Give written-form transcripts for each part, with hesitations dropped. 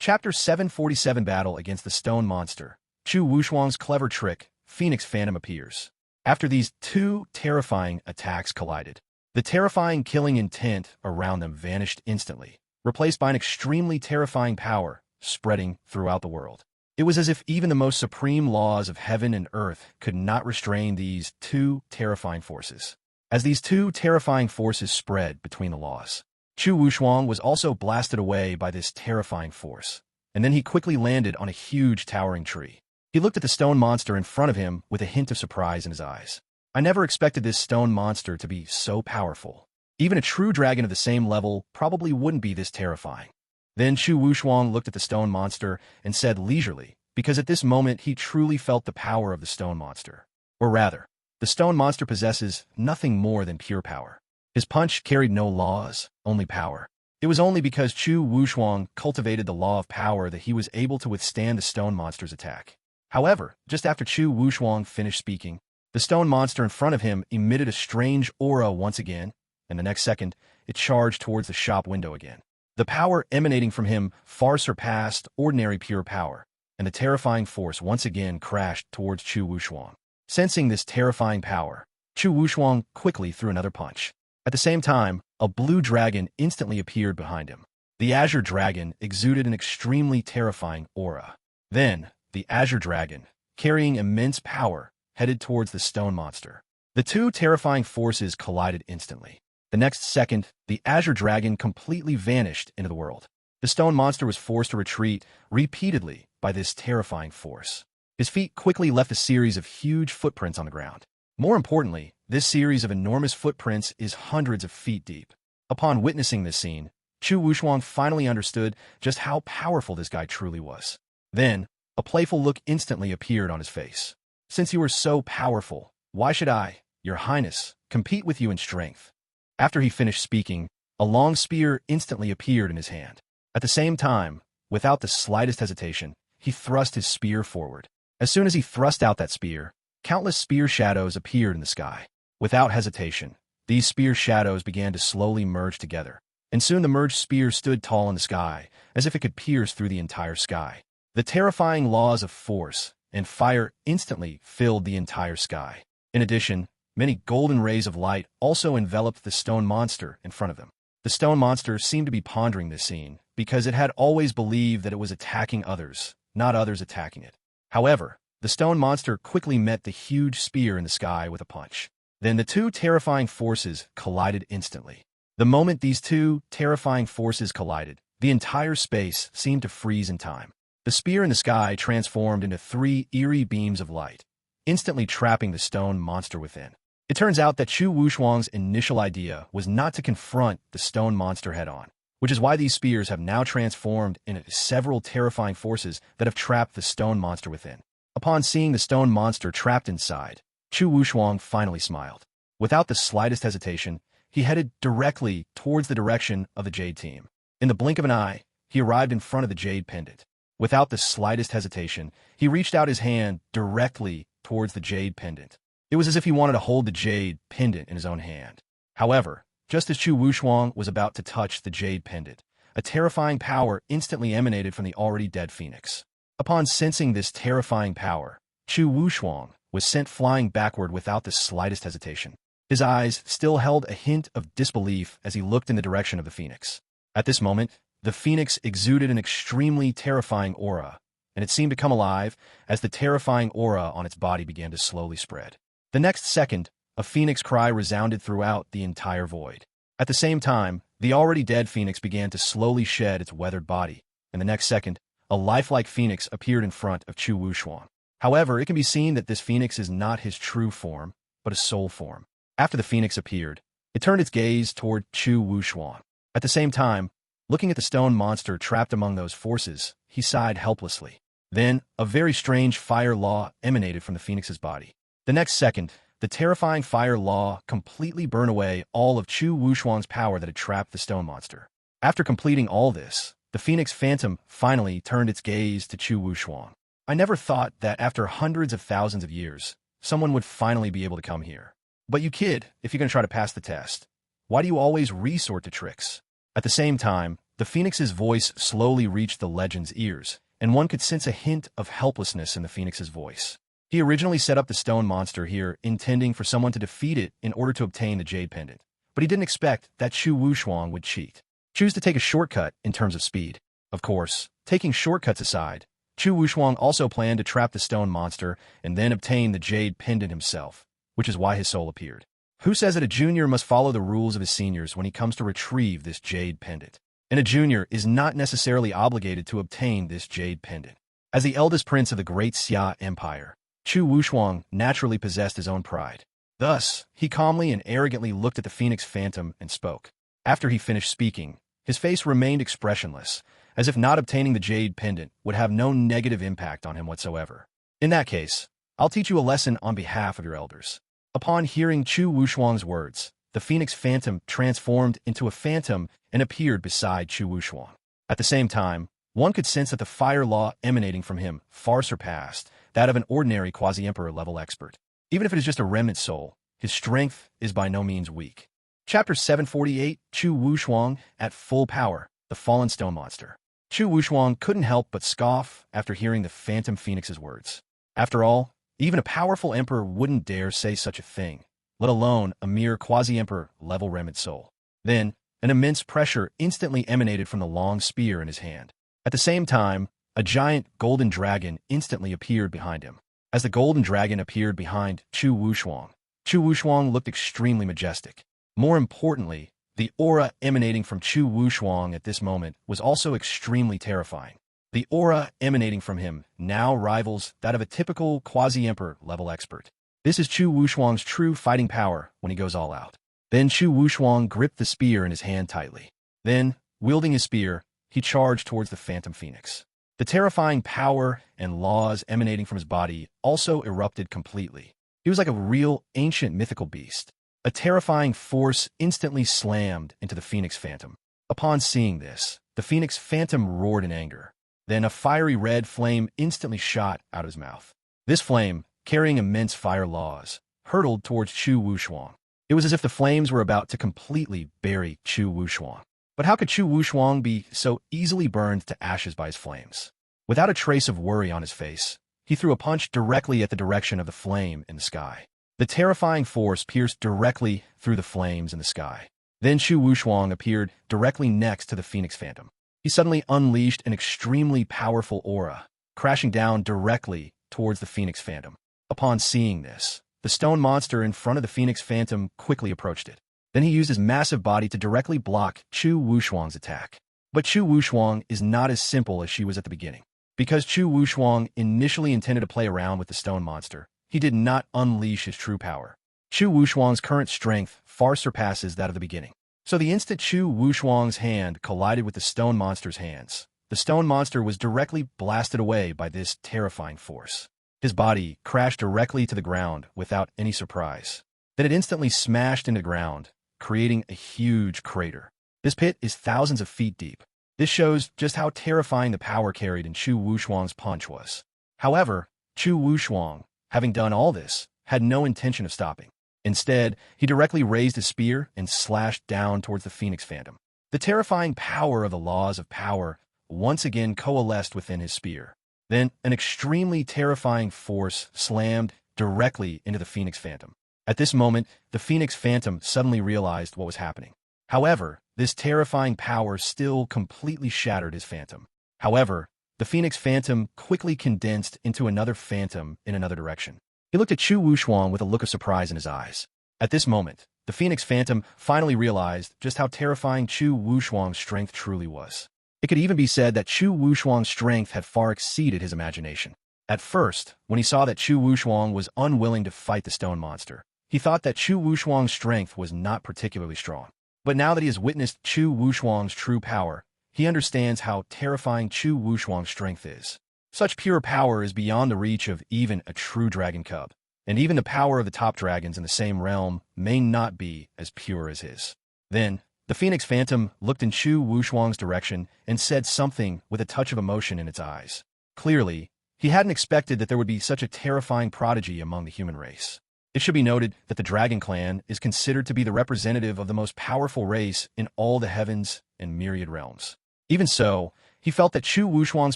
Chapter 747 Battle Against the Stone Monster. Chu Wuxuang's clever trick, Phoenix Phantom appears. After these two terrifying attacks collided, the terrifying killing intent around them vanished instantly, replaced by an extremely terrifying power spreading throughout the world. It was as if even the most supreme laws of heaven and earth could not restrain these two terrifying forces. As these two terrifying forces spread between the laws, Chu Wuxuang was also blasted away by this terrifying force, and then he quickly landed on a huge towering tree. He looked at the stone monster in front of him with a hint of surprise in his eyes. I never expected this stone monster to be so powerful. Even a true dragon of the same level probably wouldn't be this terrifying. Then Chu Wuxuang looked at the stone monster and said leisurely, because at this moment he truly felt the power of the stone monster. Or rather, the stone monster possesses nothing more than pure power. His punch carried no laws, only power. It was only because Chu Wuxuang cultivated the law of power that he was able to withstand the stone monster's attack. However, just after Chu Wuxuang finished speaking, the stone monster in front of him emitted a strange aura once again, and the next second, it charged towards the shop window again. The power emanating from him far surpassed ordinary pure power, and the terrifying force once again crashed towards Chu Wuxuang. Sensing this terrifying power, Chu Wuxuang quickly threw another punch. At the same time, a blue dragon instantly appeared behind him. The azure dragon exuded an extremely terrifying aura. Then, the azure dragon, carrying immense power, headed towards the stone monster. The two terrifying forces collided instantly. The next second, the azure dragon completely vanished into the world. The stone monster was forced to retreat repeatedly by this terrifying force. His feet quickly left a series of huge footprints on the ground. More importantly, this series of enormous footprints is hundreds of feet deep. Upon witnessing this scene, Chu Wuxuang finally understood just how powerful this guy truly was. Then, a playful look instantly appeared on his face. Since you are so powerful, why should I, Your Highness, compete with you in strength? After he finished speaking, a long spear instantly appeared in his hand. At the same time, without the slightest hesitation, he thrust his spear forward. As soon as he thrust out that spear, countless spear shadows appeared in the sky. Without hesitation, these spear shadows began to slowly merge together, and soon the merged spear stood tall in the sky, as if it could pierce through the entire sky. The terrifying laws of force and fire instantly filled the entire sky. In addition, many golden rays of light also enveloped the stone monster in front of them. The stone monster seemed to be pondering this scene, because it had always believed that it was attacking others, not others attacking it. However, the stone monster quickly met the huge spear in the sky with a punch. Then the two terrifying forces collided instantly. The moment these two terrifying forces collided, the entire space seemed to freeze in time. The spear in the sky transformed into three eerie beams of light, instantly trapping the stone monster within. It turns out that Chu Wuxuang's initial idea was not to confront the stone monster head-on, which is why these spears have now transformed into several terrifying forces that have trapped the stone monster within. Upon seeing the stone monster trapped inside, Chu Wuxuang finally smiled. Without the slightest hesitation, he headed directly towards the direction of the Jade team. In the blink of an eye, he arrived in front of the Jade pendant. Without the slightest hesitation, he reached out his hand directly towards the Jade pendant. It was as if he wanted to hold the Jade pendant in his own hand. However, just as Chu Wuxuang was about to touch the Jade pendant, a terrifying power instantly emanated from the already dead phoenix. Upon sensing this terrifying power, Chu Wuxuang was sent flying backward without the slightest hesitation. His eyes still held a hint of disbelief as he looked in the direction of the phoenix. At this moment, the phoenix exuded an extremely terrifying aura, and it seemed to come alive as the terrifying aura on its body began to slowly spread. The next second, a phoenix cry resounded throughout the entire void. At the same time, the already dead phoenix began to slowly shed its weathered body, and the next second, a lifelike phoenix appeared in front of Chu Wuxuang. However, it can be seen that this phoenix is not his true form, but a soul form. After the phoenix appeared, it turned its gaze toward Chu Wuxuang. At the same time, looking at the stone monster trapped among those forces, he sighed helplessly. Then, a very strange fire law emanated from the phoenix's body. The next second, the terrifying fire law completely burned away all of Chu Wuxuang's power that had trapped the stone monster. After completing all this, the phoenix phantom finally turned its gaze to Chu Wuxuang. I never thought that after hundreds of thousands of years, someone would finally be able to come here. But you kid, if you're going to try to pass the test, why do you always resort to tricks? At the same time, the Phoenix's voice slowly reached the legend's ears, and one could sense a hint of helplessness in the Phoenix's voice. He originally set up the stone monster here, intending for someone to defeat it in order to obtain the Jade Pendant, but he didn't expect that Chu Wushuang would cheat. Choose to take a shortcut in terms of speed. Of course, taking shortcuts aside, Chu Wushuang also planned to trap the stone monster and then obtain the Jade Pendant himself, which is why his soul appeared. Who says that a junior must follow the rules of his seniors when he comes to retrieve this Jade Pendant? And a junior is not necessarily obligated to obtain this Jade Pendant. As the eldest prince of the great Xia Empire, Chu Wushuang naturally possessed his own pride. Thus, he calmly and arrogantly looked at the Phoenix Phantom and spoke. After he finished speaking, his face remained expressionless, as if not obtaining the Jade Pendant would have no negative impact on him whatsoever. In that case, I'll teach you a lesson on behalf of your elders. Upon hearing Chu Wushuang's words, the Phoenix Phantom transformed into a phantom and appeared beside Chu Wushuang. At the same time, one could sense that the fire law emanating from him far surpassed that of an ordinary quasi-emperor level expert. Even if it is just a remnant soul, his strength is by no means weak. Chapter 748, Chu Wushuang at full power, the fallen stone monster. Chu Wushuang couldn't help but scoff after hearing the Phantom Phoenix's words. After all, even a powerful emperor wouldn't dare say such a thing, let alone a mere quasi-emperor level remnant soul. Then, an immense pressure instantly emanated from the long spear in his hand. At the same time, a giant golden dragon instantly appeared behind him. As the golden dragon appeared behind Chu Wushuang looked extremely majestic. More importantly, the aura emanating from Chu Wushuang at this moment was also extremely terrifying. The aura emanating from him now rivals that of a typical quasi-emperor level expert. This is Chu Wushuang's true fighting power when he goes all out. Then Chu Wushuang gripped the spear in his hand tightly. Then, wielding his spear, he charged towards the Phantom Phoenix. The terrifying power and laws emanating from his body also erupted completely. He was like a real ancient mythical beast. A terrifying force instantly slammed into the Phoenix Phantom. Upon seeing this, the Phoenix Phantom roared in anger. Then a fiery red flame instantly shot out of his mouth. This flame, carrying immense fire laws, hurtled towards Chu Wushuang. It was as if the flames were about to completely bury Chu Wushuang. But how could Chu Wushuang be so easily burned to ashes by his flames? Without a trace of worry on his face, he threw a punch directly at the direction of the flame in the sky. The terrifying force pierced directly through the flames in the sky. Then Chu Wushuang appeared directly next to the Phoenix Phantom. He suddenly unleashed an extremely powerful aura, crashing down directly towards the Phoenix Phantom. Upon seeing this, the stone monster in front of the Phoenix Phantom quickly approached it. Then he used his massive body to directly block Chu Wushuang's attack. But Chu Wushuang is not as simple as she was at the beginning. Because Chu Wushuang initially intended to play around with the stone monster, he did not unleash his true power. Chu Wushuang's current strength far surpasses that of the beginning. So the instant Chu Wushuang's hand collided with the stone monster's hands, the stone monster was directly blasted away by this terrifying force. His body crashed directly to the ground without any surprise. Then it instantly smashed into the ground, creating a huge crater. This pit is thousands of feet deep. This shows just how terrifying the power carried in Chu Wushuang's punch was. However, Chu Wushuang, having done all this, had no intention of stopping. Instead, he directly raised his spear and slashed down towards the Phoenix Phantom. The terrifying power of the laws of power once again coalesced within his spear. Then, an extremely terrifying force slammed directly into the Phoenix Phantom. At this moment, the Phoenix Phantom suddenly realized what was happening. However, this terrifying power still completely shattered his phantom. However, the Phoenix Phantom quickly condensed into another phantom in another direction. He looked at Chu Wushuang with a look of surprise in his eyes. At this moment, the Phoenix Phantom finally realized just how terrifying Chu Wushuang's strength truly was. It could even be said that Chu Wushuang's strength had far exceeded his imagination. At first, when he saw that Chu Wushuang was unwilling to fight the stone monster, he thought that Chu Wushuang's strength was not particularly strong. But now that he has witnessed Chu Wushuang's true power, he understands how terrifying Chu Wushuang's strength is. Such pure power is beyond the reach of even a true dragon cub, and even the power of the top dragons in the same realm may not be as pure as his. Then, the Phoenix Phantom looked in Chu Wushuang's direction and said something with a touch of emotion in its eyes. Clearly, he hadn't expected that there would be such a terrifying prodigy among the human race. It should be noted that the Dragon Clan is considered to be the representative of the most powerful race in all the heavens and myriad realms. Even so, he felt that Chu Wuxuang's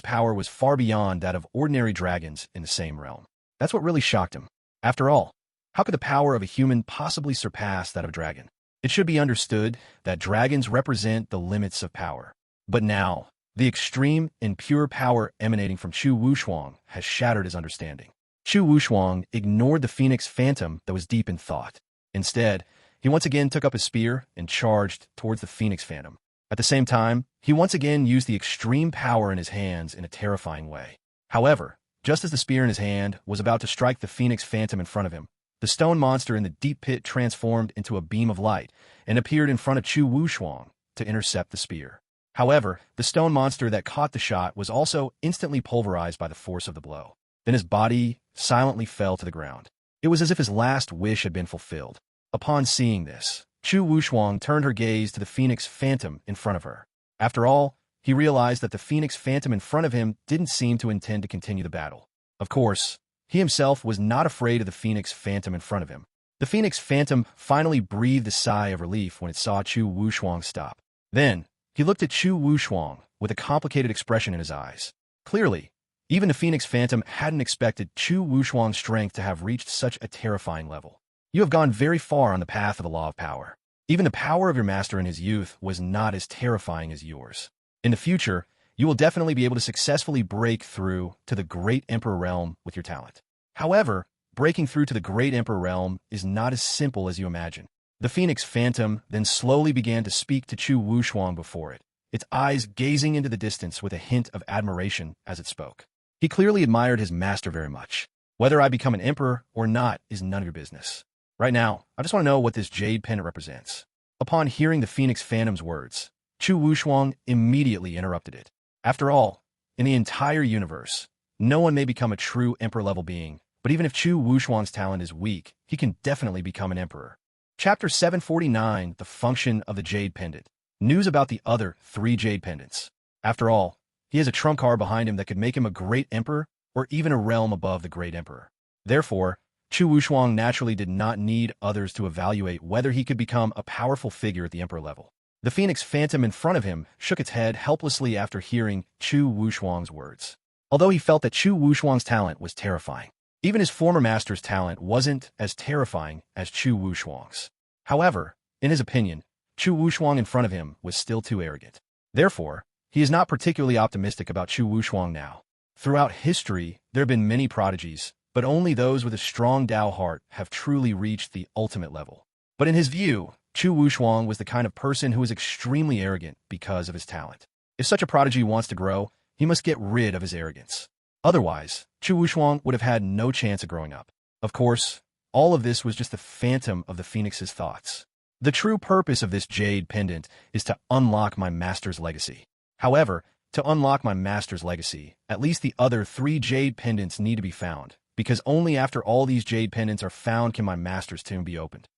power was far beyond that of ordinary dragons in the same realm. That's what really shocked him. After all, how could the power of a human possibly surpass that of a dragon? It should be understood that dragons represent the limits of power. But now, the extreme and pure power emanating from Chu Wuxuang has shattered his understanding. Chu Wuxuang ignored the Phoenix Phantom that was deep in thought. Instead, he once again took up his spear and charged towards the Phoenix Phantom. At the same time, he once again used the extreme power in his hands in a terrifying way. However, just as the spear in his hand was about to strike the Phoenix Phantom in front of him, the stone monster in the deep pit transformed into a beam of light and appeared in front of Chu Wuxuang to intercept the spear. However, the stone monster that caught the shot was also instantly pulverized by the force of the blow. Then his body silently fell to the ground. It was as if his last wish had been fulfilled. Upon seeing this, Chu Wuxuang turned her gaze to the Phoenix Phantom in front of her. After all, he realized that the Phoenix Phantom in front of him didn't seem to intend to continue the battle. Of course, he himself was not afraid of the Phoenix Phantom in front of him. The Phoenix Phantom finally breathed a sigh of relief when it saw Chu Wuxuang stop. Then, he looked at Chu Wuxuang with a complicated expression in his eyes. Clearly, even the Phoenix Phantom hadn't expected Chu Wuxuang's strength to have reached such a terrifying level. You have gone very far on the path of the law of power. Even the power of your master in his youth was not as terrifying as yours. In the future, you will definitely be able to successfully break through to the Great Emperor realm with your talent. However, breaking through to the Great Emperor realm is not as simple as you imagine. The Phoenix Phantom then slowly began to speak to Chu Wuxuang before it, its eyes gazing into the distance with a hint of admiration as it spoke. He clearly admired his master very much. Whether I become an emperor or not is none of your business. Right now, I just want to know what this jade pendant represents. Upon hearing the Phoenix Phantom's words, Chu Wuxuang immediately interrupted it. After all, in the entire universe, no one may become a true emperor-level being, but even if Chu Wuxuang's talent is weak, he can definitely become an emperor. Chapter 749, The Function of the Jade Pendant. News about the other 3 jade pendants. After all, he has a trump card behind him that could make him a great emperor or even a realm above the great emperor. Therefore, Chu Wuxuang naturally did not need others to evaluate whether he could become a powerful figure at the emperor level. The Phoenix Phantom in front of him shook its head helplessly after hearing Chu Wuxuang's words. Although he felt that Chu Wuxuang's talent was terrifying, even his former master's talent wasn't as terrifying as Chu Wuxuang's. However, in his opinion, Chu Wuxuang in front of him was still too arrogant. Therefore, he is not particularly optimistic about Chu Wuxuang now. Throughout history, there have been many prodigies, but only those with a strong Dao heart have truly reached the ultimate level. But in his view, Chu Wuxuang was the kind of person who was extremely arrogant because of his talent. If such a prodigy wants to grow, he must get rid of his arrogance. Otherwise, Chu Wuxuang would have had no chance of growing up. Of course, all of this was just the phantom of the Phoenix's thoughts. The true purpose of this jade pendant is to unlock my master's legacy. However, to unlock my master's legacy, at least the other 3 jade pendants need to be found, because only after all these jade pendants are found can my master's tomb be opened.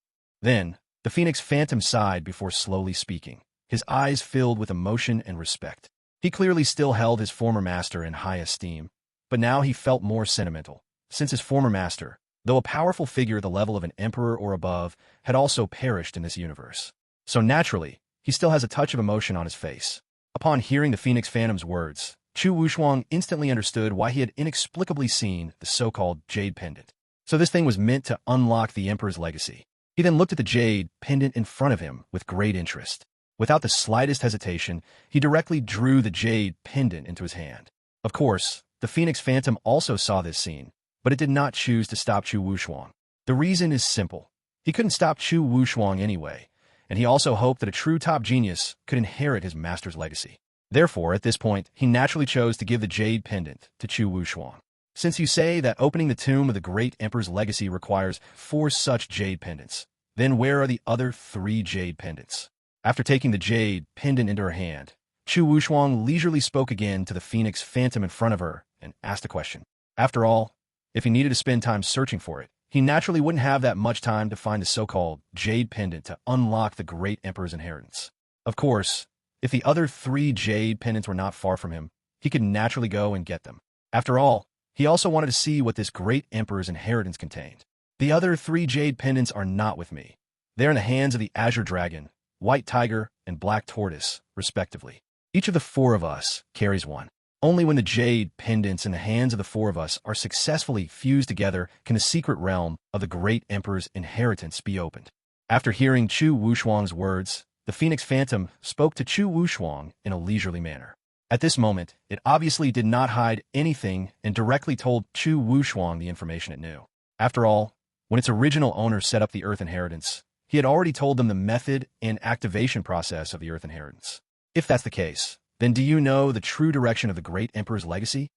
Then, the Phoenix Phantom sighed before slowly speaking, his eyes filled with emotion and respect. He clearly still held his former master in high esteem, but now he felt more sentimental, since his former master, though a powerful figure at the level of an emperor or above, had also perished in this universe. So naturally, he still has a touch of emotion on his face. Upon hearing the Phoenix Phantom's words, Chu Wuxuang instantly understood why he had inexplicably seen the so-called jade pendant. So this thing was meant to unlock the emperor's legacy. He then looked at the jade pendant in front of him with great interest. Without the slightest hesitation, he directly drew the jade pendant into his hand. Of course, the Phoenix Phantom also saw this scene, but it did not choose to stop Chu Wuxuang. The reason is simple. He couldn't stop Chu Wuxuang anyway, and he also hoped that a true top genius could inherit his master's legacy. Therefore, at this point, he naturally chose to give the jade pendant to Chu Wuxuang. Since you say that opening the tomb of the great emperor's legacy requires 4 such jade pendants, then where are the other 3 jade pendants? After taking the jade pendant into her hand, Chu Wuxuang leisurely spoke again to the Phoenix Phantom in front of her and asked a question. After all, if he needed to spend time searching for it, he naturally wouldn't have that much time to find the so-called jade pendant to unlock the great emperor's inheritance. Of course, if the other 3 jade pendants were not far from him, he could naturally go and get them. After all, he also wanted to see what this great emperor's inheritance contained. The other 3 jade pendants are not with me. They're in the hands of the Azure Dragon, White Tiger, and Black Tortoise, respectively. Each of the four of us carries one. Only when the jade pendants in the hands of the four of us are successfully fused together can the secret realm of the great emperor's inheritance be opened. After hearing Chu Wuchuang's words, the Phoenix Phantom spoke to Chu Wuchuang in a leisurely manner. At this moment, it obviously did not hide anything and directly told Chu Wuchuang the information it knew. After all, when its original owner set up the Earth Inheritance, he had already told them the method and activation process of the Earth Inheritance. If that's the case, then do you know the true direction of the great emperor's legacy?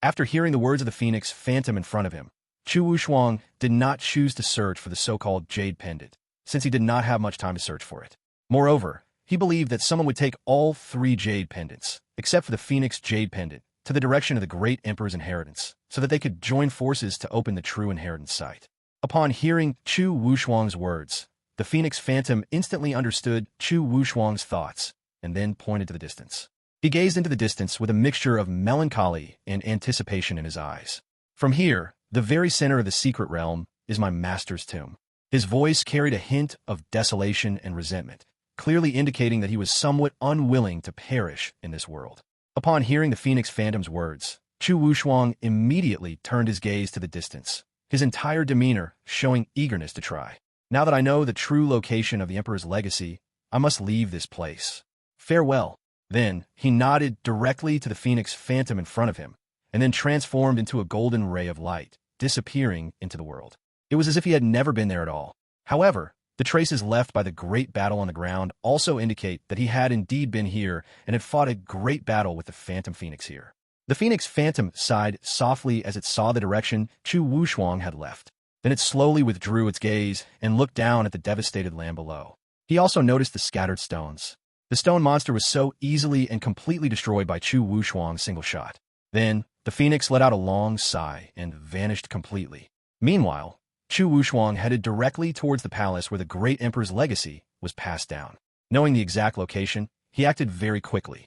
After hearing the words of the Phoenix Phantom in front of him, Chu Wuchuang did not choose to search for the so-called Jade Pendant, since he did not have much time to search for it. Moreover, he believed that someone would take all three Jade Pendants, except for the Phoenix Jade Pendant, to the direction of the great emperor's inheritance, so that they could join forces to open the true inheritance site. Upon hearing Chu Wuchuang's words, the Phoenix Phantom instantly understood Chu Wuchuang's thoughts, and then pointed to the distance. He gazed into the distance with a mixture of melancholy and anticipation in his eyes. From here, the very center of the secret realm, is my master's tomb. His voice carried a hint of desolation and resentment, clearly indicating that he was somewhat unwilling to perish in this world. Upon hearing the Phoenix Phantom's words, Chu Wuchuang immediately turned his gaze to the distance, his entire demeanor showing eagerness to try. Now that I know the true location of the Emperor's legacy, I must leave this place. Farewell. Then, he nodded directly to the Phoenix Phantom in front of him, and then transformed into a golden ray of light, disappearing into the world. It was as if he had never been there at all. However, the traces left by the great battle on the ground also indicate that he had indeed been here and had fought a great battle with the Phantom Phoenix here. The Phoenix Phantom sighed softly as it saw the direction Chu Wuchuang had left. Then it slowly withdrew its gaze and looked down at the devastated land below. He also noticed the scattered stones. The stone monster was so easily and completely destroyed by Chu Wuchuang's single shot. Then, the phoenix let out a long sigh and vanished completely. Meanwhile, Chu Wuchuang headed directly towards the palace where the great emperor's legacy was passed down. Knowing the exact location, he acted very quickly.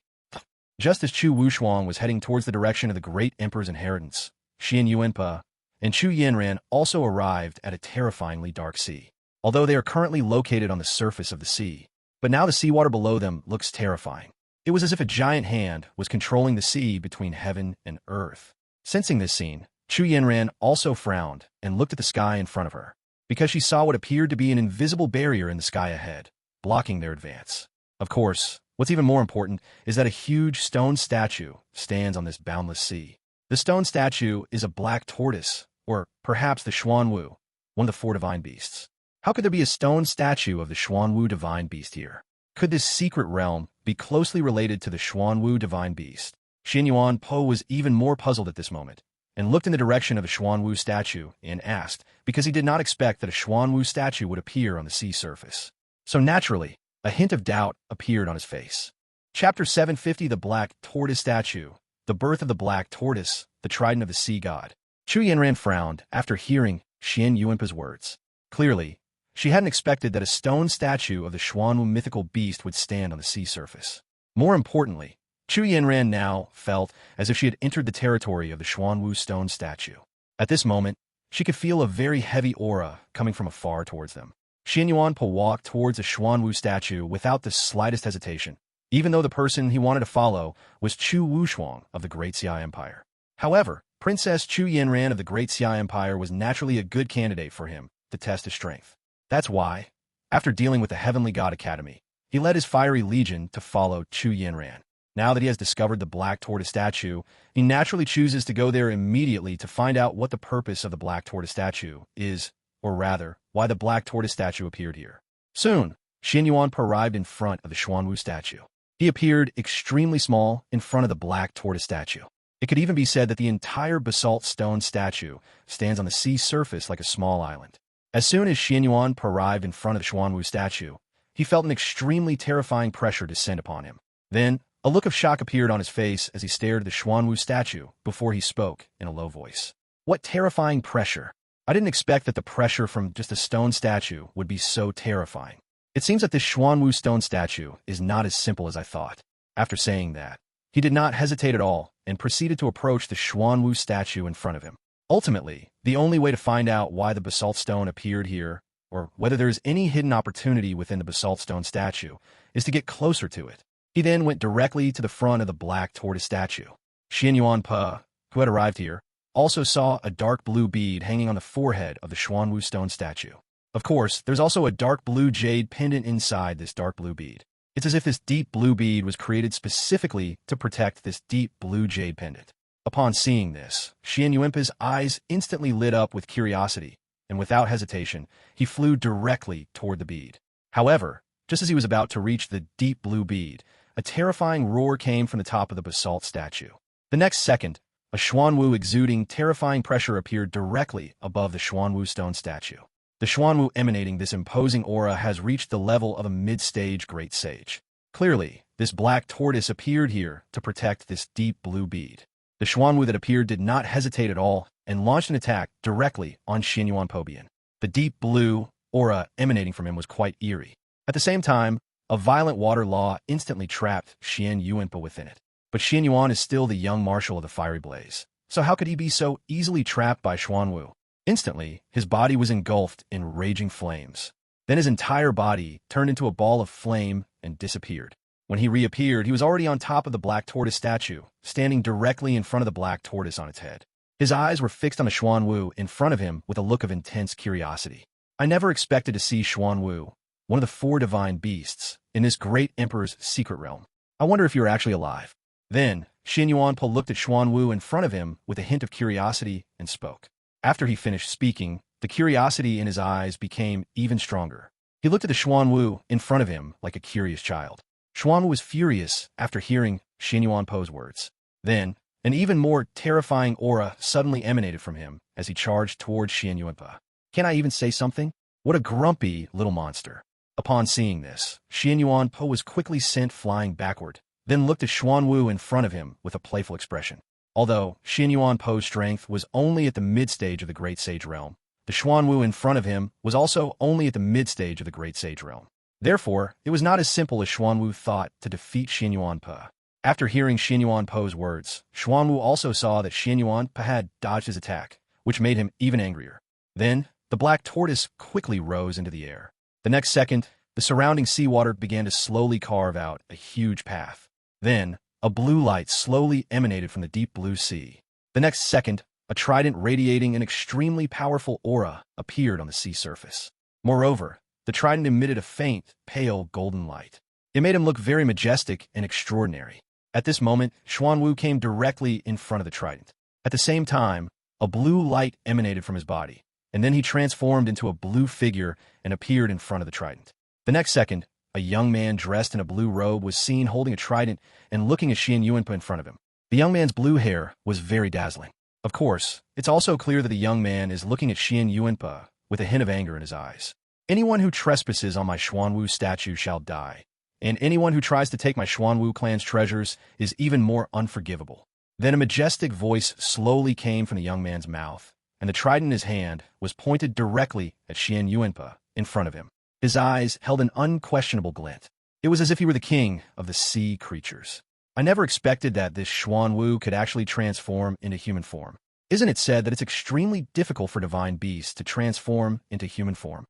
Just as Chu Wuchuang was heading towards the direction of the great emperor's inheritance, Xian Yuanpa and Chu Yanran also arrived at a terrifyingly dark sea. Although they are currently located on the surface of the sea, but now the seawater below them looks terrifying. It was as if a giant hand was controlling the sea between heaven and earth. Sensing this scene, Chu Yanran also frowned and looked at the sky in front of her, because she saw what appeared to be an invisible barrier in the sky ahead, blocking their advance. Of course, what's even more important is that a huge stone statue stands on this boundless sea. The stone statue is a black tortoise, or perhaps the Xuanwu, one of the four divine beasts. How could there be a stone statue of the Xuanwu divine beast here? Could this secret realm be closely related to the Xuanwu divine beast? Xin Yuan Po was even more puzzled at this moment, and looked in the direction of the Xuanwu statue and asked, because he did not expect that a Xuanwu statue would appear on the sea surface. So naturally, a hint of doubt appeared on his face. Chapter 750 The Black Tortoise Statue, The Birth of the Black Tortoise, the Trident of the Sea God. Chu Yanran frowned after hearing Xian Yuanpa's words. Clearly, she hadn't expected that a stone statue of the Xuanwu mythical beast would stand on the sea surface. More importantly, Chu Yanran now felt as if she had entered the territory of the Xuanwu stone statue. At this moment, she could feel a very heavy aura coming from afar towards them. Xian Yuanpa walked towards the Xuanwu statue without the slightest hesitation, even though the person he wanted to follow was Chu Wuchuang of the Great Xia Empire. However, Princess Chu Yanran of the Great Xia Empire was naturally a good candidate for him to test his strength. That's why, after dealing with the Heavenly God Academy, he led his fiery legion to follow Chu Yanran. Now that he has discovered the Black Tortoise statue, he naturally chooses to go there immediately to find out what the purpose of the Black Tortoise statue is, or rather, why the Black Tortoise statue appeared here. Soon, Xin Yuanpa arrived in front of the Xuanwu statue. He appeared extremely small in front of the Black Tortoise statue. It could even be said that the entire basalt stone statue stands on the sea surface like a small island. As soon as Xian Yuanpa arrived in front of the Xuanwu statue, he felt an extremely terrifying pressure descend upon him. Then, a look of shock appeared on his face as he stared at the Xuanwu statue before he spoke in a low voice. What terrifying pressure! I didn't expect that the pressure from just a stone statue would be so terrifying. It seems that this Xuanwu stone statue is not as simple as I thought. After saying that, he did not hesitate at all and proceeded to approach the Xuanwu statue in front of him. Ultimately, the only way to find out why the basalt stone appeared here, or whether there is any hidden opportunity within the basalt stone statue, is to get closer to it. He then went directly to the front of the black tortoise statue. Xian Yuan Pe, who had arrived here, also saw a dark blue bead hanging on the forehead of the Xuanwu stone statue. Of course, there's also a dark blue jade pendant inside this dark blue bead. It's as if this deep blue bead was created specifically to protect this deep blue jade pendant. Upon seeing this, Xian Yuanpe's eyes instantly lit up with curiosity, and without hesitation, he flew directly toward the bead. However, just as he was about to reach the deep blue bead, a terrifying roar came from the top of the basalt statue. The next second, a Xuanwu exuding terrifying pressure appeared directly above the Xuanwu stone statue. The Xuanwu emanating this imposing aura has reached the level of a mid-stage great sage. Clearly, this black tortoise appeared here to protect this deep blue bead. The Xuanwu that appeared did not hesitate at all and launched an attack directly on Xian Yuan Pobian. The deep blue aura emanating from him was quite eerie. At the same time, a violent water law instantly trapped Xian Yuanpe within it. But Xian Yuan is still the young marshal of the fiery blaze. So how could he be so easily trapped by Xuanwu? Instantly, his body was engulfed in raging flames. Then his entire body turned into a ball of flame and disappeared. When he reappeared, he was already on top of the black tortoise statue, standing directly in front of the black tortoise on its head. His eyes were fixed on the Xuanwu in front of him with a look of intense curiosity. I never expected to see Xuanwu, one of the 4 divine beasts, in this great emperor's secret realm. I wonder if you're actually alive. Then, Xian Yuanpe looked at Xuanwu in front of him with a hint of curiosity and spoke. After he finished speaking, the curiosity in his eyes became even stronger. He looked at the Xuanwu in front of him like a curious child. Xuanwu was furious after hearing Xian Yuanpe's words. Then, an even more terrifying aura suddenly emanated from him as he charged towards Xian Yuanpe. Can I even say something? What a grumpy little monster. Upon seeing this, Xian Yuanpe was quickly sent flying backward, then looked at Xuanwu in front of him with a playful expression. Although Xian Yuanpe's strength was only at the mid-stage of the Great Sage realm, the Xuanwu in front of him was also only at the mid-stage of the Great Sage realm. Therefore, it was not as simple as Xuanwu thought to defeat Xian Yuanpe. After hearing Xian Yuanpe's words, Xuanwu also saw that Xian Yuanpe had dodged his attack, which made him even angrier. Then, the black tortoise quickly rose into the air. The next second, the surrounding seawater began to slowly carve out a huge path. Then, a blue light slowly emanated from the deep blue sea. The next second, a trident radiating an extremely powerful aura appeared on the sea surface. Moreover, the trident emitted a faint, pale golden light. It made him look very majestic and extraordinary. At this moment, Xuanwu came directly in front of the trident. At the same time, a blue light emanated from his body, and then he transformed into a blue figure and appeared in front of the trident. The next second, a young man dressed in a blue robe was seen holding a trident and looking at Xian Yuanpe in front of him. The young man's blue hair was very dazzling. Of course, it's also clear that the young man is looking at Xian Yuanpe with a hint of anger in his eyes. Anyone who trespasses on my Xuanwu statue shall die, and anyone who tries to take my Xuanwu clan's treasures is even more unforgivable. Then a majestic voice slowly came from the young man's mouth, and the trident in his hand was pointed directly at Xian Yuanpe in front of him. His eyes held an unquestionable glint. It was as if he were the king of the sea creatures. I never expected that this Xuanwu could actually transform into human form. Isn't it said that it's extremely difficult for divine beasts to transform into human form?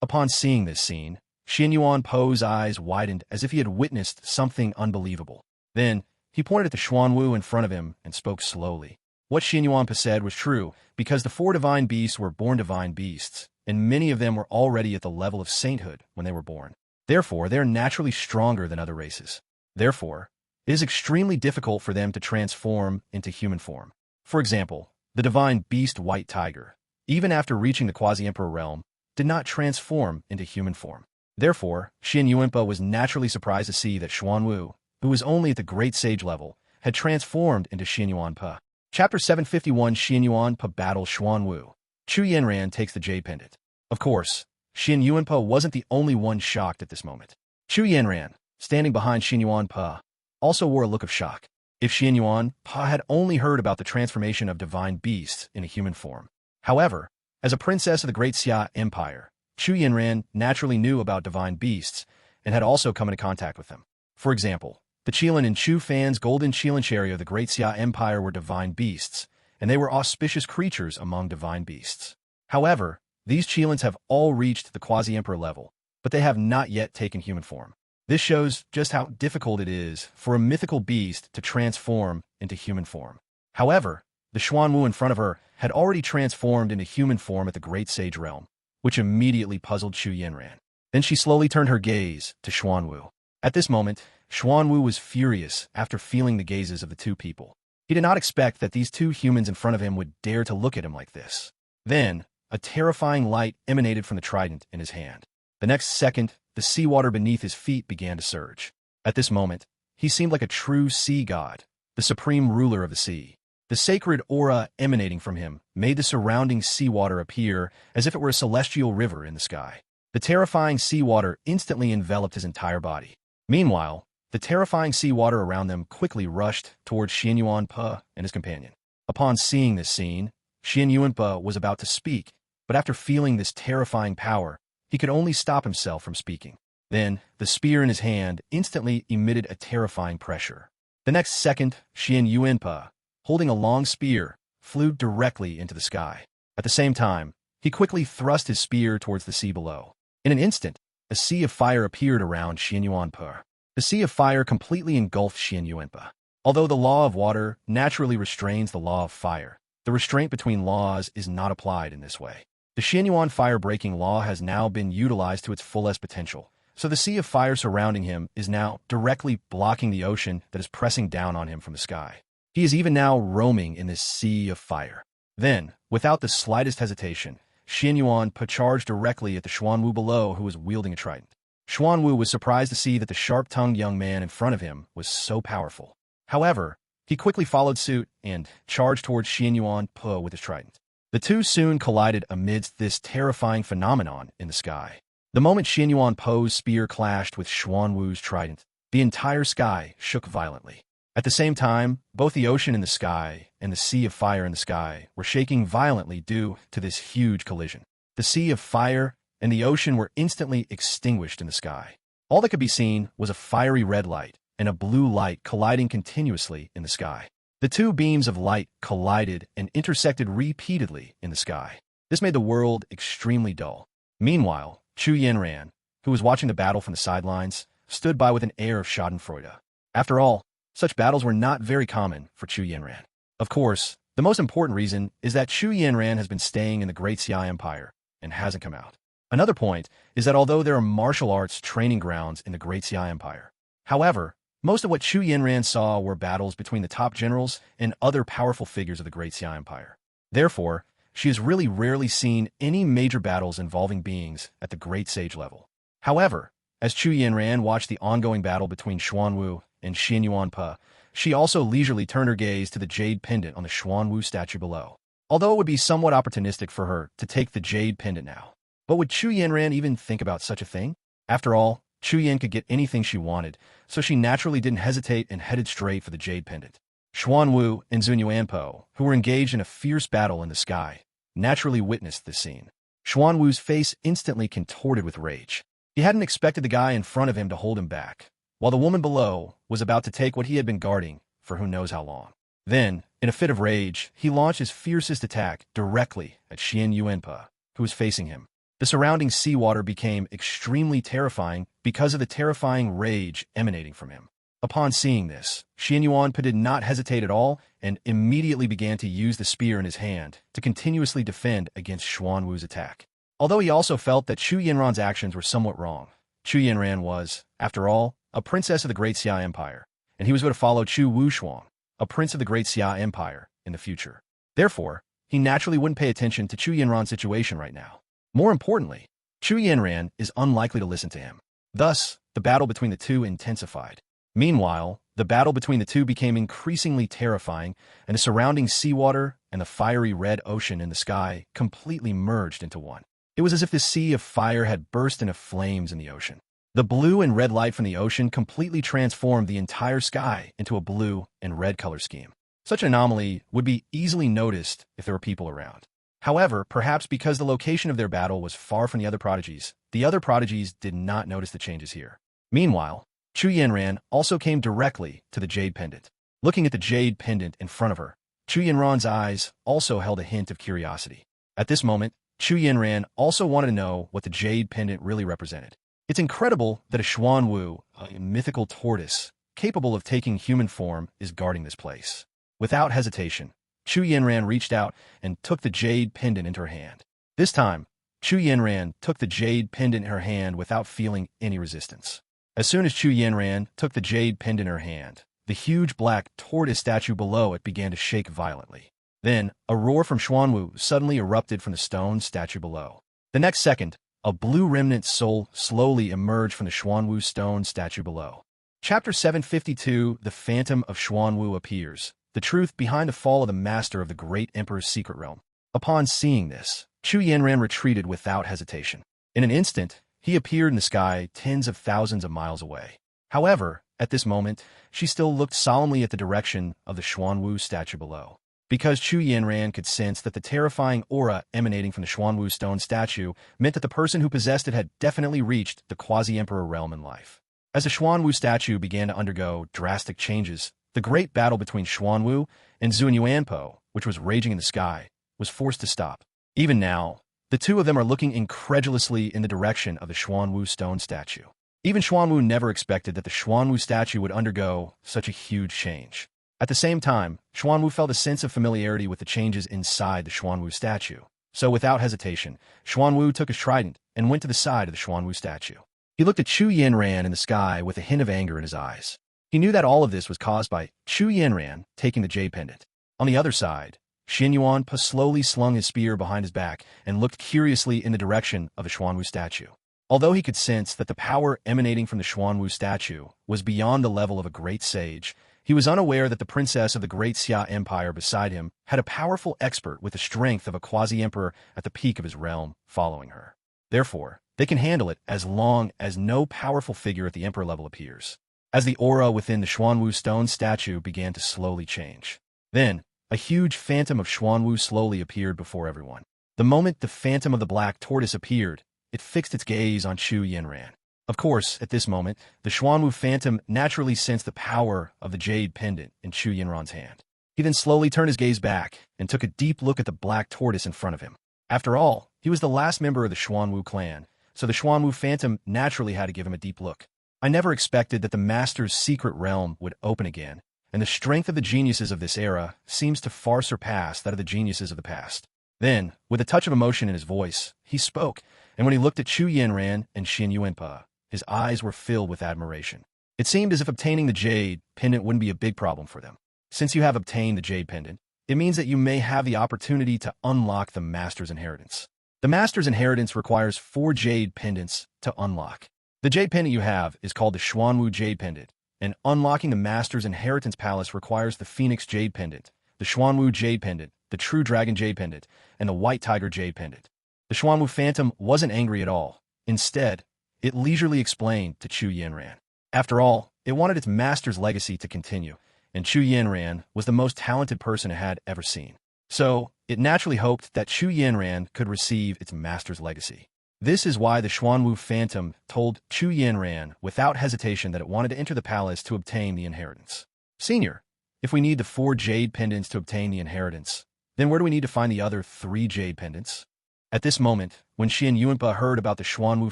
Upon seeing this scene, Xian Yuanpe's eyes widened as if he had witnessed something unbelievable. Then, he pointed at the Xuanwu in front of him and spoke slowly. What Xian Yuanpe said was true, because the 4 divine beasts were born divine beasts, and many of them were already at the level of sainthood when they were born. Therefore, they are naturally stronger than other races. Therefore, it is extremely difficult for them to transform into human form. For example, the divine beast White Tiger, even after reaching the quasi-emperor realm, did not transform into human form. Therefore, Xian Yuanpe was naturally surprised to see that Xuanwu, who was only at the great sage level, had transformed into Xian Yuanpe. Chapter 751 Xian Yuanpe battles Xuanwu. Chu Yanran takes the jade pendant. Of course, Xian Yuanpe wasn't the only one shocked at this moment. Chu Yanran, standing behind Xian Yuanpe, also wore a look of shock. If Xian Yuanpe had only heard about the transformation of divine beasts in a human form. However, as a princess of the Great Xia Empire, Chu Yanran naturally knew about divine beasts and had also come into contact with them. For example, the Qilin in Chu Fan's golden Qilin chariot of the Great Xia Empire were divine beasts, and they were auspicious creatures among divine beasts. However, these Qilins have all reached the quasi-emperor level, but they have not yet taken human form. This shows just how difficult it is for a mythical beast to transform into human form. However, the Xuanwu in front of her had already transformed into human form at the Great Sage Realm, which immediately puzzled Chu Yanran. Then she slowly turned her gaze to Xuanwu. At this moment, Xuanwu was furious after feeling the gazes of the two people. He did not expect that these two humans in front of him would dare to look at him like this. Then, a terrifying light emanated from the trident in his hand. The next second, the seawater beneath his feet began to surge. At this moment, he seemed like a true sea god, the supreme ruler of the sea. The sacred aura emanating from him made the surrounding seawater appear as if it were a celestial river in the sky. The terrifying seawater instantly enveloped his entire body. Meanwhile, the terrifying seawater around them quickly rushed towards Xian Yuanpe and his companion. Upon seeing this scene, Xian Yuanpe was about to speak, but after feeling this terrifying power, he could only stop himself from speaking. Then, the spear in his hand instantly emitted a terrifying pressure. The next second, Xian Yuanpe, holding a long spear, flew directly into the sky. At the same time, he quickly thrust his spear towards the sea below. In an instant, a sea of fire appeared around Xian Yuanpe. The sea of fire completely engulfed Xian Yuanpe. Although the law of water naturally restrains the law of fire, the restraint between laws is not applied in this way. The Xianyuan fire-breaking law has now been utilized to its fullest potential, so the sea of fire surrounding him is now directly blocking the ocean that is pressing down on him from the sky. He is even now roaming in this sea of fire. Then, without the slightest hesitation, Xianyuan charged directly at the Xuanwu below who was wielding a trident. Xuanwu was surprised to see that the sharp-tongued young man in front of him was so powerful. However, he quickly followed suit and charged towards Xianyuan with his trident. The two soon collided amidst this terrifying phenomenon in the sky. The moment Xianyuan's spear clashed with Xuanwu's trident, the entire sky shook violently. At the same time, both the ocean in the sky and the sea of fire in the sky were shaking violently due to this huge collision. The sea of fire and the ocean were instantly extinguished in the sky. All that could be seen was a fiery red light and a blue light colliding continuously in the sky. The two beams of light collided and intersected repeatedly in the sky. This made the world extremely dull. Meanwhile, Chu Yanran, who was watching the battle from the sidelines, stood by with an air of schadenfreude. After all, such battles were not very common for Chu Yanran. Of course, the most important reason is that Chu Yanran has been staying in the Great Xia Empire and hasn't come out. Another point is that although there are martial arts training grounds in the Great Xia Empire, however, most of what Chu Yanran saw were battles between the top generals and other powerful figures of the Great Xia Empire. Therefore, she has really rarely seen any major battles involving beings at the Great Sage level. However, as Chu Yanran watched the ongoing battle between Xuanwu and Xian Yuanpe, she also leisurely turned her gaze to the jade pendant on the Xuanwu statue below. Although it would be somewhat opportunistic for her to take the jade pendant now. But would Chu Yanran even think about such a thing? After all, Chu Yan could get anything she wanted, so she naturally didn't hesitate and headed straight for the jade pendant. Xuanwu and Zun Yuanpo, who were engaged in a fierce battle in the sky, naturally witnessed this scene. Xuanwu's face instantly contorted with rage. He hadn't expected the guy in front of him to hold him back, while the woman below was about to take what he had been guarding for who knows how long. Then, in a fit of rage, he launched his fiercest attack directly at Xian Yuanpe, who was facing him. The surrounding seawater became extremely terrifying because of the terrifying rage emanating from him. Upon seeing this, Xian Yuanpe did not hesitate at all and immediately began to use the spear in his hand to continuously defend against Xuanwu's attack. Although he also felt that Chu Yanran's actions were somewhat wrong, Chu Yanran was, after all, a princess of the Great Xia Empire, and he was going to follow Chu Wushuang, a prince of the Great Xia Empire, in the future. Therefore, he naturally wouldn't pay attention to Chu Yanran's situation right now. More importantly, Chu Yanran is unlikely to listen to him. Thus, the battle between the two intensified. Meanwhile, the battle between the two became increasingly terrifying, and the surrounding seawater and the fiery red ocean in the sky completely merged into one. It was as if the sea of fire had burst into flames in the ocean. The blue and red light from the ocean completely transformed the entire sky into a blue and red color scheme. Such an anomaly would be easily noticed if there were people around. However, perhaps because the location of their battle was far from the other prodigies did not notice the changes here. Meanwhile, Chu Yanran also came directly to the jade pendant. Looking at the jade pendant in front of her, Chu Yanran's eyes also held a hint of curiosity. At this moment, Chu Yanran also wanted to know what the jade pendant really represented. It's incredible that a Xuanwu, a mythical tortoise, capable of taking human form, is guarding this place. Without hesitation, Chu Yanran reached out and took the jade pendant into her hand. This time, Chu Yanran took the jade pendant in her hand without feeling any resistance. As soon as Chu Yanran took the jade pendant in her hand, the huge black tortoise statue below it began to shake violently. Then, a roar from Xuanwu suddenly erupted from the stone statue below. The next second, a blue remnant soul slowly emerged from the Xuanwu stone statue below. Chapter 752, The Phantom of Xuanwu appears. The truth behind the fall of the master of the great emperor's secret realm. Upon seeing this, Chu Yanran retreated without hesitation. In an instant, he appeared in the sky tens of thousands of miles away. However, at this moment, she still looked solemnly at the direction of the Xuanwu statue below. Because Chu Yanran could sense that the terrifying aura emanating from the Xuanwu stone statue meant that the person who possessed it had definitely reached the quasi-emperor realm in life. As the Xuanwu statue began to undergo drastic changes, the great battle between Xuanwu and Zunyuanpo, which was raging in the sky, was forced to stop. Even now, the two of them are looking incredulously in the direction of the Xuanwu stone statue. Even Xuanwu never expected that the Xuanwu statue would undergo such a huge change. At the same time, Xuanwu felt a sense of familiarity with the changes inside the Xuanwu statue. So without hesitation, Xuanwu took his trident and went to the side of the Xuanwu statue. He looked at Chu Yanran in the sky with a hint of anger in his eyes. He knew that all of this was caused by Chu Yanran taking the jade pendant. On the other side, Xin Yuanpa slowly slung his spear behind his back and looked curiously in the direction of the Xuanwu statue. Although he could sense that the power emanating from the Xuanwu statue was beyond the level of a great sage, he was unaware that the princess of the great Xia Empire beside him had a powerful expert with the strength of a quasi-emperor at the peak of his realm following her. Therefore, they can handle it as long as no powerful figure at the emperor level appears. As the aura within the Xuanwu stone statue began to slowly change. Then, a huge phantom of Xuanwu slowly appeared before everyone. The moment the phantom of the black tortoise appeared, it fixed its gaze on Chu Yanran. Of course, at this moment, the Xuanwu phantom naturally sensed the power of the jade pendant in Chu Yanran's hand. He then slowly turned his gaze back and took a deep look at the black tortoise in front of him. After all, he was the last member of the Xuanwu clan, so the Xuanwu phantom naturally had to give him a deep look. I never expected that the master's secret realm would open again, and the strength of the geniuses of this era seems to far surpass that of the geniuses of the past. Then, with a touch of emotion in his voice, he spoke, and when he looked at Chu Yanran and Xin Yuanpa, his eyes were filled with admiration. It seemed as if obtaining the jade pendant wouldn't be a big problem for them. Since you have obtained the jade pendant, it means that you may have the opportunity to unlock the master's inheritance. The master's inheritance requires 4 jade pendants to unlock. The jade pendant you have is called the Xuanwu Jade Pendant, and unlocking the master's inheritance palace requires the Phoenix Jade Pendant, the Xuanwu Jade Pendant, the True Dragon Jade Pendant, and the White Tiger Jade Pendant. The Xuanwu Phantom wasn't angry at all. Instead, it leisurely explained to Chu Yanran. After all, it wanted its master's legacy to continue, and Chu Yanran was the most talented person it had ever seen. So, it naturally hoped that Chu Yanran could receive its master's legacy. This is why the Xuanwu Phantom told Chu Yanran without hesitation that it wanted to enter the palace to obtain the inheritance. Senior, if we need the 4 jade pendants to obtain the inheritance, then where do we need to find the other 3 jade pendants? At this moment, when Xin Yuanpa heard about the Xuanwu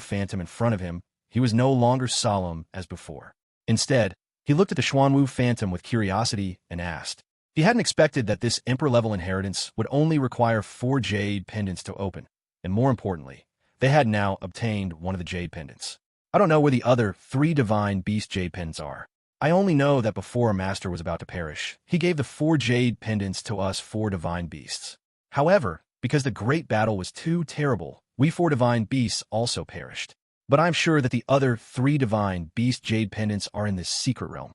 Phantom in front of him, he was no longer solemn as before. Instead, he looked at the Xuanwu Phantom with curiosity and asked. He hadn't expected that this emperor-level inheritance would only require 4 jade pendants to open, and more importantly, they had now obtained one of the jade pendants. I don't know where the other 3 divine beast jade pendants are. I only know that before our master was about to perish, he gave the 4 jade pendants to us 4 divine beasts. However, because the great battle was too terrible, we 4 divine beasts also perished. But I'm sure that the other 3 divine beast jade pendants are in this secret realm.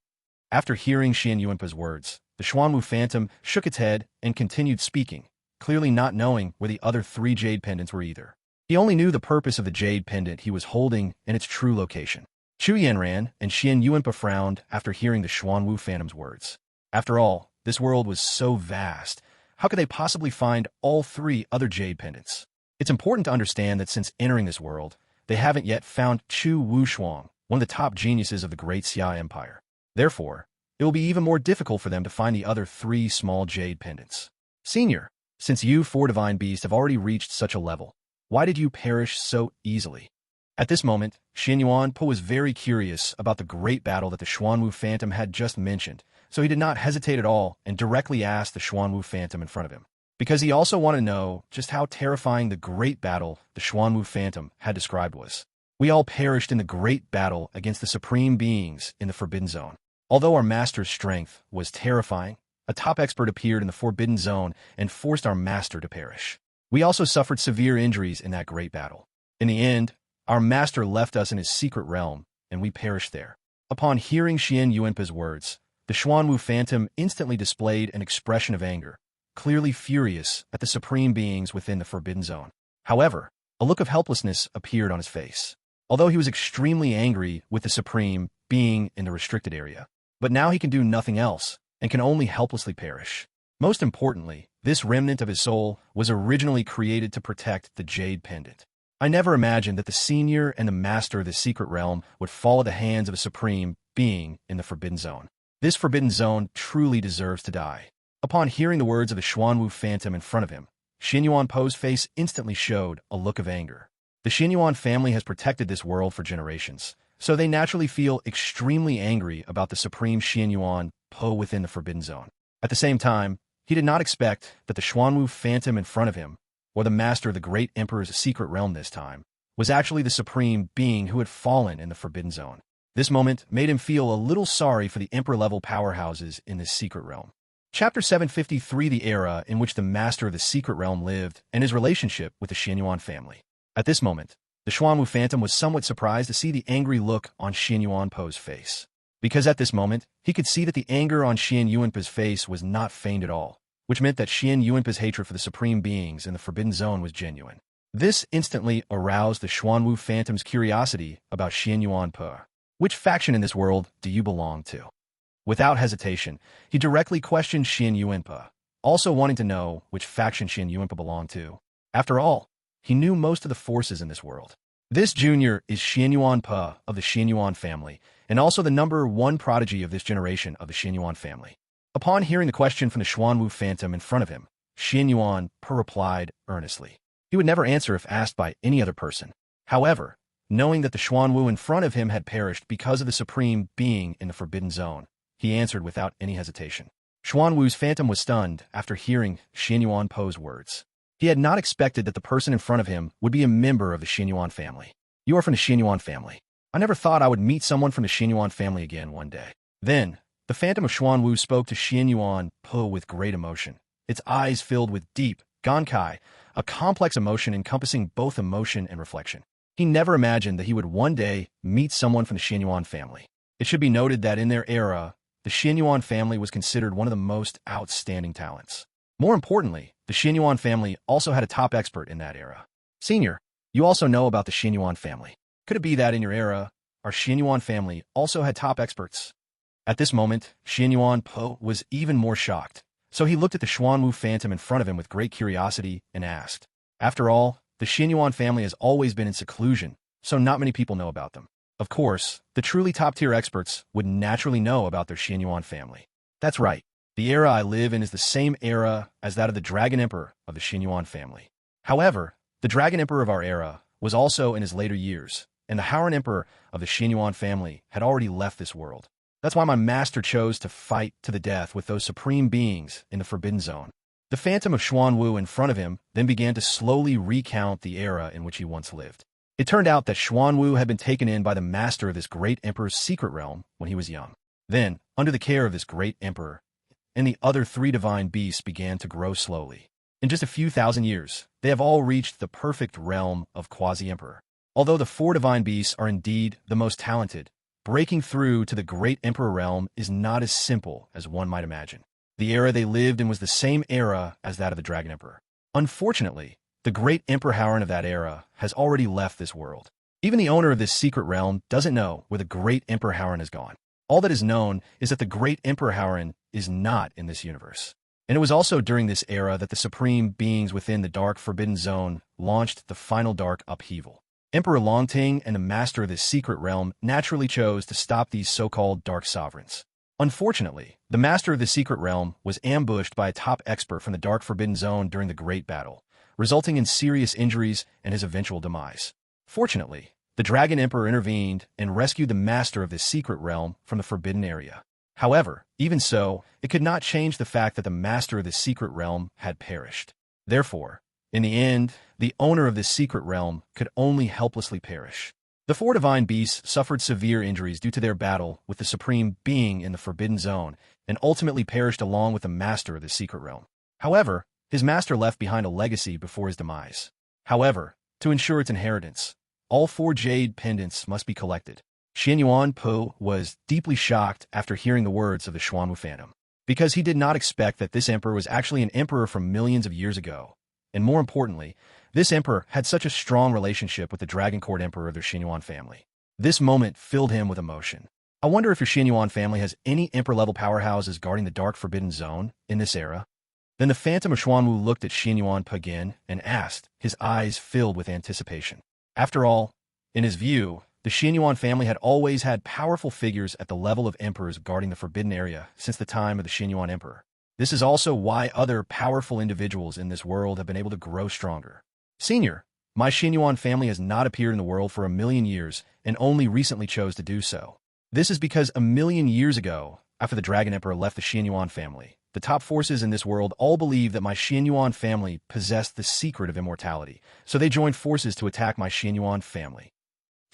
After hearing Xin Yuanpa's words, the Xuanwu Phantom shook its head and continued speaking, clearly not knowing where the other 3 jade pendants were either. He only knew the purpose of the jade pendant he was holding and its true location. Chu Yanran and Xin Yuanpa frowned after hearing the Xuanwu Phantom's words. After all, this world was so vast. How could they possibly find all 3 other jade pendants? It's important to understand that since entering this world, they haven't yet found Chu Wushuang, one of the top geniuses of the great Xia Empire. Therefore, it will be even more difficult for them to find the other 3 small jade pendants. Senior, since you 4 divine beasts have already reached such a level, why did you perish so easily? At this moment, Xianyuan Po was very curious about the great battle that the Xuanwu Phantom had just mentioned, so he did not hesitate at all and directly asked the Xuanwu Phantom in front of him, because he also wanted to know just how terrifying the great battle the Xuanwu Phantom had described was. We all perished in the great battle against the supreme beings in the Forbidden Zone. Although our master's strength was terrifying, a top expert appeared in the Forbidden Zone and forced our master to perish. We also suffered severe injuries in that great battle. In the end, our master left us in his secret realm, and we perished there. Upon hearing Xian Yuanpa's words, the Xuanwu Phantom instantly displayed an expression of anger, clearly furious at the supreme beings within the Forbidden Zone. However, a look of helplessness appeared on his face. Although he was extremely angry with the supreme being in the restricted area, but now he can do nothing else and can only helplessly perish. Most importantly, this remnant of his soul was originally created to protect the Jade Pendant. I never imagined that the senior and the master of the secret realm would fall at the hands of a supreme being in the Forbidden Zone. This Forbidden Zone truly deserves to die. Upon hearing the words of the Xuanwu Phantom in front of him, Xianyuan Po's face instantly showed a look of anger. The Xianyuan family has protected this world for generations, so they naturally feel extremely angry about the supreme Xianyuan Po within the Forbidden Zone. At the same time, he did not expect that the Xuanwu Phantom in front of him, or the master of the great emperor's secret realm this time, was actually the supreme being who had fallen in the Forbidden Zone. This moment made him feel a little sorry for the emperor-level powerhouses in this secret realm. Chapter 753: The era in which the master of the secret realm lived and his relationship with the Xianyuan family. At this moment, the Xuanwu Phantom was somewhat surprised to see the angry look on Xianyuan Po's face, because at this moment, he could see that the anger on Xian Yuanpa's face was not feigned at all, which meant that Xian Yuanpa's hatred for the supreme beings in the Forbidden Zone was genuine. This instantly aroused the Xuanwu Phantom's curiosity about Xianyuan Po. Which faction in this world do you belong to? Without hesitation, he directly questioned Xian Yuanpa, also wanting to know which faction Xian Yuanpa belonged to. After all, he knew most of the forces in this world. This junior is Xianyuan Po of the Xianyuan family, and also the #1 prodigy of this generation of the Xianyuan family. Upon hearing the question from the Xuanwu Phantom in front of him, Xianyuan Po replied earnestly. He would never answer if asked by any other person. However, knowing that the Xuanwu in front of him had perished because of the supreme being in the Forbidden Zone, he answered without any hesitation. Xuanwu's Phantom was stunned after hearing Xianyuan Po's words. He had not expected that the person in front of him would be a member of the Xianyuan family. You are from the Xianyuan family. I never thought I would meet someone from the Xianyuan family again one day. Then, the Phantom of Xuanwu spoke to Xianyuan Po with great emotion, its eyes filled with deep, Gankai, a complex emotion encompassing both emotion and reflection. He never imagined that he would one day meet someone from the Xianyuan family. It should be noted that in their era, the Xianyuan family was considered one of the most outstanding talents. More importantly, the Xianyuan family also had a top expert in that era. Senior, you also know about the Xianyuan family. Could it be that in your era, our Xianyuan family also had top experts? At this moment, Xianyuan Po was even more shocked, so he looked at the Xuanwu Phantom in front of him with great curiosity and asked. After all, the Xianyuan family has always been in seclusion, so not many people know about them. Of course, the truly top-tier experts would naturally know about their Xianyuan family. That's right. The era I live in is the same era as that of the Dragon Emperor of the Xianyuan family. However, the Dragon Emperor of our era was also in his later years, and the Howran Emperor of the Xianyuan family had already left this world. That's why my master chose to fight to the death with those supreme beings in the Forbidden Zone. The Phantom of Xuanwu in front of him then began to slowly recount the era in which he once lived. It turned out that Xuanwu had been taken in by the master of this great emperor's secret realm when he was young. Then, under the care of this great emperor, and the other 3 divine beasts began to grow slowly. In just a few thousand years, they have all reached the perfect realm of Quasi-Emperor. Although the 4 divine beasts are indeed the most talented, breaking through to the great emperor realm is not as simple as one might imagine. The era they lived in was the same era as that of the Dragon Emperor. Unfortunately, the great Emperor Howran of that era has already left this world. Even the owner of this secret realm doesn't know where the great Emperor Howran has gone. All that is known is that the great Emperor Howran is not in this universe. And it was also during this era that the supreme beings within the Dark Forbidden Zone launched the final dark upheaval. Emperor Longting and the master of this secret realm naturally chose to stop these so-called dark sovereigns. Unfortunately, the master of the secret realm was ambushed by a top expert from the Dark Forbidden Zone during the Great Battle, resulting in serious injuries and his eventual demise. Fortunately, The Dragon Emperor intervened and rescued the master of this secret realm from the forbidden area. However, even so, it could not change the fact that the master of this secret realm had perished. Therefore, in the end, the owner of this secret realm could only helplessly perish. The four divine beasts suffered severe injuries due to their battle with the supreme being in the Forbidden Zone and ultimately perished along with the master of the secret realm. However, his master left behind a legacy before his demise. However, to ensure its inheritance, all four jade pendants must be collected. Xian Yuan Po was deeply shocked after hearing the words of the Xuanwu Phantom, because he did not expect that this emperor was actually an emperor from millions of years ago. And more importantly, this emperor had such a strong relationship with the Dragon Court Emperor of their Xian Yuan family. This moment filled him with emotion. I wonder if your Xian Yuan family has any emperor-level powerhouses guarding the Dark Forbidden Zone in this era? Then the Phantom of Xuanwu looked at Xian Yuan Po again and asked, his eyes filled with anticipation. After all, in his view, the Xian Yuan family had always had powerful figures at the level of emperors guarding the Forbidden Area since the time of the Xian Yuan Emperor. This is also why other powerful individuals in this world have been able to grow stronger. Senior, my Xian Yuan family has not appeared in the world for 1,000,000 years and only recently chose to do so. This is because 1,000,000 years ago, after the Dragon Emperor left the Xian Yuan family, the top forces in this world all believed that my Xian Yuan family possessed the secret of immortality, so they joined forces to attack my Xian Yuan family.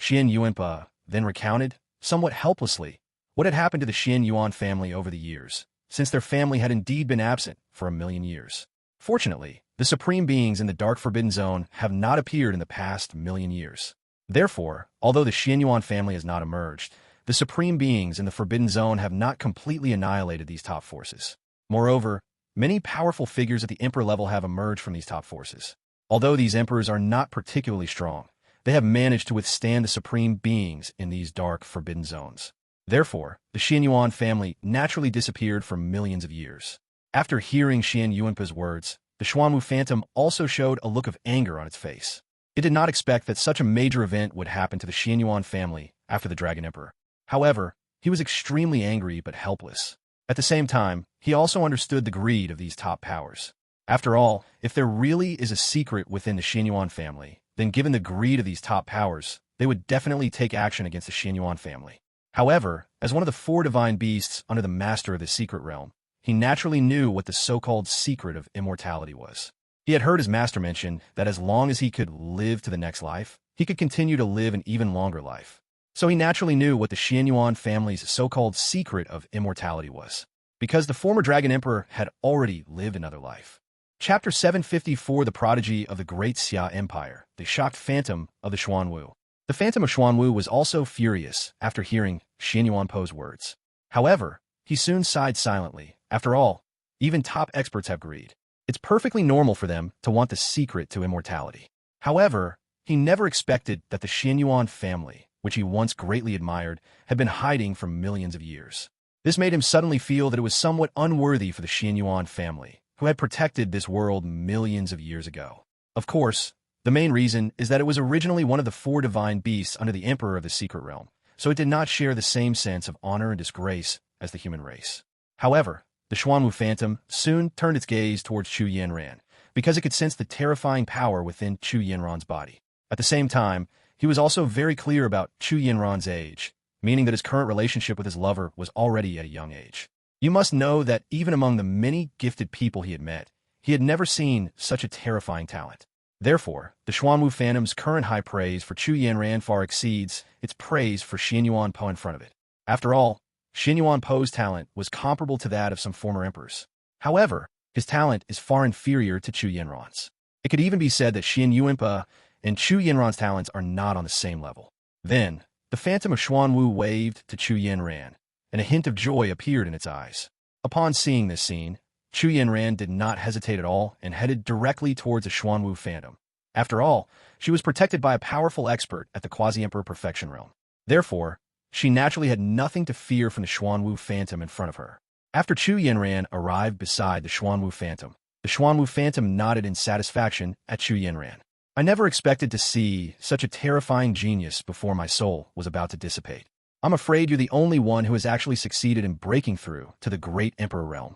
Xian Yuanpa then recounted, somewhat helplessly, what had happened to the Xian Yuan family over the years, since their family had indeed been absent for 1,000,000 years. Fortunately, the supreme beings in the Dark Forbidden Zone have not appeared in the past 1,000,000 years. Therefore, although the Xian Yuan family has not emerged, the supreme beings in the Forbidden Zone have not completely annihilated these top forces. Moreover, many powerful figures at the emperor level have emerged from these top forces. Although these emperors are not particularly strong, they have managed to withstand the supreme beings in these dark forbidden zones. Therefore, the Xian Yuan family naturally disappeared for millions of years. After hearing Xian Yuanpa's words, the Xuanwu Phantom also showed a look of anger on its face. It did not expect that such a major event would happen to the Xian Yuan family after the Dragon Emperor. However, he was extremely angry but helpless. At the same time, he also understood the greed of these top powers. After all, if there really is a secret within the Xian Yuan family, then given the greed of these top powers, they would definitely take action against the Xian Yuan family. However, as one of the four divine beasts under the master of the secret realm, he naturally knew what the so-called secret of immortality was. He had heard his master mention that as long as he could live to the next life, he could continue to live an even longer life. So he naturally knew what the Xian Yuan family's so-called secret of immortality was, because the former Dragon Emperor had already lived another life. Chapter 754, The Prodigy of the Great Xia Empire, the Shocked Phantom of the Xuanwu. The Phantom of Xuanwu was also furious after hearing Xian Yuanpo's words. However, he soon sighed silently. After all, even top experts have greed. It's perfectly normal for them to want the secret to immortality. However, he never expected that the Xian Yuan family, which he once greatly admired, had been hiding for millions of years. This made him suddenly feel that it was somewhat unworthy for the Xian Yuan family, who had protected this world millions of years ago. Of course, the main reason is that it was originally one of the four divine beasts under the Emperor of the Secret Realm, so it did not share the same sense of honor and disgrace as the human race. However, the Xuanwu Phantom soon turned its gaze towards Chu Yanran, because it could sense the terrifying power within Chu Yanran's body. At the same time, he was also very clear about Chu Yanran's age, meaning that his current relationship with his lover was already at a young age. You must know that even among the many gifted people he had met, he had never seen such a terrifying talent. Therefore, the Xuanwu Phantom's current high praise for Chu Yanran far exceeds its praise for Xian Yuanpo in front of it. After all, Xian Yuanpo's talent was comparable to that of some former emperors. However, his talent is far inferior to Chu Yanran's. It could even be said that Xian Yuanpo and Chu Yanran's talents are not on the same level. Then, the Phantom of Xuanwu waved to Chu Yanran, and a hint of joy appeared in its eyes. Upon seeing this scene, Chu Yanran did not hesitate at all and headed directly towards the Xuanwu Phantom. After all, she was protected by a powerful expert at the Quasi-Emperor Perfection Realm. Therefore, she naturally had nothing to fear from the Xuanwu Phantom in front of her. After Chu Yanran arrived beside the Xuanwu Phantom nodded in satisfaction at Chu Yanran. I never expected to see such a terrifying genius before my soul was about to dissipate. I'm afraid you're the only one who has actually succeeded in breaking through to the Great Emperor Realm.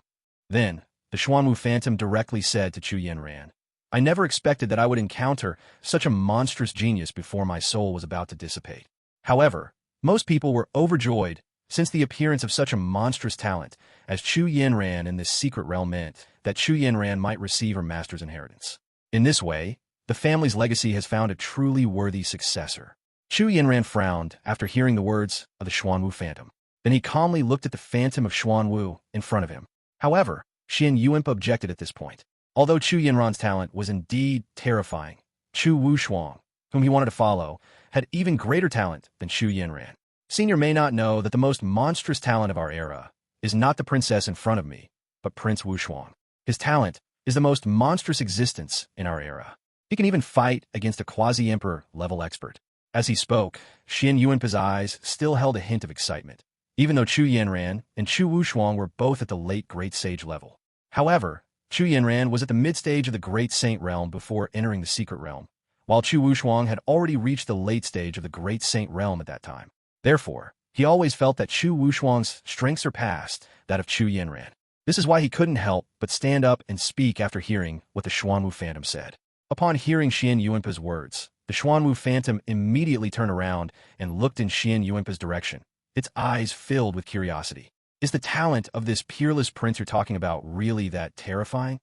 Then, the Xuanwu Phantom directly said to Chu Yanran, I never expected that I would encounter such a monstrous genius before my soul was about to dissipate. However, most people were overjoyed since the appearance of such a monstrous talent as Chu Yanran in this secret realm meant that Chu Yanran might receive her master's inheritance. In this way, the family's legacy has found a truly worthy successor. Chu Yanran frowned after hearing the words of the Xuanwu phantom. Then he calmly looked at the phantom of Xuanwu in front of him. However, Xian Yuanpa objected at this point. Although Chu Yanran's talent was indeed terrifying, Chu Wushuang, whom he wanted to follow, had even greater talent than Chu Yanran. Senior may not know that the most monstrous talent of our era is not the princess in front of me, but Prince Wushuang. His talent is the most monstrous existence in our era. He can even fight against a quasi-emperor level expert. As he spoke, Xian Yuanpa's eyes still held a hint of excitement, even though Chu Yanran and Chu Wushuang were both at the late Great Sage level. However, Chu Yanran was at the mid-stage of the Great Saint realm before entering the Secret Realm, while Chu Wushuang had already reached the late stage of the Great Saint realm at that time. Therefore, he always felt that Chu Wushuang's strength surpassed that of Chu Yanran. This is why he couldn't help but stand up and speak after hearing what the Xuanwu phantom said. Upon hearing Xian Yuanpa's words, the Xuanwu phantom immediately turned around and looked in Xian Yuanpa's direction, its eyes filled with curiosity. Is the talent of this peerless prince you're talking about really that terrifying?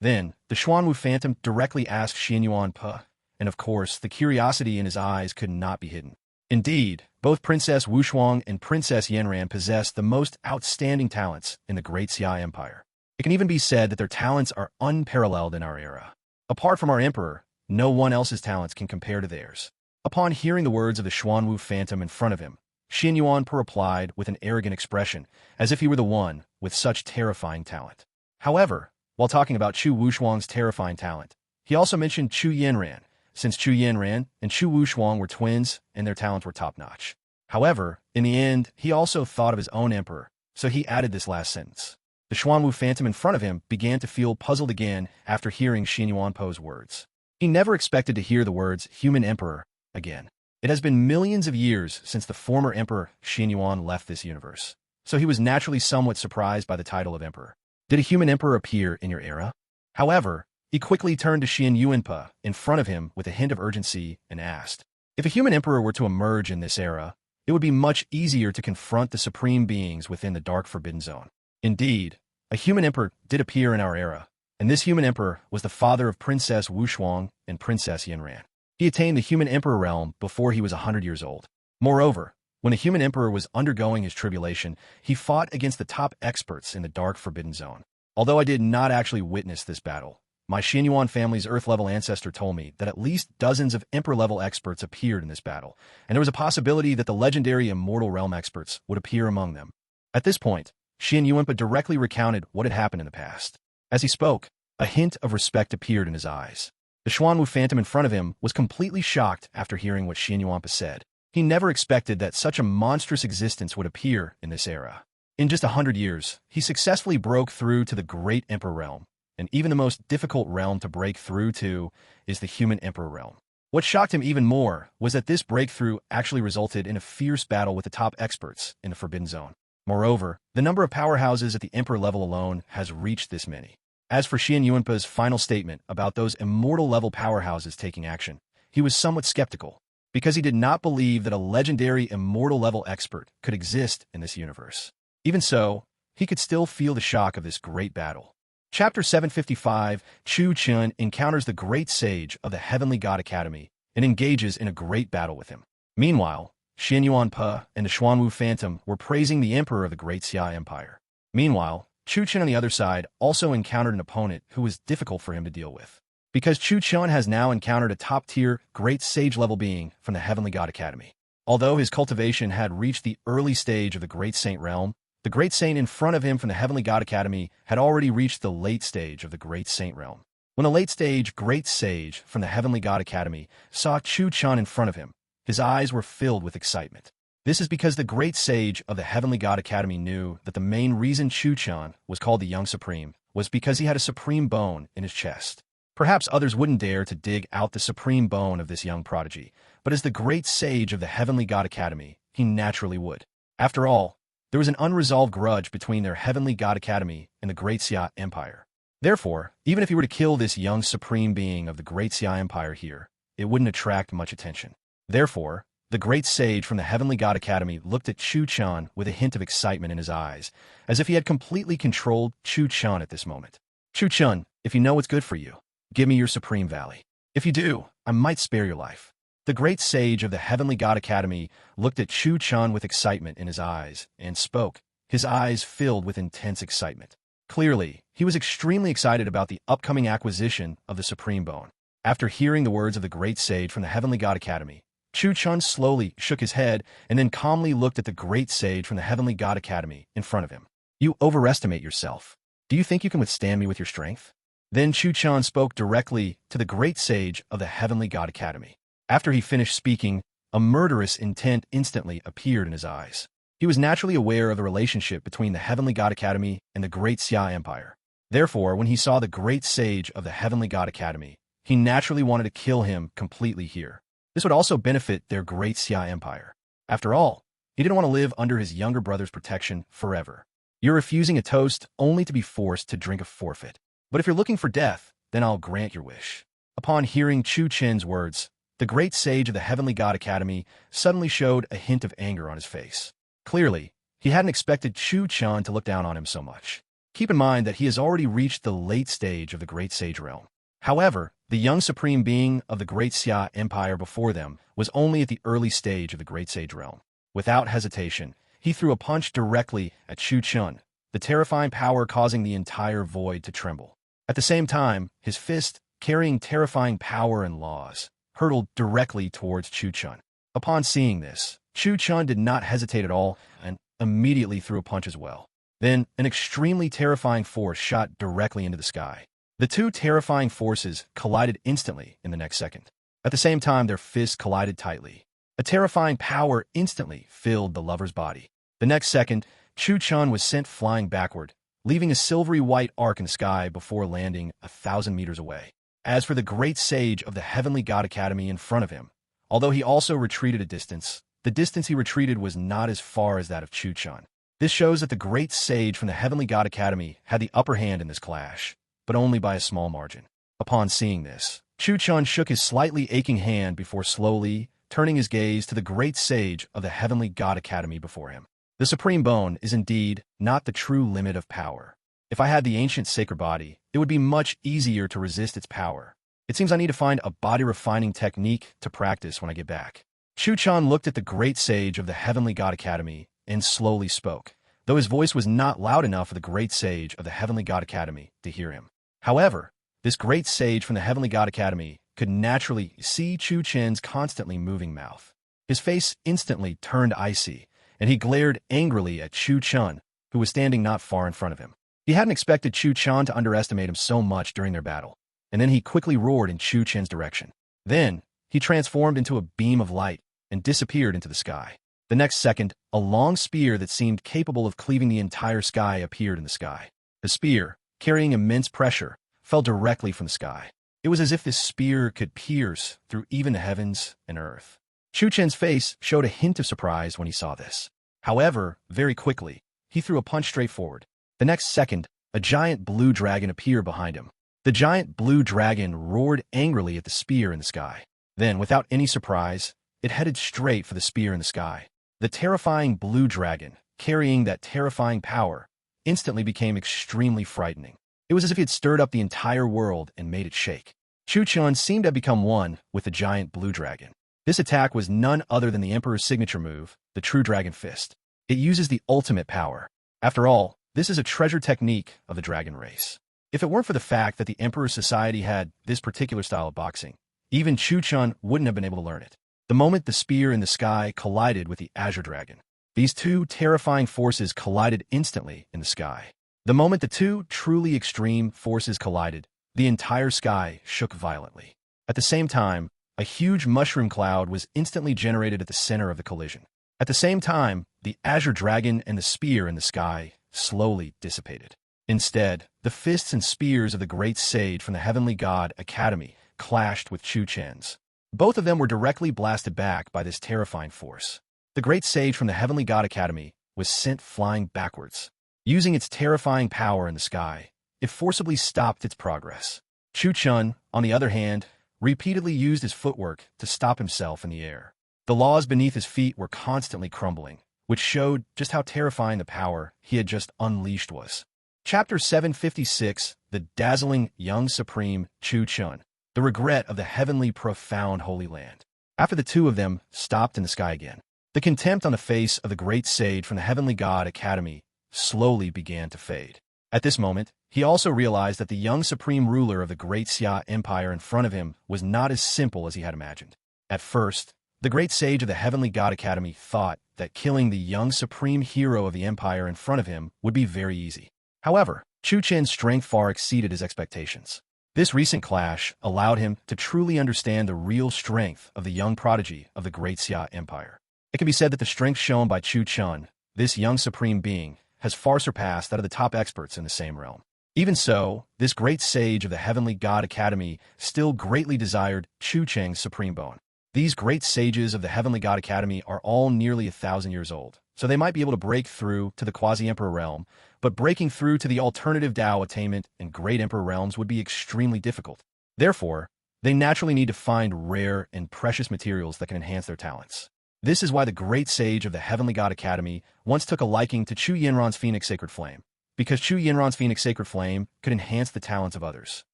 Then, the Xuanwu phantom directly asked Xian Yuanpa, and of course, the curiosity in his eyes could not be hidden. Indeed, both Princess Wushuang and Princess Yanran possess the most outstanding talents in the Great Xia Empire. It can even be said that their talents are unparalleled in our era. Apart from our emperor, no one else's talents can compare to theirs. Upon hearing the words of the Xuanwu phantom in front of him, Xian Yuanpa replied with an arrogant expression, as if he were the one with such terrifying talent. However, while talking about Chu Wushuang's terrifying talent, he also mentioned Chu Yanran, since Chu Yanran and Chu Wushuang were twins and their talents were top-notch. However, in the end, he also thought of his own emperor, so he added this last sentence. The Xuanwu phantom in front of him began to feel puzzled again after hearing Xian Yuanpa's words. He never expected to hear the words human emperor again. It has been millions of years since the former emperor Xian Yuan left this universe, so he was naturally somewhat surprised by the title of emperor. Did a human emperor appear in your era? However, he quickly turned to Xian Yuanpa in front of him with a hint of urgency and asked, if a human emperor were to emerge in this era, it would be much easier to confront the supreme beings within the Dark Forbidden Zone. Indeed, a human emperor did appear in our era, and this human emperor was the father of Princess Wushuang and Princess Yanran. He attained the human emperor realm before he was 100 years old. Moreover, when a human emperor was undergoing his tribulation, he fought against the top experts in the Dark Forbidden Zone. Although I did not actually witness this battle, my Xian Yuan family's Earth-level ancestor told me that at least dozens of Emperor-level experts appeared in this battle, and there was a possibility that the legendary Immortal Realm experts would appear among them. At this point, Xian Yuanpa directly recounted what had happened in the past. As he spoke, a hint of respect appeared in his eyes. The Xuanwu phantom in front of him was completely shocked after hearing what Xian Yuanpa said. He never expected that such a monstrous existence would appear in this era. In just 100 years, he successfully broke through to the Great Emperor Realm, and even the most difficult realm to break through to is the Human Emperor Realm. What shocked him even more was that this breakthrough actually resulted in a fierce battle with the top experts in the Forbidden Zone. Moreover, the number of powerhouses at the Emperor level alone has reached this many. As for Xian Yuanpa's final statement about those immortal-level powerhouses taking action, he was somewhat skeptical, because he did not believe that a legendary immortal-level expert could exist in this universe. Even so, he could still feel the shock of this great battle. Chapter 755, Chu Chun encounters the great sage of the Heavenly God Academy and engages in a great battle with him. Meanwhile, Xian Yuanpa and the Xuanwu Phantom were praising the emperor of the Great Xia Empire. Meanwhile, Chu Chun on the other side also encountered an opponent who was difficult for him to deal with. Because Chu Chun has now encountered a top-tier, great sage-level being from the Heavenly God Academy. Although his cultivation had reached the early stage of the Great Saint realm, the Great Saint in front of him from the Heavenly God Academy had already reached the late stage of the Great Saint realm. When a late-stage Great Sage from the Heavenly God Academy saw Chu Chun in front of him, his eyes were filled with excitement. This is because the Great Sage of the Heavenly God Academy knew that the main reason Chu Chun was called the Young Supreme was because he had a supreme bone in his chest. Perhaps others wouldn't dare to dig out the supreme bone of this young prodigy, but as the Great Sage of the Heavenly God Academy, he naturally would. After all, there was an unresolved grudge between their Heavenly God Academy and the Great Xia Empire. Therefore, even if he were to kill this young supreme being of the Great Xia Empire here, it wouldn't attract much attention. Therefore, the great sage from the Heavenly God Academy looked at Chu Chan with a hint of excitement in his eyes, as if he had completely controlled Chu Chan at this moment. Chu Chan, if you know what's good for you, give me your supreme valley. If you do, I might spare your life. The great sage of the Heavenly God Academy looked at Chu Chan with excitement in his eyes and spoke, his eyes filled with intense excitement. Clearly, he was extremely excited about the upcoming acquisition of the Supreme Bone. After hearing the words of the great sage from the Heavenly God Academy, Chu Chan slowly shook his head and then calmly looked at the great sage from the Heavenly God Academy in front of him. You overestimate yourself. Do you think you can withstand me with your strength? Then Chu Chan spoke directly to the great sage of the Heavenly God Academy. After he finished speaking, a murderous intent instantly appeared in his eyes. He was naturally aware of the relationship between the Heavenly God Academy and the Great Xia Empire. Therefore, when he saw the great sage of the Heavenly God Academy, he naturally wanted to kill him completely here. This would also benefit their Great Xia Empire. After all, he didn't want to live under his younger brother's protection forever. You're refusing a toast only to be forced to drink a forfeit. But if you're looking for death, then I'll grant your wish. Upon hearing Chu Chen's words, the great sage of the Heavenly God Academy suddenly showed a hint of anger on his face. Clearly, he hadn't expected Chu Chan to look down on him so much. Keep in mind that he has already reached the late stage of the Great Sage realm. However, the young supreme being of the Great Xia Empire before them was only at the early stage of the Great Sage realm. Without hesitation, he threw a punch directly at Chu Chan, the terrifying power causing the entire void to tremble. At the same time, his fist, carrying terrifying power and laws, hurtled directly towards Chu Chan. Upon seeing this, Chu Chan did not hesitate at all and immediately threw a punch as well. Then, an extremely terrifying force shot directly into the sky. The two terrifying forces collided instantly in the next second. At the same time, their fists collided tightly. A terrifying power instantly filled the lover's body. The next second, Chu Chan was sent flying backward, leaving a silvery white arc in the sky before landing 1,000 meters away. As for the great sage of the Heavenly God Academy in front of him, although he also retreated a distance, the distance he retreated was not as far as that of Chu Chan. This shows that the great sage from the Heavenly God Academy had the upper hand in this clash, but only by a small margin. Upon seeing this, Chu Chan shook his slightly aching hand before slowly turning his gaze to the great sage of the Heavenly God Academy before him. The Supreme Bone is indeed not the true limit of power. If I had the ancient sacred body, it would be much easier to resist its power. It seems I need to find a body-refining technique to practice when I get back. Chu Chan looked at the great sage of the Heavenly God Academy and slowly spoke, though his voice was not loud enough for the great sage of the Heavenly God Academy to hear him. However, this great sage from the Heavenly God Academy could naturally see Chu Chen's constantly moving mouth. His face instantly turned icy, and he glared angrily at Chu Chan, who was standing not far in front of him. He hadn't expected Chu Chan to underestimate him so much during their battle, and then he quickly roared in Chu Chen's direction. Then, he transformed into a beam of light and disappeared into the sky. The next second, a long spear that seemed capable of cleaving the entire sky appeared in the sky. The spear, carrying immense pressure, fell directly from the sky. It was as if this spear could pierce through even the heavens and earth. Chu Chen's face showed a hint of surprise when he saw this. However, very quickly, he threw a punch straight forward. The next second, a giant blue dragon appeared behind him. The giant blue dragon roared angrily at the spear in the sky. Then, without any surprise, it headed straight for the spear in the sky. The terrifying blue dragon, carrying that terrifying power, instantly became extremely frightening. It was as if he had stirred up the entire world and made it shake. Chu Chan seemed to have become one with the giant blue dragon. This attack was none other than the Emperor's signature move, the True Dragon Fist. It uses the ultimate power. After all, this is a treasure technique of the dragon race. If it weren't for the fact that the Emperor's society had this particular style of boxing, even Chu Chan wouldn't have been able to learn it. The moment the spear in the sky collided with the Azure Dragon, these two terrifying forces collided instantly in the sky. The moment the two truly extreme forces collided, the entire sky shook violently. At the same time, a huge mushroom cloud was instantly generated at the center of the collision. At the same time, the Azure Dragon and the spear in the sky slowly dissipated. Instead, the fists and spears of the great sage from the Heavenly God Academy clashed with Chu Chen's. Both of them were directly blasted back by this terrifying force. The great sage from the Heavenly God Academy was sent flying backwards. Using its terrifying power in the sky, it forcibly stopped its progress. Chu Chun, on the other hand, repeatedly used his footwork to stop himself in the air. The laws beneath his feet were constantly crumbling, which showed just how terrifying the power he had just unleashed was. Chapter 756, The Dazzling Young Supreme Chu Chun, The Regret of the Heavenly Profound Holy Land. After the two of them stopped in the sky again, the contempt on the face of the great sage from the Heavenly God Academy slowly began to fade. At this moment, he also realized that the young supreme ruler of the great Xia Empire in front of him was not as simple as he had imagined. At first, the great sage of the Heavenly God Academy thought that killing the young supreme hero of the empire in front of him would be very easy. However, Chu Chen's strength far exceeded his expectations. This recent clash allowed him to truly understand the real strength of the young prodigy of the great Xia Empire. It can be said that the strength shown by Chu Chun, this young supreme being, has far surpassed that of the top experts in the same realm. Even so, this great sage of the Heavenly God Academy still greatly desired Chu Cheng's supreme bone. These great sages of the Heavenly God Academy are all nearly 1,000 years old, so they might be able to break through to the quasi-emperor realm, but breaking through to the alternative Dao attainment in great emperor realms would be extremely difficult. Therefore, they naturally need to find rare and precious materials that can enhance their talents. This is why the great sage of the Heavenly God Academy once took a liking to Chu Yinran's Phoenix Sacred Flame, because Chu Yinran's Phoenix Sacred Flame could enhance the talents of others.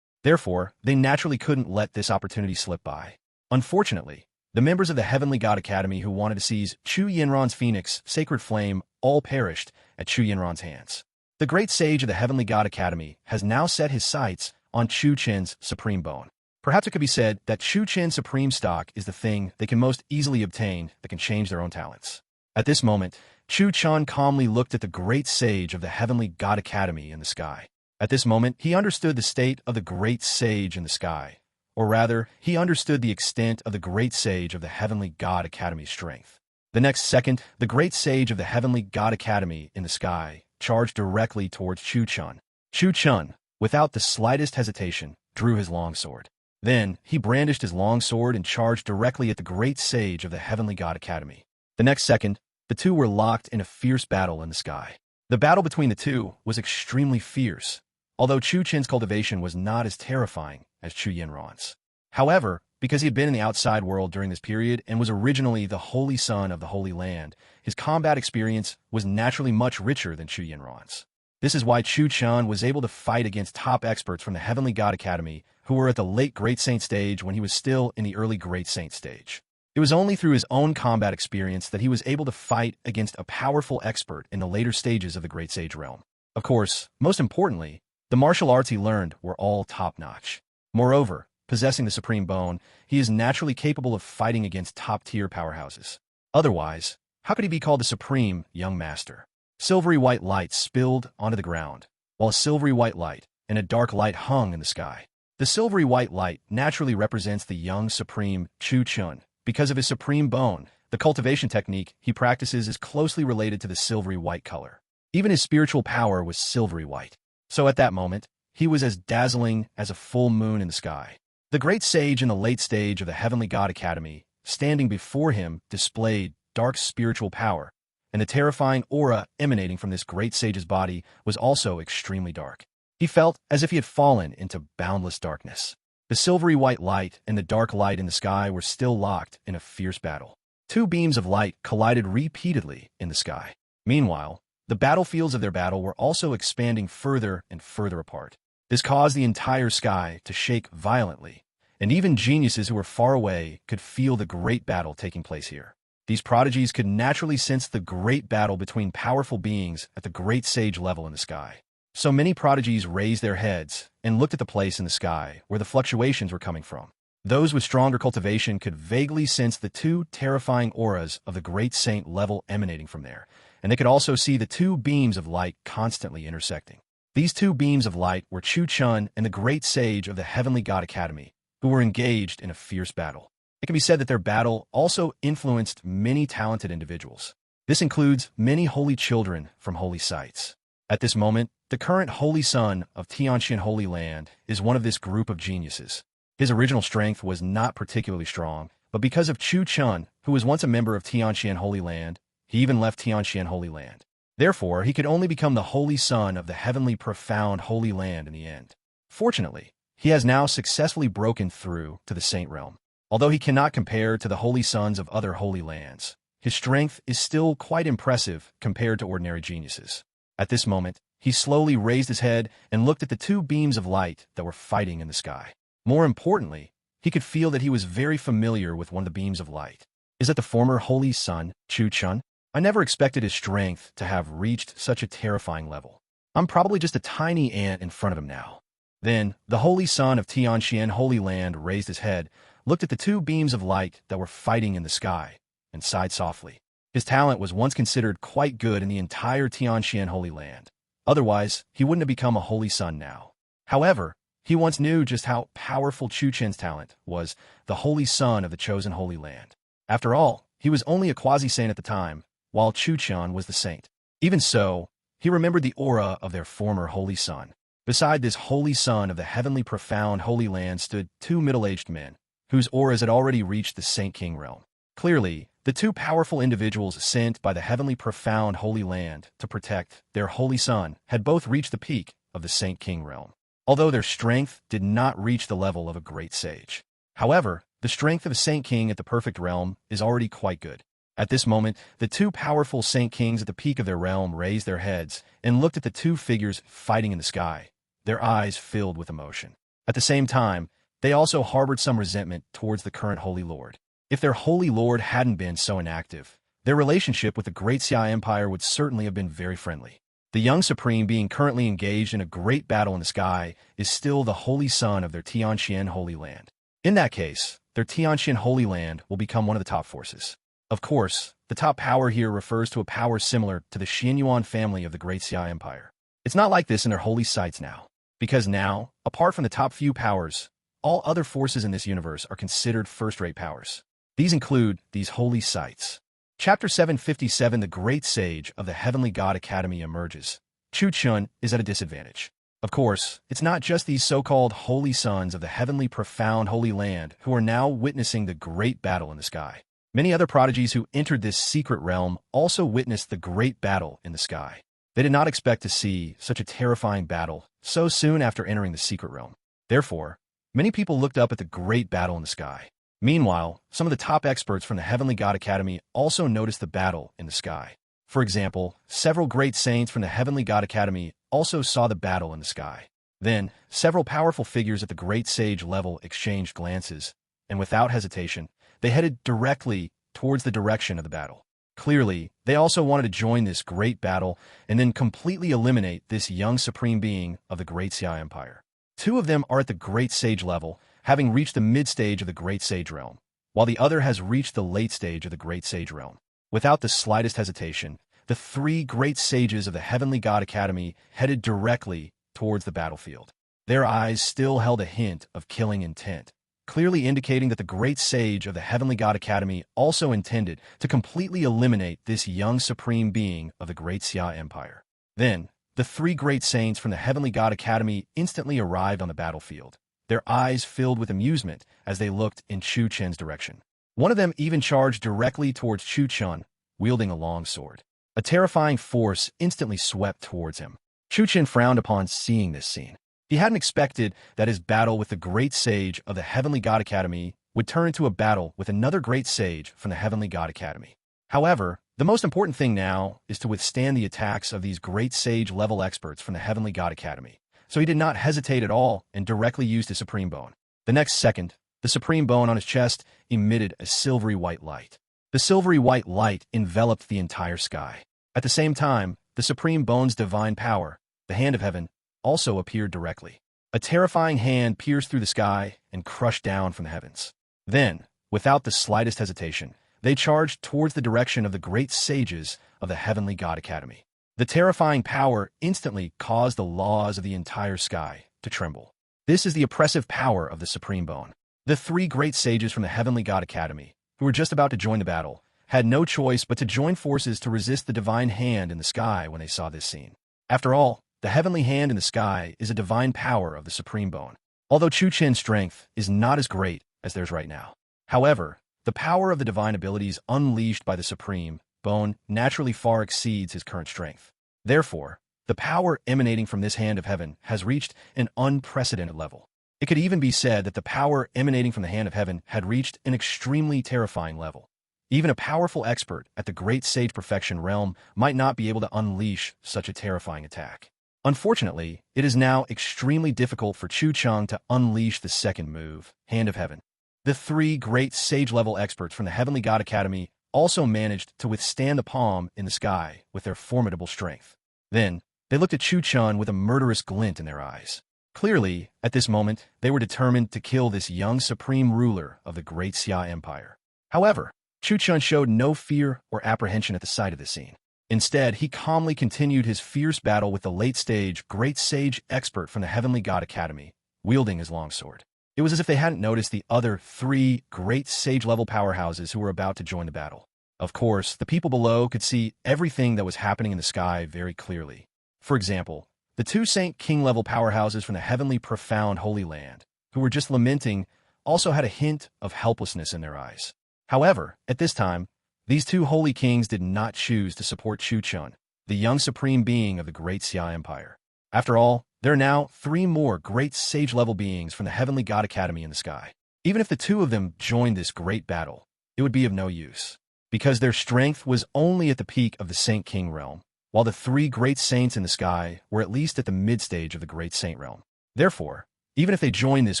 Therefore, they naturally couldn't let this opportunity slip by. Unfortunately, the members of the Heavenly God Academy who wanted to seize Chu Yinran's Phoenix Sacred Flame all perished at Chu Yinran's hands. The great sage of the Heavenly God Academy has now set his sights on Chu Chen's supreme bone. Perhaps it could be said that Chu Chen's supreme stock is the thing they can most easily obtain that can change their own talents. At this moment, Chu Chun calmly looked at the great sage of the Heavenly God Academy in the sky. At this moment, he understood the state of the great sage in the sky. Or rather, he understood the extent of the great sage of the Heavenly God Academy's strength. The next second, the great sage of the Heavenly God Academy in the sky charged directly towards Chu Chun. Chu Chun, without the slightest hesitation, drew his longsword. Then, he brandished his longsword and charged directly at the great sage of the Heavenly God Academy. The next second, the two were locked in a fierce battle in the sky. The battle between the two was extremely fierce, although Chu Chen's cultivation was not as terrifying as Chu Yinran's. However, because he had been in the outside world during this period and was originally the holy son of the Holy Land, his combat experience was naturally much richer than Chu Yinran's. This is why Chu Chun was able to fight against top experts from the Heavenly God Academy who were at the late Great Saint stage when he was still in the early Great Saint stage. It was only through his own combat experience that he was able to fight against a powerful expert in the later stages of the Great Sage realm. Of course, most importantly, the martial arts he learned were all top-notch. Moreover, possessing the supreme bone, he is naturally capable of fighting against top-tier powerhouses. Otherwise, how could he be called the supreme young master? Silvery white light spilled onto the ground, while a silvery white light and a dark light hung in the sky. The silvery white light naturally represents the young supreme Chu Chun. Because of his supreme bone, the cultivation technique he practices is closely related to the silvery white color. Even his spiritual power was silvery white. So at that moment, he was as dazzling as a full moon in the sky. The great sage in the late stage of the Heavenly God Academy, standing before him, displayed dark spiritual power, and the terrifying aura emanating from this great sage's body was also extremely dark. He felt as if he had fallen into boundless darkness. The silvery white light and the dark light in the sky were still locked in a fierce battle. Two beams of light collided repeatedly in the sky. Meanwhile, the battlefields of their battle were also expanding further and further apart. This caused the entire sky to shake violently, and even geniuses who were far away could feel the great battle taking place here. These prodigies could naturally sense the great battle between powerful beings at the great sage level in the sky. So many prodigies raised their heads and looked at the place in the sky where the fluctuations were coming from. Those with stronger cultivation could vaguely sense the two terrifying auras of the great saint level emanating from there, and they could also see the two beams of light constantly intersecting. These two beams of light were Chu Chun and the great sage of the Heavenly God Academy, who were engaged in a fierce battle. It can be said that their battle also influenced many talented individuals. This includes many holy children from holy sites. At this moment, the current holy son of Tianxian Holy Land is one of this group of geniuses. His original strength was not particularly strong, but because of Chu Chun, who was once a member of Tianxian Holy Land, he even left Tianxian Holy Land. Therefore, he could only become the holy son of the heavenly profound Holy Land in the end. Fortunately, he has now successfully broken through to the Saint Realm. Although he cannot compare to the holy sons of other holy lands, his strength is still quite impressive compared to ordinary geniuses. At this moment, he slowly raised his head and looked at the two beams of light that were fighting in the sky. More importantly, he could feel that he was very familiar with one of the beams of light. Is that the former holy son, Chu Fan? I never expected his strength to have reached such a terrifying level. I'm probably just a tiny ant in front of him now. Then, the holy son of Tianxian Holy Land raised his head, looked at the two beams of light that were fighting in the sky, and sighed softly. His talent was once considered quite good in the entire Tianxian Holy Land. Otherwise, he wouldn't have become a holy son now. However, he once knew just how powerful Chu Fan's talent was, the holy son of the chosen Holy Land. After all, he was only a quasi-saint at the time, while Chu Fan was the saint. Even so, he remembered the aura of their former holy son. Beside this holy son of the heavenly profound Holy Land stood two middle-aged men, whose auras had already reached the Saint King realm. Clearly, the two powerful individuals sent by the heavenly profound Holy Land to protect their holy son had both reached the peak of the Saint King realm, although their strength did not reach the level of a great sage. However, the strength of a Saint King at the perfect realm is already quite good. At this moment, the two powerful Saint Kings at the peak of their realm raised their heads and looked at the two figures fighting in the sky, their eyes filled with emotion. At the same time, they also harbored some resentment towards the current Holy Lord. If their Holy Lord hadn't been so inactive, their relationship with the Great Xia Empire would certainly have been very friendly. The young Supreme being currently engaged in a great battle in the sky is still the holy son of their Tianxian Holy Land. In that case, their Tianxian Holy Land will become one of the top forces. Of course, the top power here refers to a power similar to the Xianyuan family of the Great Xia Empire. It's not like this in their holy sites now, because now, apart from the top few powers, all other forces in this universe are considered first-rate powers. These include these holy sites. Chapter 757 The Great Sage of the Heavenly God Academy emerges. Chu Fan is at a disadvantage. Of course, it's not just these so-called holy sons of the heavenly profound Holy Land who are now witnessing the great battle in the sky. Many other prodigies who entered this secret realm also witnessed the great battle in the sky. They did not expect to see such a terrifying battle so soon after entering the secret realm. Therefore, many people looked up at the great battle in the sky. Meanwhile, some of the top experts from the Heavenly God Academy also noticed the battle in the sky. For example, several great saints from the Heavenly God Academy also saw the battle in the sky. Then, several powerful figures at the great sage level exchanged glances, and without hesitation, they headed directly towards the direction of the battle. Clearly, they also wanted to join this great battle and then completely eliminate this young supreme being of the Great Xia Empire. Two of them are at the great sage level, having reached the mid-stage of the great sage realm, while the other has reached the late stage of the great sage realm. Without the slightest hesitation, the three great sages of the Heavenly God Academy headed directly towards the battlefield. Their eyes still held a hint of killing intent, clearly indicating that the great sage of the Heavenly God Academy also intended to completely eliminate this young supreme being of the Great Xia Empire. Then, the three great saints from the Heavenly God Academy instantly arrived on the battlefield, their eyes filled with amusement as they looked in Chu Fan's direction. One of them even charged directly towards Chu Fan, wielding a long sword. A terrifying force instantly swept towards him. Chu Fan frowned upon seeing this scene. He hadn't expected that his battle with the great sage of the Heavenly God Academy would turn into a battle with another great sage from the Heavenly God Academy. However, the most important thing now is to withstand the attacks of these great sage-level experts from the Heavenly God Academy. So he did not hesitate at all and directly used his Supreme Bone. The next second, the Supreme Bone on his chest emitted a silvery white light. The silvery white light enveloped the entire sky. At the same time, the Supreme Bone's divine power, the Hand of Heaven, also appeared directly. A terrifying hand pierced through the sky and crushed down from the heavens. Then, without the slightest hesitation, they charged towards the direction of the great sages of the Heavenly God Academy. The terrifying power instantly caused the laws of the entire sky to tremble. This is the oppressive power of the Supreme Bone. The three great sages from the Heavenly God Academy, who were just about to join the battle, had no choice but to join forces to resist the divine hand in the sky when they saw this scene. After all, the heavenly hand in the sky is a divine power of the Supreme Bone, although Chu Fan's strength is not as great as theirs right now. However, the power of the divine abilities unleashed by the Supreme bone naturally far exceeds his current strength. Therefore, the power emanating from this hand of heaven has reached an unprecedented level. It could even be said that the power emanating from the hand of heaven had reached an extremely terrifying level. Even a powerful expert at the Great Sage Perfection realm might not be able to unleash such a terrifying attack. Unfortunately, it is now extremely difficult for Chu Cheng to unleash the second move, Hand of Heaven. The three great sage-level experts from the Heavenly God Academy also managed to withstand the palm in the sky with their formidable strength. Then, they looked at Chu Cheng with a murderous glint in their eyes. Clearly, at this moment, they were determined to kill this young supreme ruler of the Great Xia Empire. However, Chu Cheng showed no fear or apprehension at the sight of this scene. Instead, he calmly continued his fierce battle with the late-stage Great Sage expert from the Heavenly God Academy, wielding his longsword. It was as if they hadn't noticed the other three great sage-level powerhouses who were about to join the battle. Of course, the people below could see everything that was happening in the sky very clearly. For example, the two Saint King-level powerhouses from the Heavenly Profound Holy Land, who were just lamenting, also had a hint of helplessness in their eyes. However, at this time, these two holy kings did not choose to support Chu Cheng, the young supreme being of the Great Xia Empire. After all, there are now three more great sage-level beings from the Heavenly God Academy in the sky. Even if the two of them joined this great battle, it would be of no use, because their strength was only at the peak of the Saint King realm, while the three great saints in the sky were at least at the mid-stage of the Great Saint realm. Therefore, even if they join this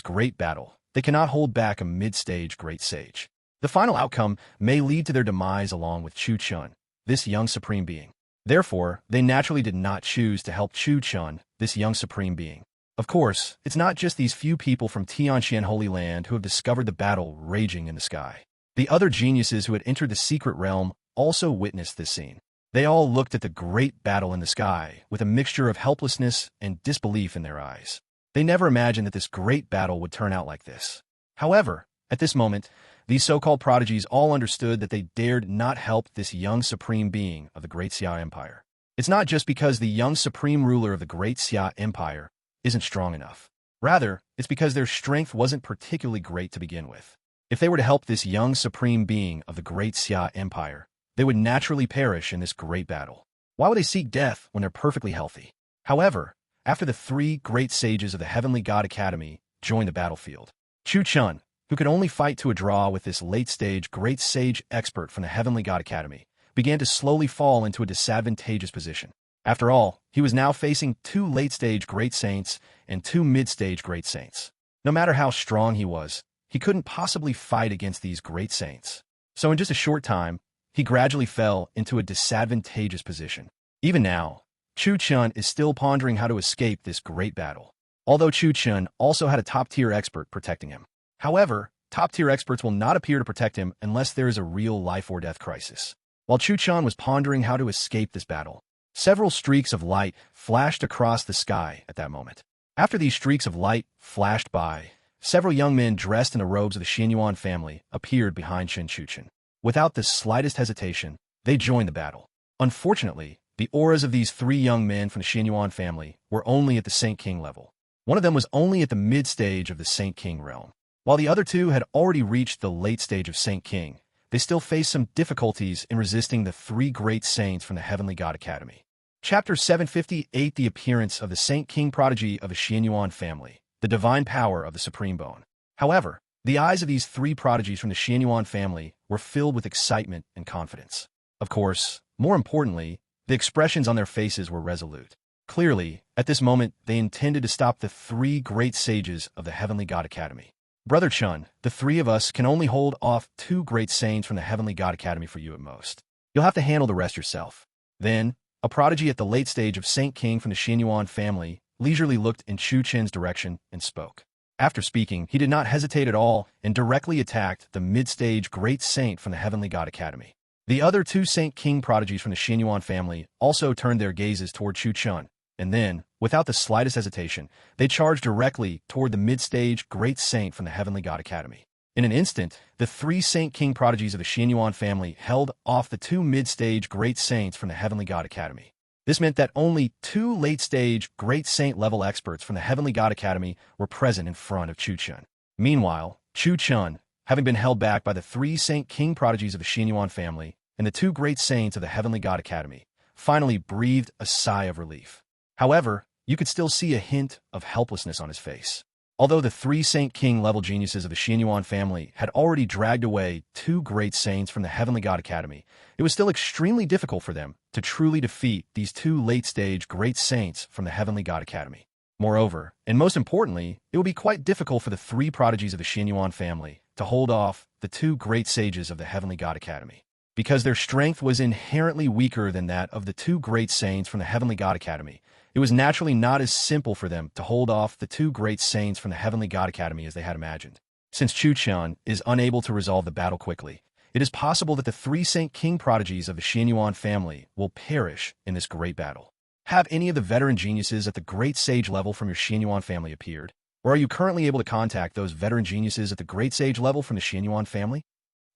great battle, they cannot hold back a mid-stage great sage. The final outcome may lead to their demise along with Chu Cheng, this young supreme being. Therefore, they naturally did not choose to help Chu Cheng, this young supreme being. Of course, it's not just these few people from Tianxian Holy Land who have discovered the battle raging in the sky. The other geniuses who had entered the secret realm also witnessed this scene. They all looked at the great battle in the sky with a mixture of helplessness and disbelief in their eyes. They never imagined that this great battle would turn out like this. However, at this moment, these so-called prodigies all understood that they dared not help this young supreme being of the Great Xia Empire. It's not just because the young supreme ruler of the Great Xia Empire isn't strong enough. Rather, it's because their strength wasn't particularly great to begin with. If they were to help this young supreme being of the Great Xia Empire, they would naturally perish in this great battle. Why would they seek death when they're perfectly healthy? However, after the three great sages of the Heavenly God Academy joined the battlefield, Chu Cheng, who could only fight to a draw with this late-stage great sage expert from the Heavenly God Academy, began to slowly fall into a disadvantageous position. After all, he was now facing two late-stage great saints and two mid-stage great saints. No matter how strong he was, he couldn't possibly fight against these great saints. So in just a short time, he gradually fell into a disadvantageous position. Even now, Chu Cheng is still pondering how to escape this great battle, although Chu Cheng also had a top-tier expert protecting him. However, top-tier experts will not appear to protect him unless there is a real life-or-death crisis. While Chu Cheng was pondering how to escape this battle, several streaks of light flashed across the sky at that moment. After these streaks of light flashed by, several young men dressed in the robes of the Xianyuan family appeared behind Chu Cheng. Without the slightest hesitation, they joined the battle. Unfortunately, the auras of these three young men from the Xianyuan family were only at the Saint King level. One of them was only at the mid-stage of the Saint King realm. While the other two had already reached the late stage of Saint King, they still faced some difficulties in resisting the three great saints from the Heavenly God Academy. Chapter 758: The Appearance of the Saint King Prodigy of the Xianyuan family, the divine power of the Supreme Bone. However, the eyes of these three prodigies from the Xianyuan family were filled with excitement and confidence. Of course, more importantly, the expressions on their faces were resolute. Clearly, at this moment, they intended to stop the three great sages of the Heavenly God Academy. Brother Chun, the three of us can only hold off two great saints from the Heavenly God Academy for you at most. You'll have to handle the rest yourself. Then, a prodigy at the late stage of Saint King from the Xianyuan family leisurely looked in Chu Chen's direction and spoke. After speaking, he did not hesitate at all and directly attacked the mid-stage great saint from the Heavenly God Academy. The other two Saint King prodigies from the Xianyuan family also turned their gazes toward Chu Chen, and then, without the slightest hesitation, they charged directly toward the mid-stage great saint from the Heavenly God Academy. In an instant, the three Saint King prodigies of the Xianyuan family held off the two mid-stage great saints from the Heavenly God Academy. This meant that only two late-stage great saint-level experts from the Heavenly God Academy were present in front of Chu Chen. Meanwhile, Chu Chen, having been held back by the three Saint King prodigies of the Xianyuan family, and the two great saints of the Heavenly God Academy finally breathed a sigh of relief. However, you could still see a hint of helplessness on his face. Although the three Saint King level geniuses of the Xianyuan family had already dragged away two great saints from the Heavenly God Academy, it was still extremely difficult for them to truly defeat these two late-stage great saints from the Heavenly God Academy. Moreover, and most importantly, it would be quite difficult for the three prodigies of the Xianyuan family to hold off the two great sages of the Heavenly God Academy, because their strength was inherently weaker than that of the two great saints from the Heavenly God Academy. It was naturally not as simple for them to hold off the two great saints from the Heavenly God Academy as they had imagined. Since Chu Fan is unable to resolve the battle quickly, it is possible that the three Saint King prodigies of the Xianyuan family will perish in this great battle. Have any of the veteran geniuses at the great sage level from your Xianyuan family appeared? Or are you currently able to contact those veteran geniuses at the great sage level from the Xianyuan family?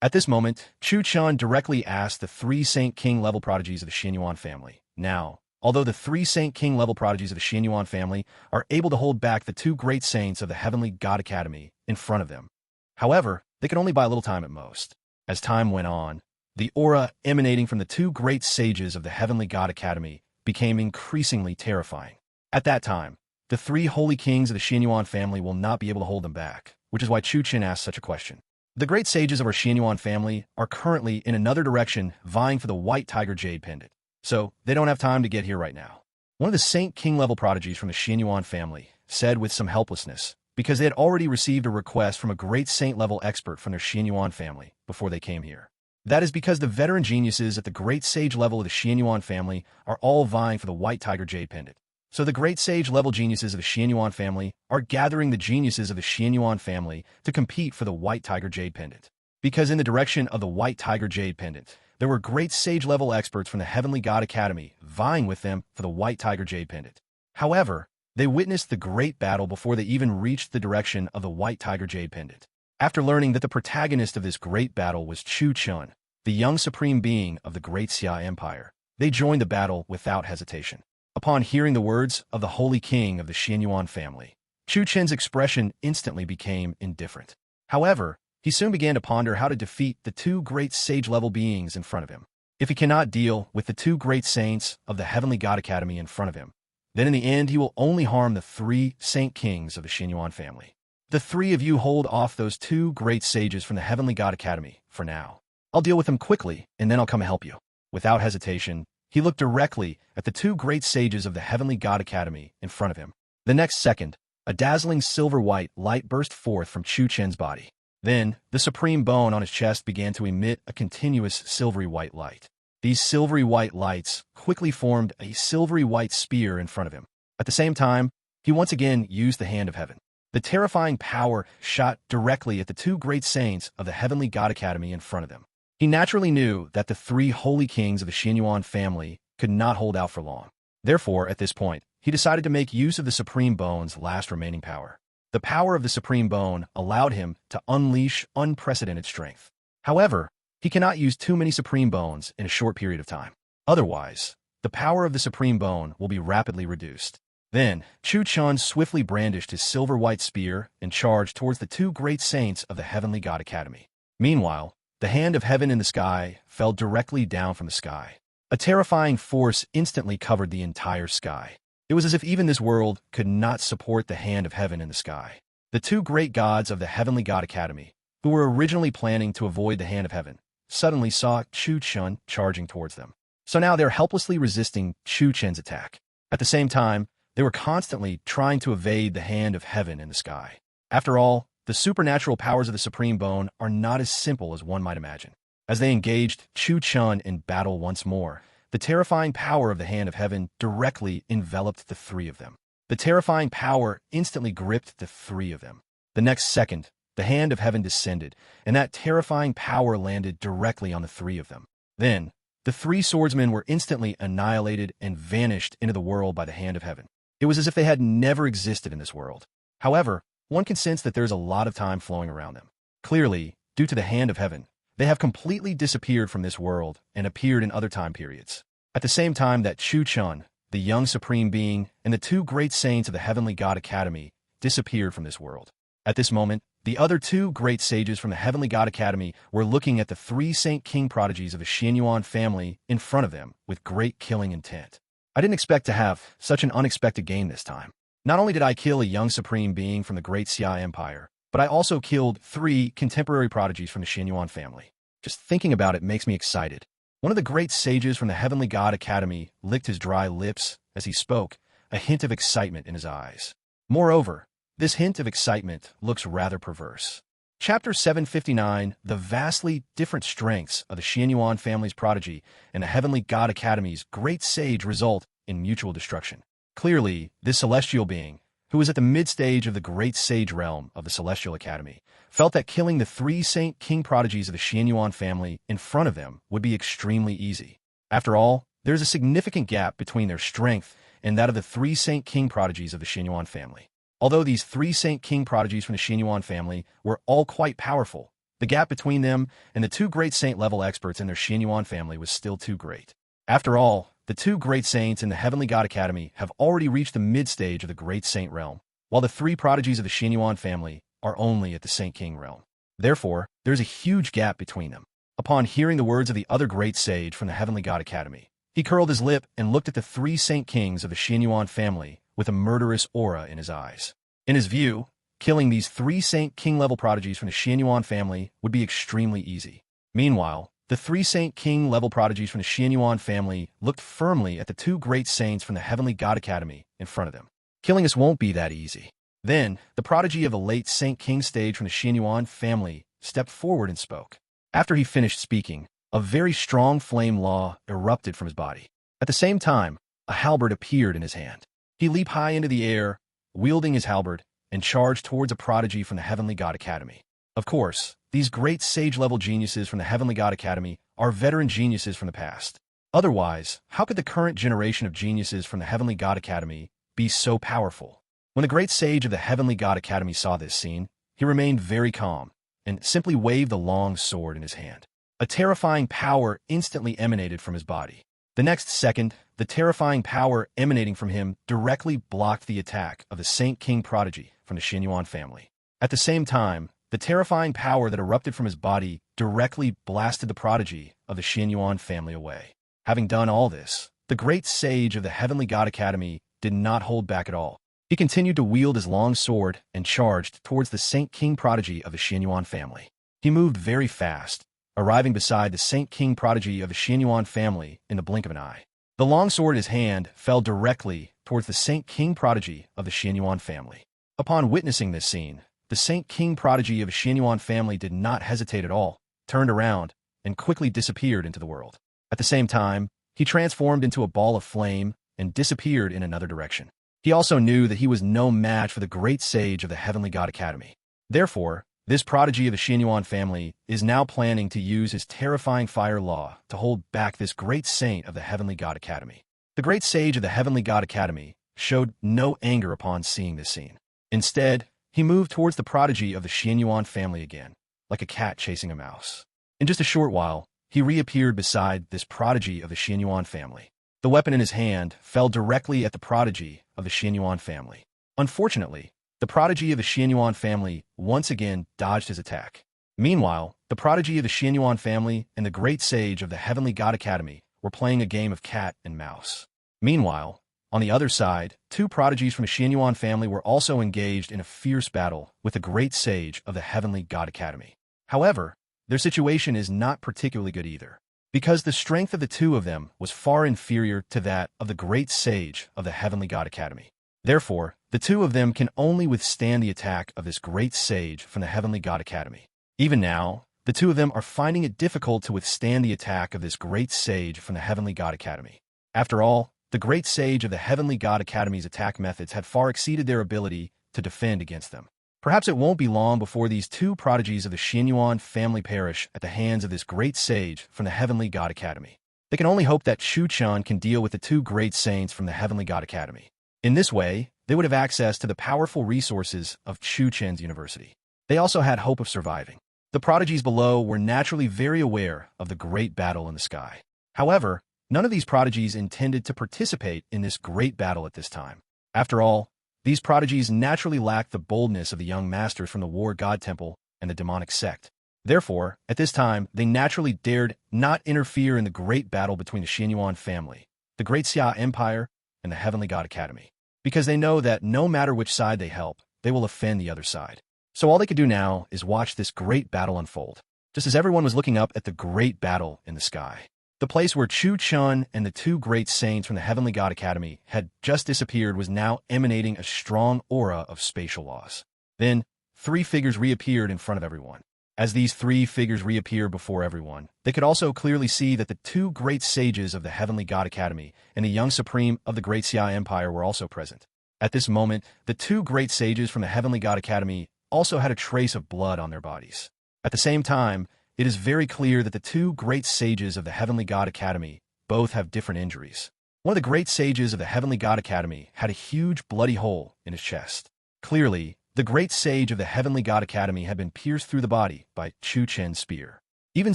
At this moment, Chu Fan directly asked the three Saint King level prodigies of the Xianyuan family. Now, although the three Saint King level prodigies of the Xianyuan family are able to hold back the two great saints of the Heavenly God Academy in front of them, however, they could only buy a little time at most. As time went on, the aura emanating from the two great sages of the Heavenly God Academy became increasingly terrifying. At that time, the three holy kings of the Xianyuan family will not be able to hold them back, which is why Chu Fan asked such a question. The great sages of our Xianyuan family are currently in another direction vying for the White Tiger Jade Pendant, so they don't have time to get here right now. One of the Saint King level prodigies from the Xianyuan family said with some helplessness, because they had already received a request from a great saint level expert from their Xianyuan family before they came here. That is because the veteran geniuses at the great sage level of the Xianyuan family are all vying for the White Tiger Jade Pendant. So the great sage level geniuses of the Xianyuan family are gathering the geniuses of the Xianyuan family to compete for the White Tiger Jade Pendant. Because in the direction of the White Tiger Jade Pendant, there were great sage level experts from the Heavenly God Academy vying with them for the White Tiger Jade Pendant. However, they witnessed the great battle before they even reached the direction of the White Tiger Jade Pendant. After learning that the protagonist of this great battle was Chu Fan, the young supreme being of the Great Xia Empire, they joined the battle without hesitation. Upon hearing the words of the Holy King of the Xianyuan family, Chu Fan's expression instantly became indifferent. However, he soon began to ponder how to defeat the two great sage-level beings in front of him. If he cannot deal with the two great saints of the Heavenly God Academy in front of him, then in the end he will only harm the three Saint Kings of the Xianyuan family. The three of you hold off those two great sages from the Heavenly God Academy for now. I'll deal with them quickly, and then I'll come help you. Without hesitation, he looked directly at the two great sages of the Heavenly God Academy in front of him. The next second, a dazzling silver-white light burst forth from Chu Fan's body. Then, the supreme bone on his chest began to emit a continuous silvery white light. These silvery white lights quickly formed a silvery white spear in front of him. At the same time, he once again used the Hand of Heaven. The terrifying power shot directly at the two great saints of the Heavenly God Academy in front of them. He naturally knew that the three holy kings of the Xianyuan family could not hold out for long. Therefore, at this point, he decided to make use of the Supreme Bone's last remaining power. The power of the Supreme Bone allowed him to unleash unprecedented strength. However, he cannot use too many Supreme Bones in a short period of time. Otherwise, the power of the Supreme Bone will be rapidly reduced. Then, Chu Fan swiftly brandished his silver-white spear and charged towards the two great saints of the Heavenly God Academy. Meanwhile, the Hand of Heaven in the sky fell directly down from the sky. A terrifying force instantly covered the entire sky. It was as if even this world could not support the Hand of Heaven in the sky. The two great gods of the Heavenly God Academy, who were originally planning to avoid the Hand of Heaven, suddenly saw Chu Fan charging towards them. So now they're helplessly resisting Chu Fan's attack. At the same time, they were constantly trying to evade the Hand of Heaven in the sky. After all, the supernatural powers of the Supreme Bone are not as simple as one might imagine. As they engaged Chu Fan in battle once more, the terrifying power of the Hand of Heaven directly enveloped the three of them. The terrifying power instantly gripped the three of them. The next second, the Hand of Heaven descended, and that terrifying power landed directly on the three of them. Then, the three swordsmen were instantly annihilated and vanished into the world by the Hand of Heaven. It was as if they had never existed in this world. However, one can sense that there's a lot of time flowing around them. Clearly, due to the Hand of Heaven, they have completely disappeared from this world and appeared in other time periods. At the same time that Chu Fan, the young supreme being, and the two great saints of the Heavenly God Academy disappeared from this world. At this moment, the other two great sages from the Heavenly God Academy were looking at the three Saint King prodigies of the Xianyuan family in front of them with great killing intent. I didn't expect to have such an unexpected game this time. Not only did I kill a young supreme being from the Great Xia Empire, but I also killed three contemporary prodigies from the Xianyuan family. Just thinking about it makes me excited. One of the great sages from the Heavenly God Academy licked his dry lips as he spoke, a hint of excitement in his eyes. Moreover, this hint of excitement looks rather perverse. Chapter 759, the vastly different strengths of the Xianyuan family's prodigy and the Heavenly God Academy's great sage result in mutual destruction. Clearly, this celestial being, who was at the mid-stage of the great sage realm of the Celestial Academy, felt that killing the three Saint King prodigies of the Xianyuan family in front of them would be extremely easy. After all, there is a significant gap between their strength and that of the three Saint King prodigies of the Xianyuan family. Although these three Saint King prodigies from the Xianyuan family were all quite powerful, the gap between them and the two great saint-level experts in their Xianyuan family was still too great. After all, the two great saints in the Heavenly God Academy have already reached the mid-stage of the great saint realm, while the three prodigies of the Xianyuan family are only at the Saint King realm. Therefore, there is a huge gap between them. Upon hearing the words of the other great sage from the Heavenly God Academy, he curled his lip and looked at the three Saint Kings of the Xianyuan family with a murderous aura in his eyes. In his view, killing these three Saint King-level prodigies from the Xianyuan family would be extremely easy. Meanwhile, the three Saint King-level prodigies from the Xianyuan family looked firmly at the two great saints from the Heavenly God Academy in front of them. Killing us won't be that easy. Then, the prodigy of the late Saint King stage from the Xianyuan family stepped forward and spoke. After he finished speaking, a very strong flame law erupted from his body. At the same time, a halberd appeared in his hand. He leaped high into the air, wielding his halberd, and charged towards a prodigy from the Heavenly God Academy. Of course, these great sage-level geniuses from the Heavenly God Academy are veteran geniuses from the past. Otherwise, how could the current generation of geniuses from the Heavenly God Academy be so powerful? When the great sage of the Heavenly God Academy saw this scene, he remained very calm and simply waved the long sword in his hand. A terrifying power instantly emanated from his body. The next second, the terrifying power emanating from him directly blocked the attack of the Saint King prodigy from the Xianyuan family. At the same time, the terrifying power that erupted from his body directly blasted the prodigy of the Xianyuan family away. Having done all this, the great sage of the Heavenly God Academy did not hold back at all. He continued to wield his long sword and charged towards the Saint King prodigy of the Xianyuan family. He moved very fast, arriving beside the Saint King prodigy of the Xianyuan family in the blink of an eye. The long sword in his hand fell directly towards the Saint King prodigy of the Xianyuan family. Upon witnessing this scene, the Saint King prodigy of the Xianyuan family did not hesitate at all, turned around, and quickly disappeared into the world. At the same time, he transformed into a ball of flame and disappeared in another direction. He also knew that he was no match for the great sage of the Heavenly God Academy. Therefore, this prodigy of the Xianyuan family is now planning to use his terrifying fire law to hold back this great saint of the Heavenly God Academy. The great sage of the Heavenly God Academy showed no anger upon seeing this scene. Instead, he moved towards the prodigy of the Xianyuan family again, like a cat chasing a mouse. In just a short while, he reappeared beside this prodigy of the Xianyuan family. The weapon in his hand fell directly at the prodigy of the Xianyuan family. Unfortunately, the prodigy of the Xianyuan family once again dodged his attack. Meanwhile, the prodigy of the Xianyuan family and the great sage of the Heavenly God Academy were playing a game of cat and mouse. Meanwhile, on the other side, two prodigies from the Xianyuan family were also engaged in a fierce battle with the great sage of the Heavenly God Academy. However, their situation is not particularly good either, because the strength of the two of them was far inferior to that of the great sage of the Heavenly God Academy. Therefore, the two of them can only withstand the attack of this great sage from the Heavenly God Academy. Even now, the two of them are finding it difficult to withstand the attack of this great sage from the Heavenly God Academy. After all, the great sage of the Heavenly God Academy's attack methods had far exceeded their ability to defend against them. Perhaps it won't be long before these two prodigies of the Xianyuan family perish at the hands of this great sage from the Heavenly God Academy. They can only hope that Chu Fan can deal with the two great saints from the Heavenly God Academy. In this way, they would have access to the powerful resources of Chu Fan's university. They also had hope of surviving. The prodigies below were naturally very aware of the great battle in the sky. However, none of these prodigies intended to participate in this great battle at this time. After all, These prodigies naturally lacked the boldness of the young masters from the War God Temple and the demonic sect. Therefore, at this time, they naturally dared not interfere in the great battle between the Xianyuan family, the Great Xia Empire, and the Heavenly God Academy, because they know that no matter which side they help, they will offend the other side. So all they could do now is watch this great battle unfold, just as everyone was looking up at the great battle in the sky. The place where Chu Chun and the two great saints from the Heavenly God Academy had just disappeared was now emanating a strong aura of spatial laws. Then, three figures reappeared in front of everyone. As these three figures reappeared before everyone, they could also clearly see that the two great sages of the Heavenly God Academy and the young supreme of the Great Xia Empire were also present. At this moment, the two great sages from the Heavenly God Academy also had a trace of blood on their bodies. At the same time, it is very clear that the two great sages of the Heavenly God Academy both have different injuries. One of the great sages of the Heavenly God Academy had a huge bloody hole in his chest. Clearly, the great sage of the Heavenly God Academy had been pierced through the body by Chu Chen's spear. Even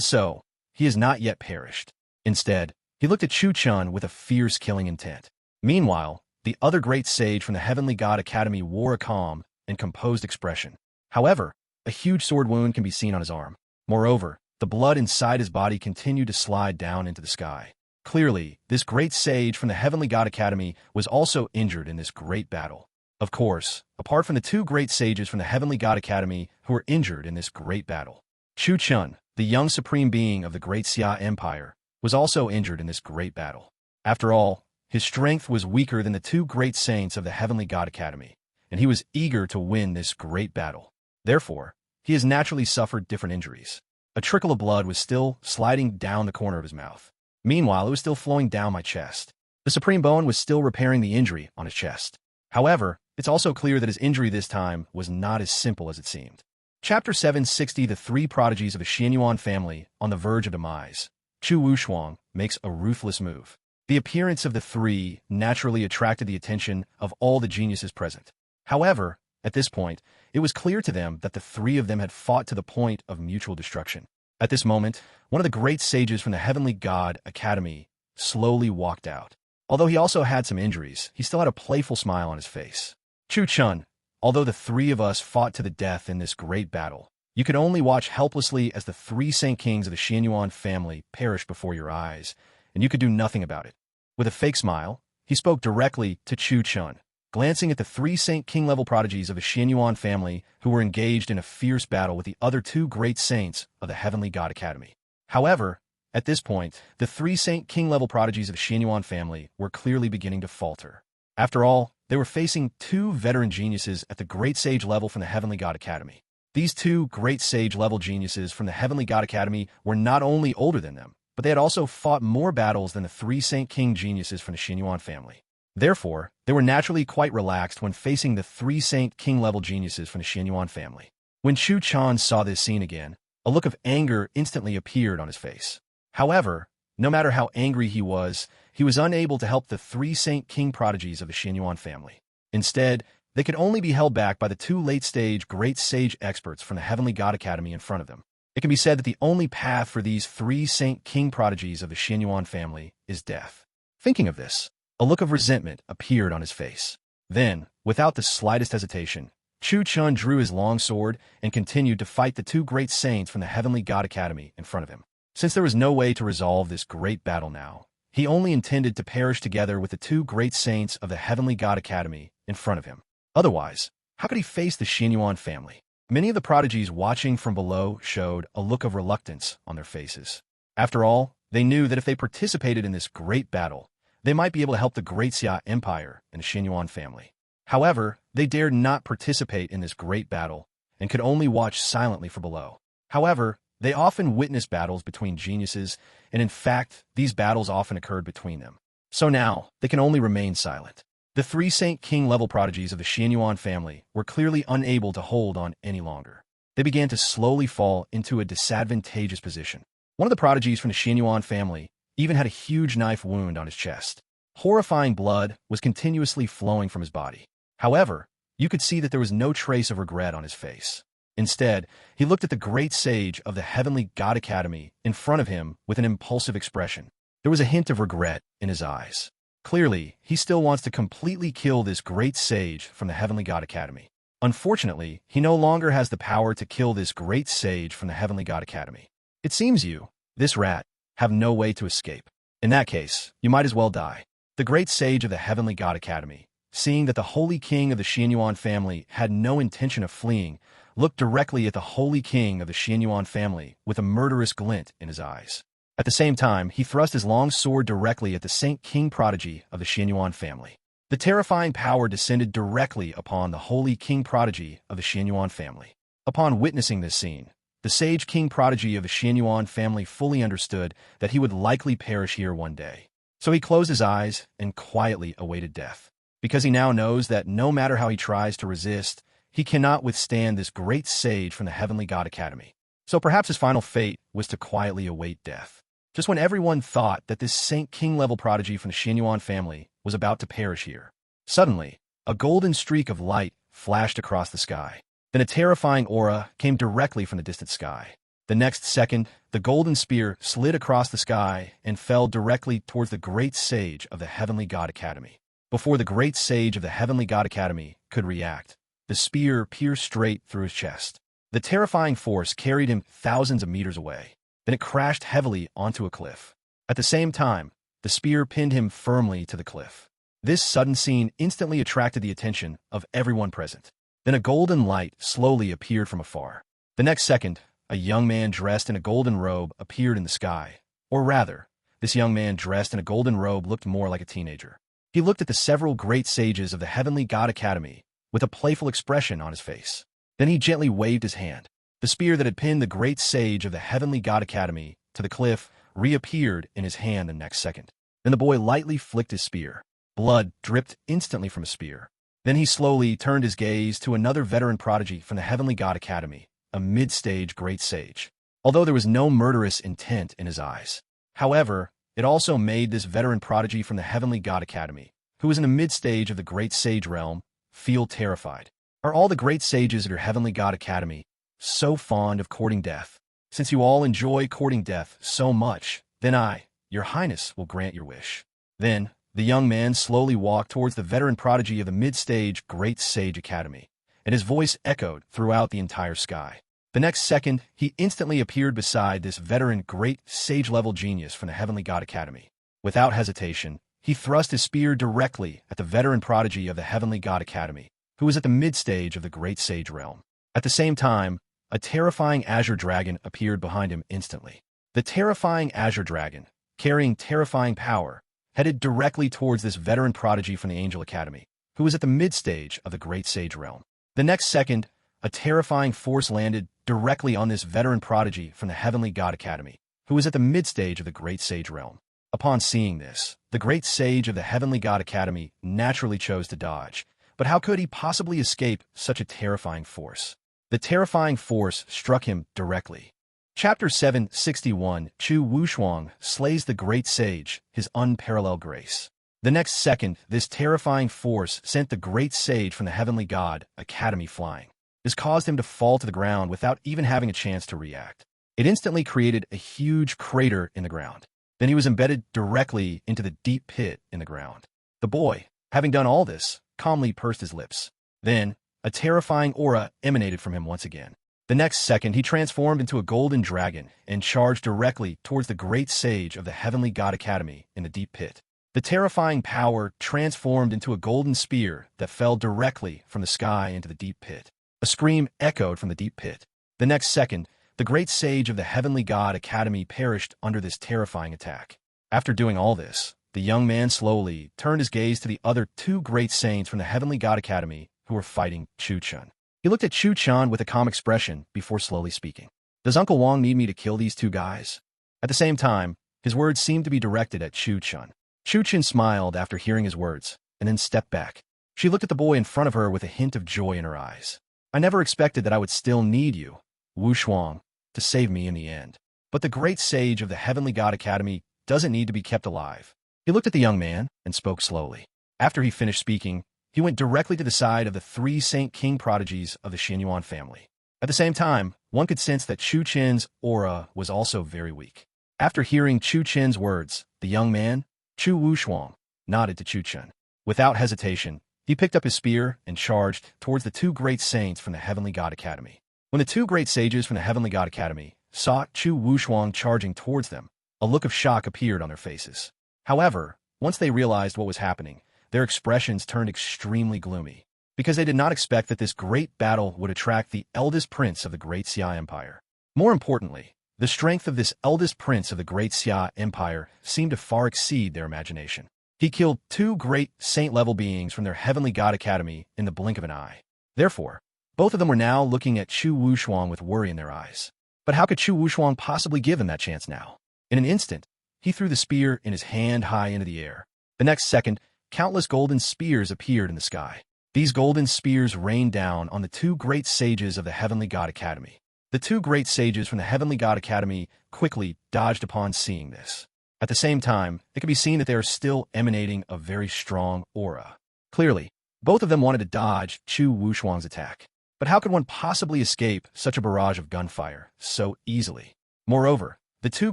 so, he has not yet perished. Instead, he looked at Chu Chun with a fierce killing intent. Meanwhile, the other great sage from the Heavenly God Academy wore a calm and composed expression. However, a huge sword wound can be seen on his arm. Moreover, the blood inside his body continued to slide down into the sky. Clearly, this great sage from the Heavenly God Academy was also injured in this great battle. Of course, apart from the two great sages from the Heavenly God Academy who were injured in this great battle, Chu Chun, the young supreme being of the Great Xia Empire, was also injured in this great battle. After all, his strength was weaker than the two great saints of the Heavenly God Academy, and he was eager to win this great battle. Therefore, he has naturally suffered different injuries. A trickle of blood was still sliding down the corner of his mouth. Meanwhile, it was still flowing down my chest. The Supreme Bone was still repairing the injury on his chest. However, it's also clear that his injury this time was not as simple as it seemed. Chapter 760 The Three Prodigies of the Xianyuan Family on the Verge of Demise. Chu Wuxuang makes a ruthless move. The appearance of the three naturally attracted the attention of all the geniuses present. However, at this point, it was clear to them that the three of them had fought to the point of mutual destruction. At this moment, one of the great sages from the Heavenly God Academy slowly walked out. Although he also had some injuries, he still had a playful smile on his face. Chu Chun, although the three of us fought to the death in this great battle, you could only watch helplessly as the three Saint Kings of the Xianyuan family perished before your eyes, and you could do nothing about it. With a fake smile, he spoke directly to Chu Chun, glancing at the three Saint King-level prodigies of the Xianyuan family who were engaged in a fierce battle with the other two great saints of the Heavenly God Academy. However, at this point, the three Saint King-level prodigies of the Xianyuan family were clearly beginning to falter. After all, they were facing two veteran geniuses at the Great Sage level from the Heavenly God Academy. These two Great Sage level geniuses from the Heavenly God Academy were not only older than them, but they had also fought more battles than the three Saint King geniuses from the Xianyuan family. Therefore, they were naturally quite relaxed when facing the three Saint King level geniuses from the Xianyuan family. When Chu Chun saw this scene again, a look of anger instantly appeared on his face. However, no matter how angry he was unable to help the three Saint King prodigies of the Xianyuan family. Instead, they could only be held back by the two late-stage great sage experts from the Heavenly God Academy in front of them. It can be said that the only path for these three Saint King prodigies of the Xianyuan family is death. Thinking of this, a look of resentment appeared on his face. Then, without the slightest hesitation, Chu Chun drew his long sword and continued to fight the two great saints from the Heavenly God Academy in front of him. Since there was no way to resolve this great battle now, he only intended to perish together with the two great saints of the Heavenly God Academy in front of him. Otherwise, how could he face the Xianyuan family? Many of the prodigies watching from below showed a look of reluctance on their faces. After all, they knew that if they participated in this great battle, they might be able to help the Great Xia Empire and the Xianyuan family. However, they dared not participate in this great battle and could only watch silently from below. However, they often witnessed battles between geniuses, and in fact, these battles often occurred between them. So now, they can only remain silent. The three Saint King-level prodigies of the Xianyuan family were clearly unable to hold on any longer. They began to slowly fall into a disadvantageous position. One of the prodigies from the Xianyuan family even had a huge knife wound on his chest. Horrifying blood was continuously flowing from his body. However, you could see that there was no trace of regret on his face. Instead, he looked at the great sage of the Heavenly God Academy in front of him with an impulsive expression. There was a hint of regret in his eyes. Clearly, he still wants to completely kill this great sage from the Heavenly God Academy. Unfortunately, he no longer has the power to kill this great sage from the Heavenly God Academy. It seems you, this rat, have no way to escape. In that case, you might as well die. The great sage of the Heavenly God Academy, seeing that the Holy King of the Xianyuan family had no intention of fleeing, looked directly at the Holy King of the Xianyuan family with a murderous glint in his eyes. At the same time, he thrust his long sword directly at the Saint King Prodigy of the Xianyuan family. The terrifying power descended directly upon the Holy King Prodigy of the Xianyuan family. Upon witnessing this scene, the Sage King Prodigy of the Xianyuan family fully understood that he would likely perish here one day. So he closed his eyes and quietly awaited death, because he now knows that no matter how he tries to resist, he cannot withstand this great sage from the Heavenly God Academy. So perhaps his final fate was to quietly await death. Just when everyone thought that this Saint King-level prodigy from the Xianyuan family was about to perish here, suddenly, a golden streak of light flashed across the sky. Then a terrifying aura came directly from the distant sky. The next second, the golden spear slid across the sky and fell directly towards the great sage of the Heavenly God Academy. Before the great sage of the Heavenly God Academy could react, the spear pierced straight through his chest. The terrifying force carried him thousands of meters away. Then it crashed heavily onto a cliff. At the same time, the spear pinned him firmly to the cliff. This sudden scene instantly attracted the attention of everyone present. Then a golden light slowly appeared from afar. The next second, a young man dressed in a golden robe appeared in the sky. Or rather, this young man dressed in a golden robe looked more like a teenager. He looked at the several great sages of the Heavenly God Academy with a playful expression on his face. Then he gently waved his hand. The spear that had pinned the great sage of the Heavenly God Academy to the cliff reappeared in his hand the next second. Then the boy lightly flicked his spear. Blood dripped instantly from his spear. Then he slowly turned his gaze to another veteran prodigy from the Heavenly God Academy, a mid-stage great sage. Although there was no murderous intent in his eyes. However, it also made this veteran prodigy from the Heavenly God Academy, who was in the mid-stage of the great sage realm, feel terrified. Are all the great sages of your Heavenly God Academy so fond of courting death? Since you all enjoy courting death so much, then I, your highness, will grant your wish. Then, the young man slowly walked towards the veteran prodigy of the mid-stage Great Sage Academy, and his voice echoed throughout the entire sky. The next second, he instantly appeared beside this veteran Great Sage-level genius from the Heavenly God Academy. Without hesitation, he thrust his spear directly at the veteran prodigy of the Heavenly God Academy, who was at the mid-stage of the Great Sage realm. At the same time, a terrifying azure dragon appeared behind him instantly. The terrifying azure dragon, carrying terrifying power, headed directly towards this veteran prodigy from the Angel Academy, who was at the mid-stage of the Great Sage realm. The next second, a terrifying force landed directly on this veteran prodigy from the Heavenly God Academy, who was at the mid-stage of the Great Sage realm. Upon seeing this, the Great Sage of the Heavenly God Academy naturally chose to dodge, but how could he possibly escape such a terrifying force? The terrifying force struck him directly. Chapter 761, Chu Wuxuang slays the Great Sage, his unparalleled grace. The next second, this terrifying force sent the Great Sage from the Heavenly God Academy flying. This caused him to fall to the ground without even having a chance to react. It instantly created a huge crater in the ground. Then he was embedded directly into the deep pit in the ground. The boy, having done all this, calmly pursed his lips. Then, a terrifying aura emanated from him once again. The next second, he transformed into a golden dragon and charged directly towards the Great Sage of the Heavenly God Academy in the deep pit. The terrifying power transformed into a golden spear that fell directly from the sky into the deep pit. A scream echoed from the deep pit. The next second, the Great Sage of the Heavenly God Academy perished under this terrifying attack. After doing all this, the young man slowly turned his gaze to the other two great saints from the Heavenly God Academy who were fighting Chu Chun. He looked at Chu Chun with a calm expression before slowly speaking. Does Uncle Wang need me to kill these two guys? At the same time, his words seemed to be directed at Chu Chun. Chu Chun smiled after hearing his words, and then stepped back. She looked at the boy in front of her with a hint of joy in her eyes. I never expected that I would still need you, Wuxuang, to save me in the end. But the Great Sage of the Heavenly God Academy doesn't need to be kept alive. He looked at the young man and spoke slowly. After he finished speaking, he went directly to the side of the three Saint King prodigies of the Xianyuan family. At the same time, one could sense that Chu Chen's aura was also very weak. After hearing Chu Chen's words, the young man, Chu Wuxuang, nodded to Chu Fan. Without hesitation, he picked up his spear and charged towards the two great saints from the Heavenly God Academy. When the two great sages from the Heavenly God Academy saw Chu Wuhuang charging towards them, a look of shock appeared on their faces. However, once they realized what was happening, their expressions turned extremely gloomy, because they did not expect that this great battle would attract the eldest prince of the Great Xia Empire. More importantly, the strength of this eldest prince of the Great Xia Empire seemed to far exceed their imagination. He killed two great saint-level beings from their Heavenly God Academy in the blink of an eye. Therefore, both of them were now looking at Chu Wuhuang with worry in their eyes. But how could Chu Wuhuang possibly give him that chance now? In an instant, he threw the spear in his hand high into the air. The next second, countless golden spears appeared in the sky. These golden spears rained down on the two great sages of the Heavenly God Academy. The two great sages from the Heavenly God Academy quickly dodged upon seeing this. At the same time, it could be seen that they are still emanating a very strong aura. Clearly, both of them wanted to dodge Chu Wuhuang's attack. But how could one possibly escape such a barrage of gunfire so easily? Moreover, the two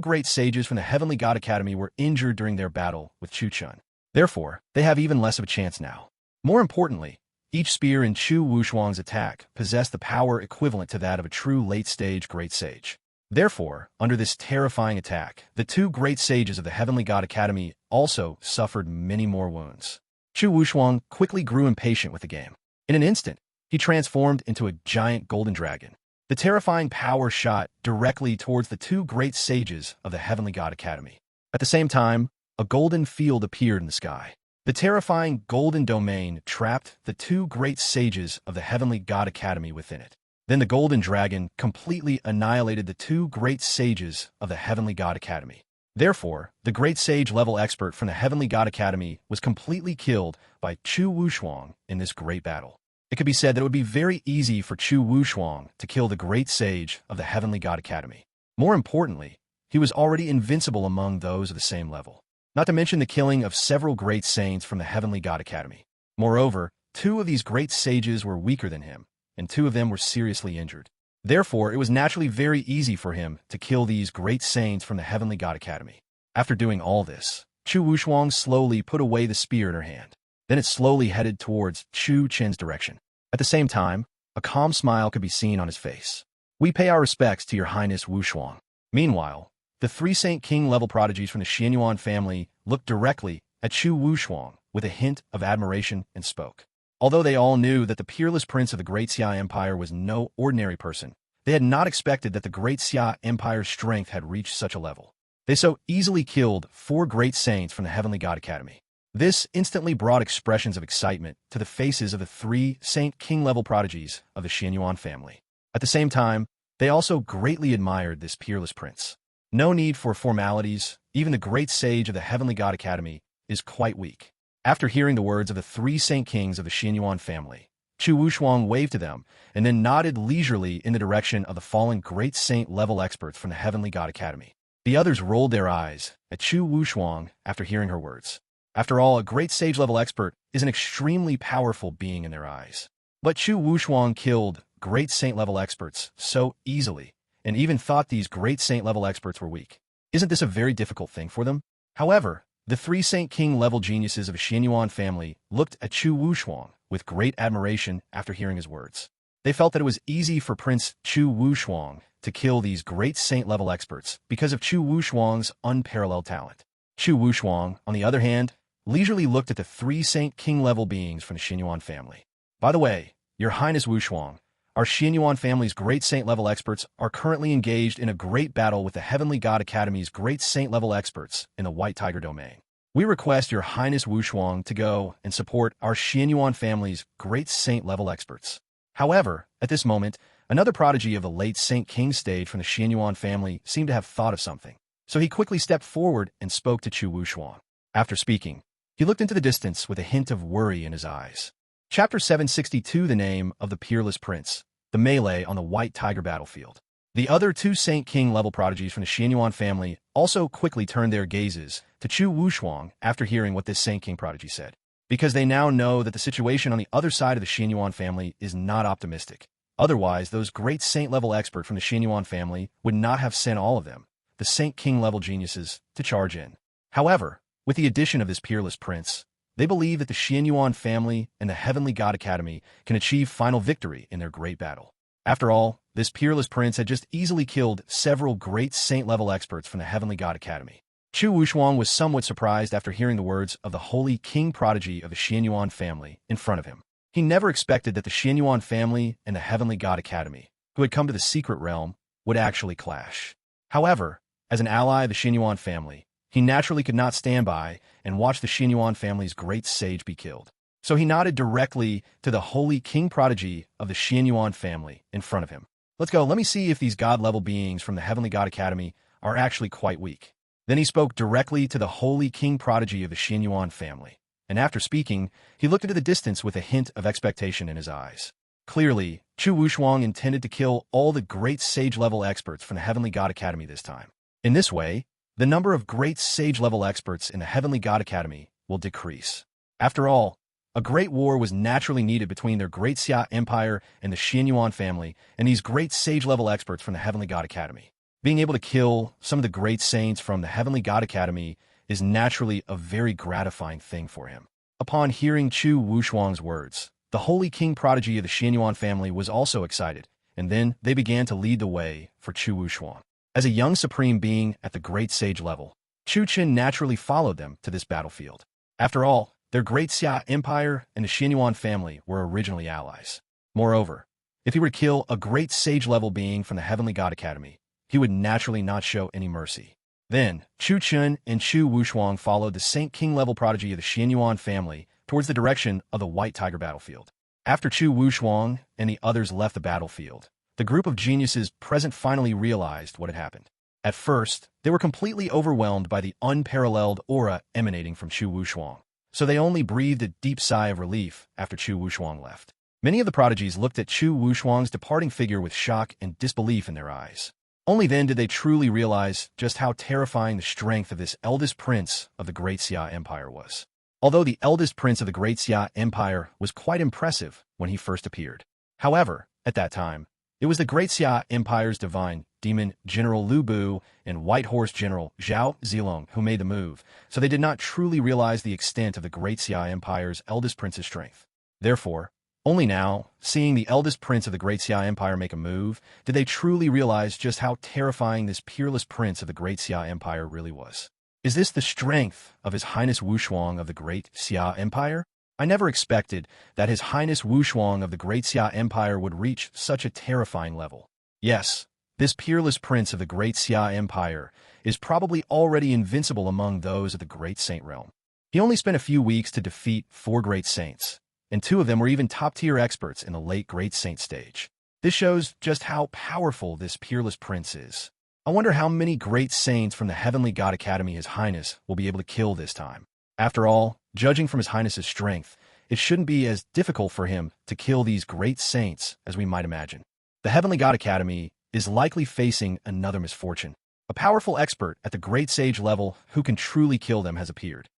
great sages from the Heavenly God Academy were injured during their battle with Chu Fan. Therefore, they have even less of a chance now. More importantly, each spear in Chu Wuhuang's attack possessed the power equivalent to that of a true late-stage great sage. Therefore, under this terrifying attack, the two great sages of the Heavenly God Academy also suffered many more wounds. Chu Wuhuang quickly grew impatient with the game. In an instant, he transformed into a giant golden dragon. The terrifying power shot directly towards the two great sages of the Heavenly God Academy. At the same time, a golden field appeared in the sky. The terrifying golden domain trapped the two great sages of the Heavenly God Academy within it. Then the golden dragon completely annihilated the two great sages of the Heavenly God Academy. Therefore, the great sage-level expert from the Heavenly God Academy was completely killed by Chu Wuhuang in this great battle. It could be said that it would be very easy for Chu Wuhuang to kill the great sage of the Heavenly God Academy. More importantly, he was already invincible among those of the same level. Not to mention the killing of several great saints from the Heavenly God Academy. Moreover, two of these great sages were weaker than him, and two of them were seriously injured. Therefore, it was naturally very easy for him to kill these great saints from the Heavenly God Academy. After doing all this, Chu Wuhuang slowly put away the spear in her hand. Then it slowly headed towards Chu Chen's direction. At the same time, a calm smile could be seen on his face. "We pay our respects to your Highness Wuhuang." Meanwhile, the three Saint King-level prodigies from the Xianyuan family looked directly at Chu Wuhuang with a hint of admiration and spoke. Although they all knew that the peerless prince of the Great Xia Empire was no ordinary person, they had not expected that the Great Xia Empire's strength had reached such a level. They so easily killed 4 great saints from the Heavenly God Academy. This instantly brought expressions of excitement to the faces of the 3 Saint King-level prodigies of the Xianyuan family. At the same time, they also greatly admired this peerless prince. No need for formalities, even the great sage of the Heavenly God Academy is quite weak. After hearing the words of the 3 Saint Kings of the Xianyuan family, Chu Wuhuang waved to them and then nodded leisurely in the direction of the fallen great saint-level experts from the Heavenly God Academy. The others rolled their eyes at Chu Wuhuang after hearing her words. After all, a great sage-level expert is an extremely powerful being in their eyes. But Chu Wuhuang killed great saint-level experts so easily, and even thought these great saint-level experts were weak. Isn't this a very difficult thing for them? However, the 3 Saint King-level geniuses of the Xianyuan family looked at Chu Wuhuang with great admiration after hearing his words. They felt that it was easy for Prince Chu Wuhuang to kill these great saint-level experts because of Chu Wuhuang's unparalleled talent. Chu Wuhuang, on the other hand, leisurely looked at the 3 Saint King-level beings from the Xianyuan family. By the way, Your Highness Wuhuang, our Xianyuan family's great saint-level experts are currently engaged in a great battle with the Heavenly God Academy's great saint-level experts in the White Tiger domain. We request Your Highness Wuhuang to go and support our Xianyuan family's great saint-level experts. However, at this moment, another prodigy of the late Saint King stage from the Xianyuan family seemed to have thought of something, so he quickly stepped forward and spoke to Chu Wuhuang. After speaking, he looked into the distance with a hint of worry in his eyes. Chapter 762, The Name of the Peerless Prince, the melee on the White Tiger battlefield. The other 2 Saint King-level prodigies from the Xianyuan family also quickly turned their gazes to Chu Wuhuang after hearing what this Saint King prodigy said, because they now know that the situation on the other side of the Xianyuan family is not optimistic. Otherwise, those great saint-level experts from the Xianyuan family would not have sent all of them, the Saint King-level geniuses, to charge in. However, With the addition of this peerless prince, they believe that the Xianyuan family and the Heavenly God Academy can achieve final victory in their great battle. After all, this peerless prince had just easily killed several great saint-level experts from the Heavenly God Academy. Chu Wuxuang was somewhat surprised after hearing the words of the holy king prodigy of the Xianyuan family in front of him. He never expected that the Xianyuan family and the Heavenly God Academy, who had come to the secret realm, would actually clash. However, as an ally of the Xianyuan family, he naturally could not stand by and watch the Xianyuan family's great sage be killed. So he nodded directly to the holy king prodigy of the Xianyuan family in front of him. Let's go, let me see if these god-level beings from the Heavenly God Academy are actually quite weak. Then he spoke directly to the holy king prodigy of the Xianyuan family. And after speaking, he looked into the distance with a hint of expectation in his eyes. Clearly, Chu Wuxuang intended to kill all the great sage-level experts from the Heavenly God Academy this time. In this way, the number of great sage-level experts in the Heavenly God Academy will decrease. After all, a great war was naturally needed between their great Xia Empire and the Xianyuan family and these great sage-level experts from the Heavenly God Academy. Being able to kill some of the great saints from the Heavenly God Academy is naturally a very gratifying thing for him. Upon hearing Chu Wuxuang's words, the holy king prodigy of the Xianyuan family was also excited, and then they began to lead the way for Chu Wuxuang. As a young supreme being at the great sage level, Chu Qin naturally followed them to this battlefield. After all, their great Xia Empire and the Xianyuan family were originally allies. Moreover, if he were to kill a great sage-level being from the Heavenly God Academy, he would naturally not show any mercy. Then, Chu Qin and Chu Wuxuang followed the Saint King-level prodigy of the Xianyuan family towards the direction of the White Tiger battlefield. After Chu Wuxuang and the others left the battlefield, the group of geniuses present finally realized what had happened. At first, they were completely overwhelmed by the unparalleled aura emanating from Chu Wuxuang, so they only breathed a deep sigh of relief after Chu Wuxuang left. Many of the prodigies looked at Chu Wuxuang's departing figure with shock and disbelief in their eyes. Only then did they truly realize just how terrifying the strength of this eldest prince of the Great Xia Empire was. Although the eldest prince of the Great Xia Empire was quite impressive when he first appeared. However, at that time, it was the Great Xia Empire's divine demon General Lu Bu and White Horse General Zhao Zilong who made the move, so they did not truly realize the extent of the Great Xia Empire's eldest prince's strength. Therefore, only now, seeing the eldest prince of the Great Xia Empire make a move, did they truly realize just how terrifying this peerless prince of the Great Xia Empire really was. Is this the strength of His Highness Wuxuang of the Great Xia Empire? I never expected that His Highness Wuxuang of the Great Xia Empire would reach such a terrifying level. Yes, this peerless prince of the Great Xia Empire is probably already invincible among those of the Great Saint Realm. He only spent a few weeks to defeat 4 great saints, and 2 of them were even top-tier experts in the late Great Saint stage. This shows just how powerful this peerless prince is. I wonder how many great saints from the Heavenly God Academy His Highness will be able to kill this time. After all, judging from His Highness's strength, it shouldn't be as difficult for him to kill these great saints as we might imagine. The Heavenly God Academy is likely facing another misfortune. A powerful expert at the great sage level who can truly kill them has appeared.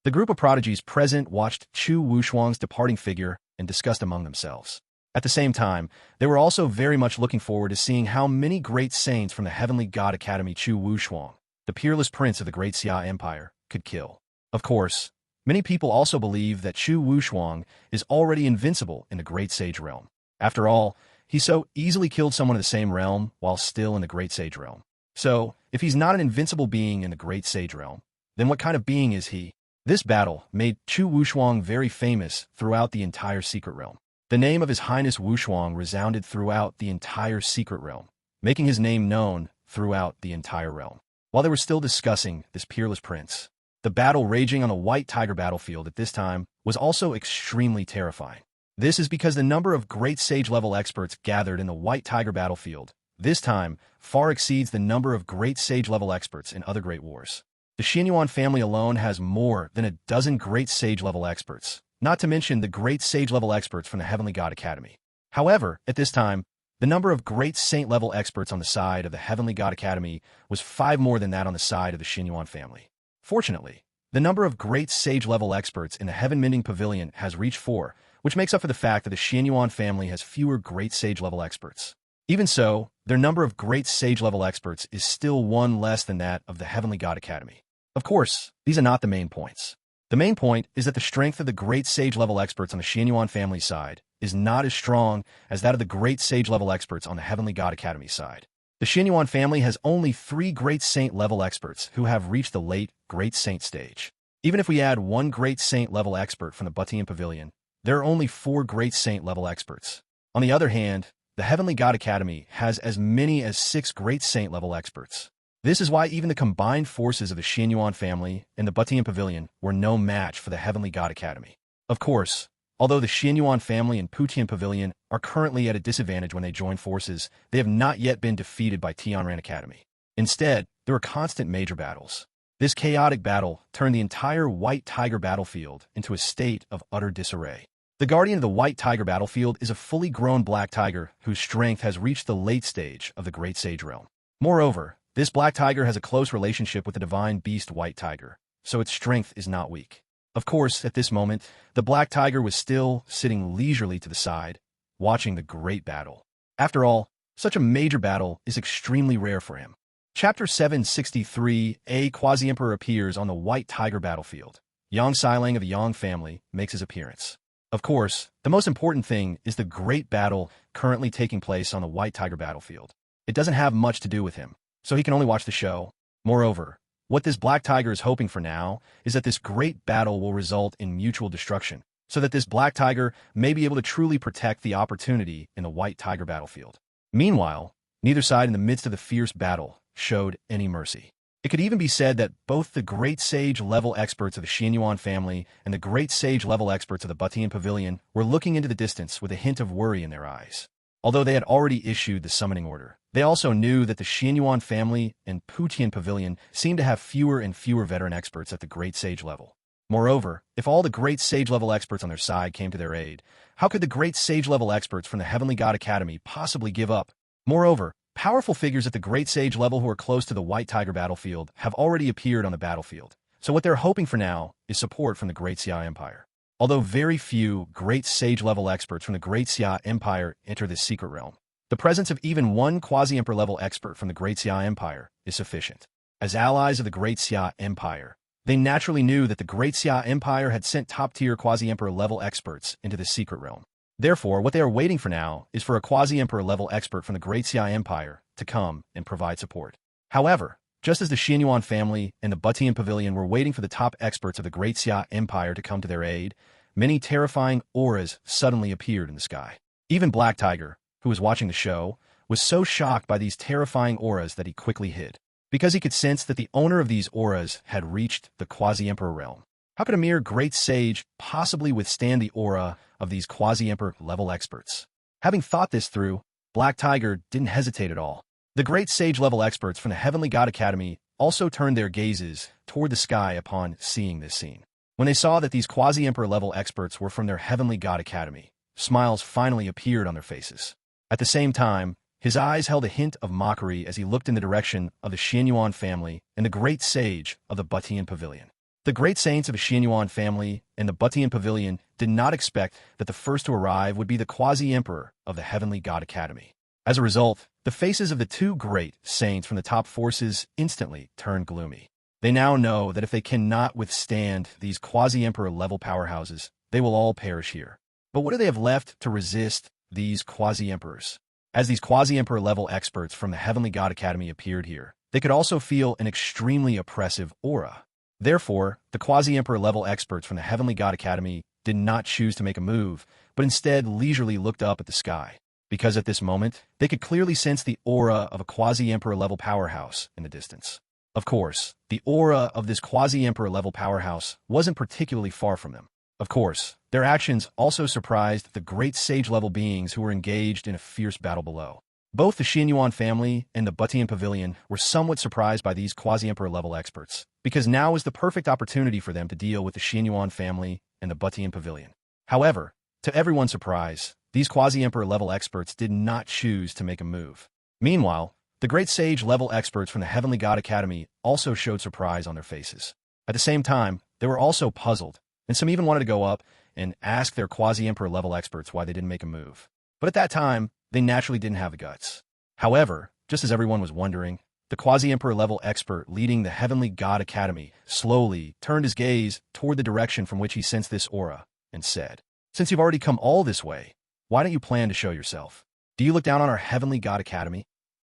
The group of prodigies present watched Chu Wuxuang's departing figure and discussed among themselves. At the same time, they were also very much looking forward to seeing how many great saints from the Heavenly God Academy Chu Wuxuang, the peerless prince of the Great Xia Empire, could kill. Of course, many people also believe that Chu Wuxuang is already invincible in the Great Sage realm. After all, he so easily killed someone in the same realm while still in the Great Sage realm. So, if he's not an invincible being in the Great Sage realm, then what kind of being is he? This battle made Chu Wuxuang very famous throughout the entire secret realm. The name of His Highness Wuxuang resounded throughout the entire secret realm, making his name known throughout the entire realm. While they were still discussing this peerless prince, the battle raging on the White Tiger battlefield at this time was also extremely terrifying. This is because the number of great sage-level experts gathered in the White Tiger battlefield this time far exceeds the number of great sage-level experts in other great wars. The Xianyuan family alone has more than a dozen great sage-level experts, not to mention the great sage-level experts from the Heavenly God Academy. However, at this time, the number of great saint-level experts on the side of the Heavenly God Academy was 5 more than that on the side of the Xianyuan family. Fortunately, the number of great sage-level experts in the Heaven-Mending Pavilion has reached 4, which makes up for the fact that the Xianyuan family has fewer great sage-level experts. Even so, their number of great sage-level experts is still 1 less than that of the Heavenly God Academy. Of course, these are not the main points. The main point is that the strength of the great sage-level experts on the Xianyuan family side is not as strong as that of the great sage-level experts on the Heavenly God Academy side. The Xianyuan family has only 3 great saint-level experts who have reached the late great saint stage. Even if we add 1 great saint-level expert from the Batian Pavilion, there are only 4 great saint-level experts. On the other hand, the Heavenly God Academy has as many as 6 great saint-level experts. This is why even the combined forces of the Xianyuan family and the Batian Pavilion were no match for the Heavenly God Academy. Of course, although the Xianyuan family and Putian Pavilion are currently at a disadvantage when they join forces, they have not yet been defeated by Tianran Academy. Instead, there are constant major battles. This chaotic battle turned the entire White Tiger battlefield into a state of utter disarray. The guardian of the White Tiger battlefield is a fully grown black tiger whose strength has reached the late stage of the Great Sage Realm. Moreover, this black tiger has a close relationship with the divine beast White Tiger, so its strength is not weak. Of course, at this moment, the black tiger was still sitting leisurely to the side, watching the great battle. After all, such a major battle is extremely rare for him. Chapter 763, a Quasi-Emperor appears on the White Tiger battlefield. Yang Xilang of the Yang family makes his appearance. Of course, the most important thing is the great battle currently taking place on the White Tiger battlefield. It doesn't have much to do with him, so he can only watch the show. Moreover, what this black tiger is hoping for now is that this great battle will result in mutual destruction, so that this black tiger may be able to truly protect the opportunity in the White Tiger battlefield. Meanwhile, neither side in the midst of the fierce battle showed any mercy. It could even be said that both the great sage-level experts of the Xianyuan family and the great sage-level experts of the Batian Pavilion were looking into the distance with a hint of worry in their eyes. Although they had already issued the summoning order, they also knew that the Xianyuan family and Putian Pavilion seemed to have fewer and fewer veteran experts at the great sage level. Moreover, if all the great sage-level experts on their side came to their aid, how could the great sage-level experts from the Heavenly God Academy possibly give up? Moreover, powerful figures at the great sage level who are close to the White Tiger battlefield have already appeared on the battlefield, so what they're hoping for now is support from the Great Xia Empire. Although very few great sage-level experts from the Great Xia Empire enter this secret realm, the presence of even one quasi-emperor-level expert from the Great Xia Empire is sufficient. As allies of the Great Xia Empire, they naturally knew that the Great Xia Empire had sent top-tier quasi-emperor-level experts into this secret realm. Therefore, what they are waiting for now is for a quasi-emperor-level expert from the Great Xia Empire to come and provide support. However, just as the Xianyuan family and the Batian Pavilion were waiting for the top experts of the Great Xia Empire to come to their aid, many terrifying auras suddenly appeared in the sky. Even Black Tiger, who was watching the show, was so shocked by these terrifying auras that he quickly hid, because he could sense that the owner of these auras had reached the quasi-emperor realm. How could a mere great sage possibly withstand the aura of these quasi-emperor level experts? Having thought this through, Black Tiger didn't hesitate at all. The great sage-level experts from the Heavenly God Academy also turned their gazes toward the sky upon seeing this scene. When they saw that these quasi-emperor-level experts were from their Heavenly God Academy, smiles finally appeared on their faces. At the same time, his eyes held a hint of mockery as he looked in the direction of the Xianyuan family and the great sage of the Batian Pavilion. The great saints of the Xianyuan family and the Batian Pavilion did not expect that the first to arrive would be the quasi-emperor of the Heavenly God Academy. As a result, the faces of the two great saints from the top forces instantly turned gloomy. They now know that if they cannot withstand these quasi-emperor level powerhouses, they will all perish here. But what do they have left to resist these quasi-emperors? As these quasi-emperor level experts from the Heavenly God Academy appeared here, they could also feel an extremely oppressive aura. Therefore, the quasi-emperor level experts from the Heavenly God Academy did not choose to make a move, but instead leisurely looked up at the sky, because at this moment, they could clearly sense the aura of a quasi-emperor level powerhouse in the distance. Of course, the aura of this quasi-emperor level powerhouse wasn't particularly far from them. Of course, their actions also surprised the great sage-level beings who were engaged in a fierce battle below. Both the Xianyuan family and the Batian Pavilion were somewhat surprised by these quasi-emperor level experts, because now was the perfect opportunity for them to deal with the Xianyuan family and the Batian Pavilion. However, to everyone's surprise, these quasi-emperor level experts did not choose to make a move. Meanwhile, the great sage-level experts from the Heavenly God Academy also showed surprise on their faces. At the same time, they were also puzzled, and some even wanted to go up and ask their quasi-emperor level experts why they didn't make a move. But at that time, they naturally didn't have the guts. However, just as everyone was wondering, the Quasi-Emperor level expert leading the Heavenly God Academy, slowly turned his gaze toward the direction from which he sensed this aura, and said, "Since you've already come all this way, why don't you plan to show yourself? Do you look down on our Heavenly God Academy?"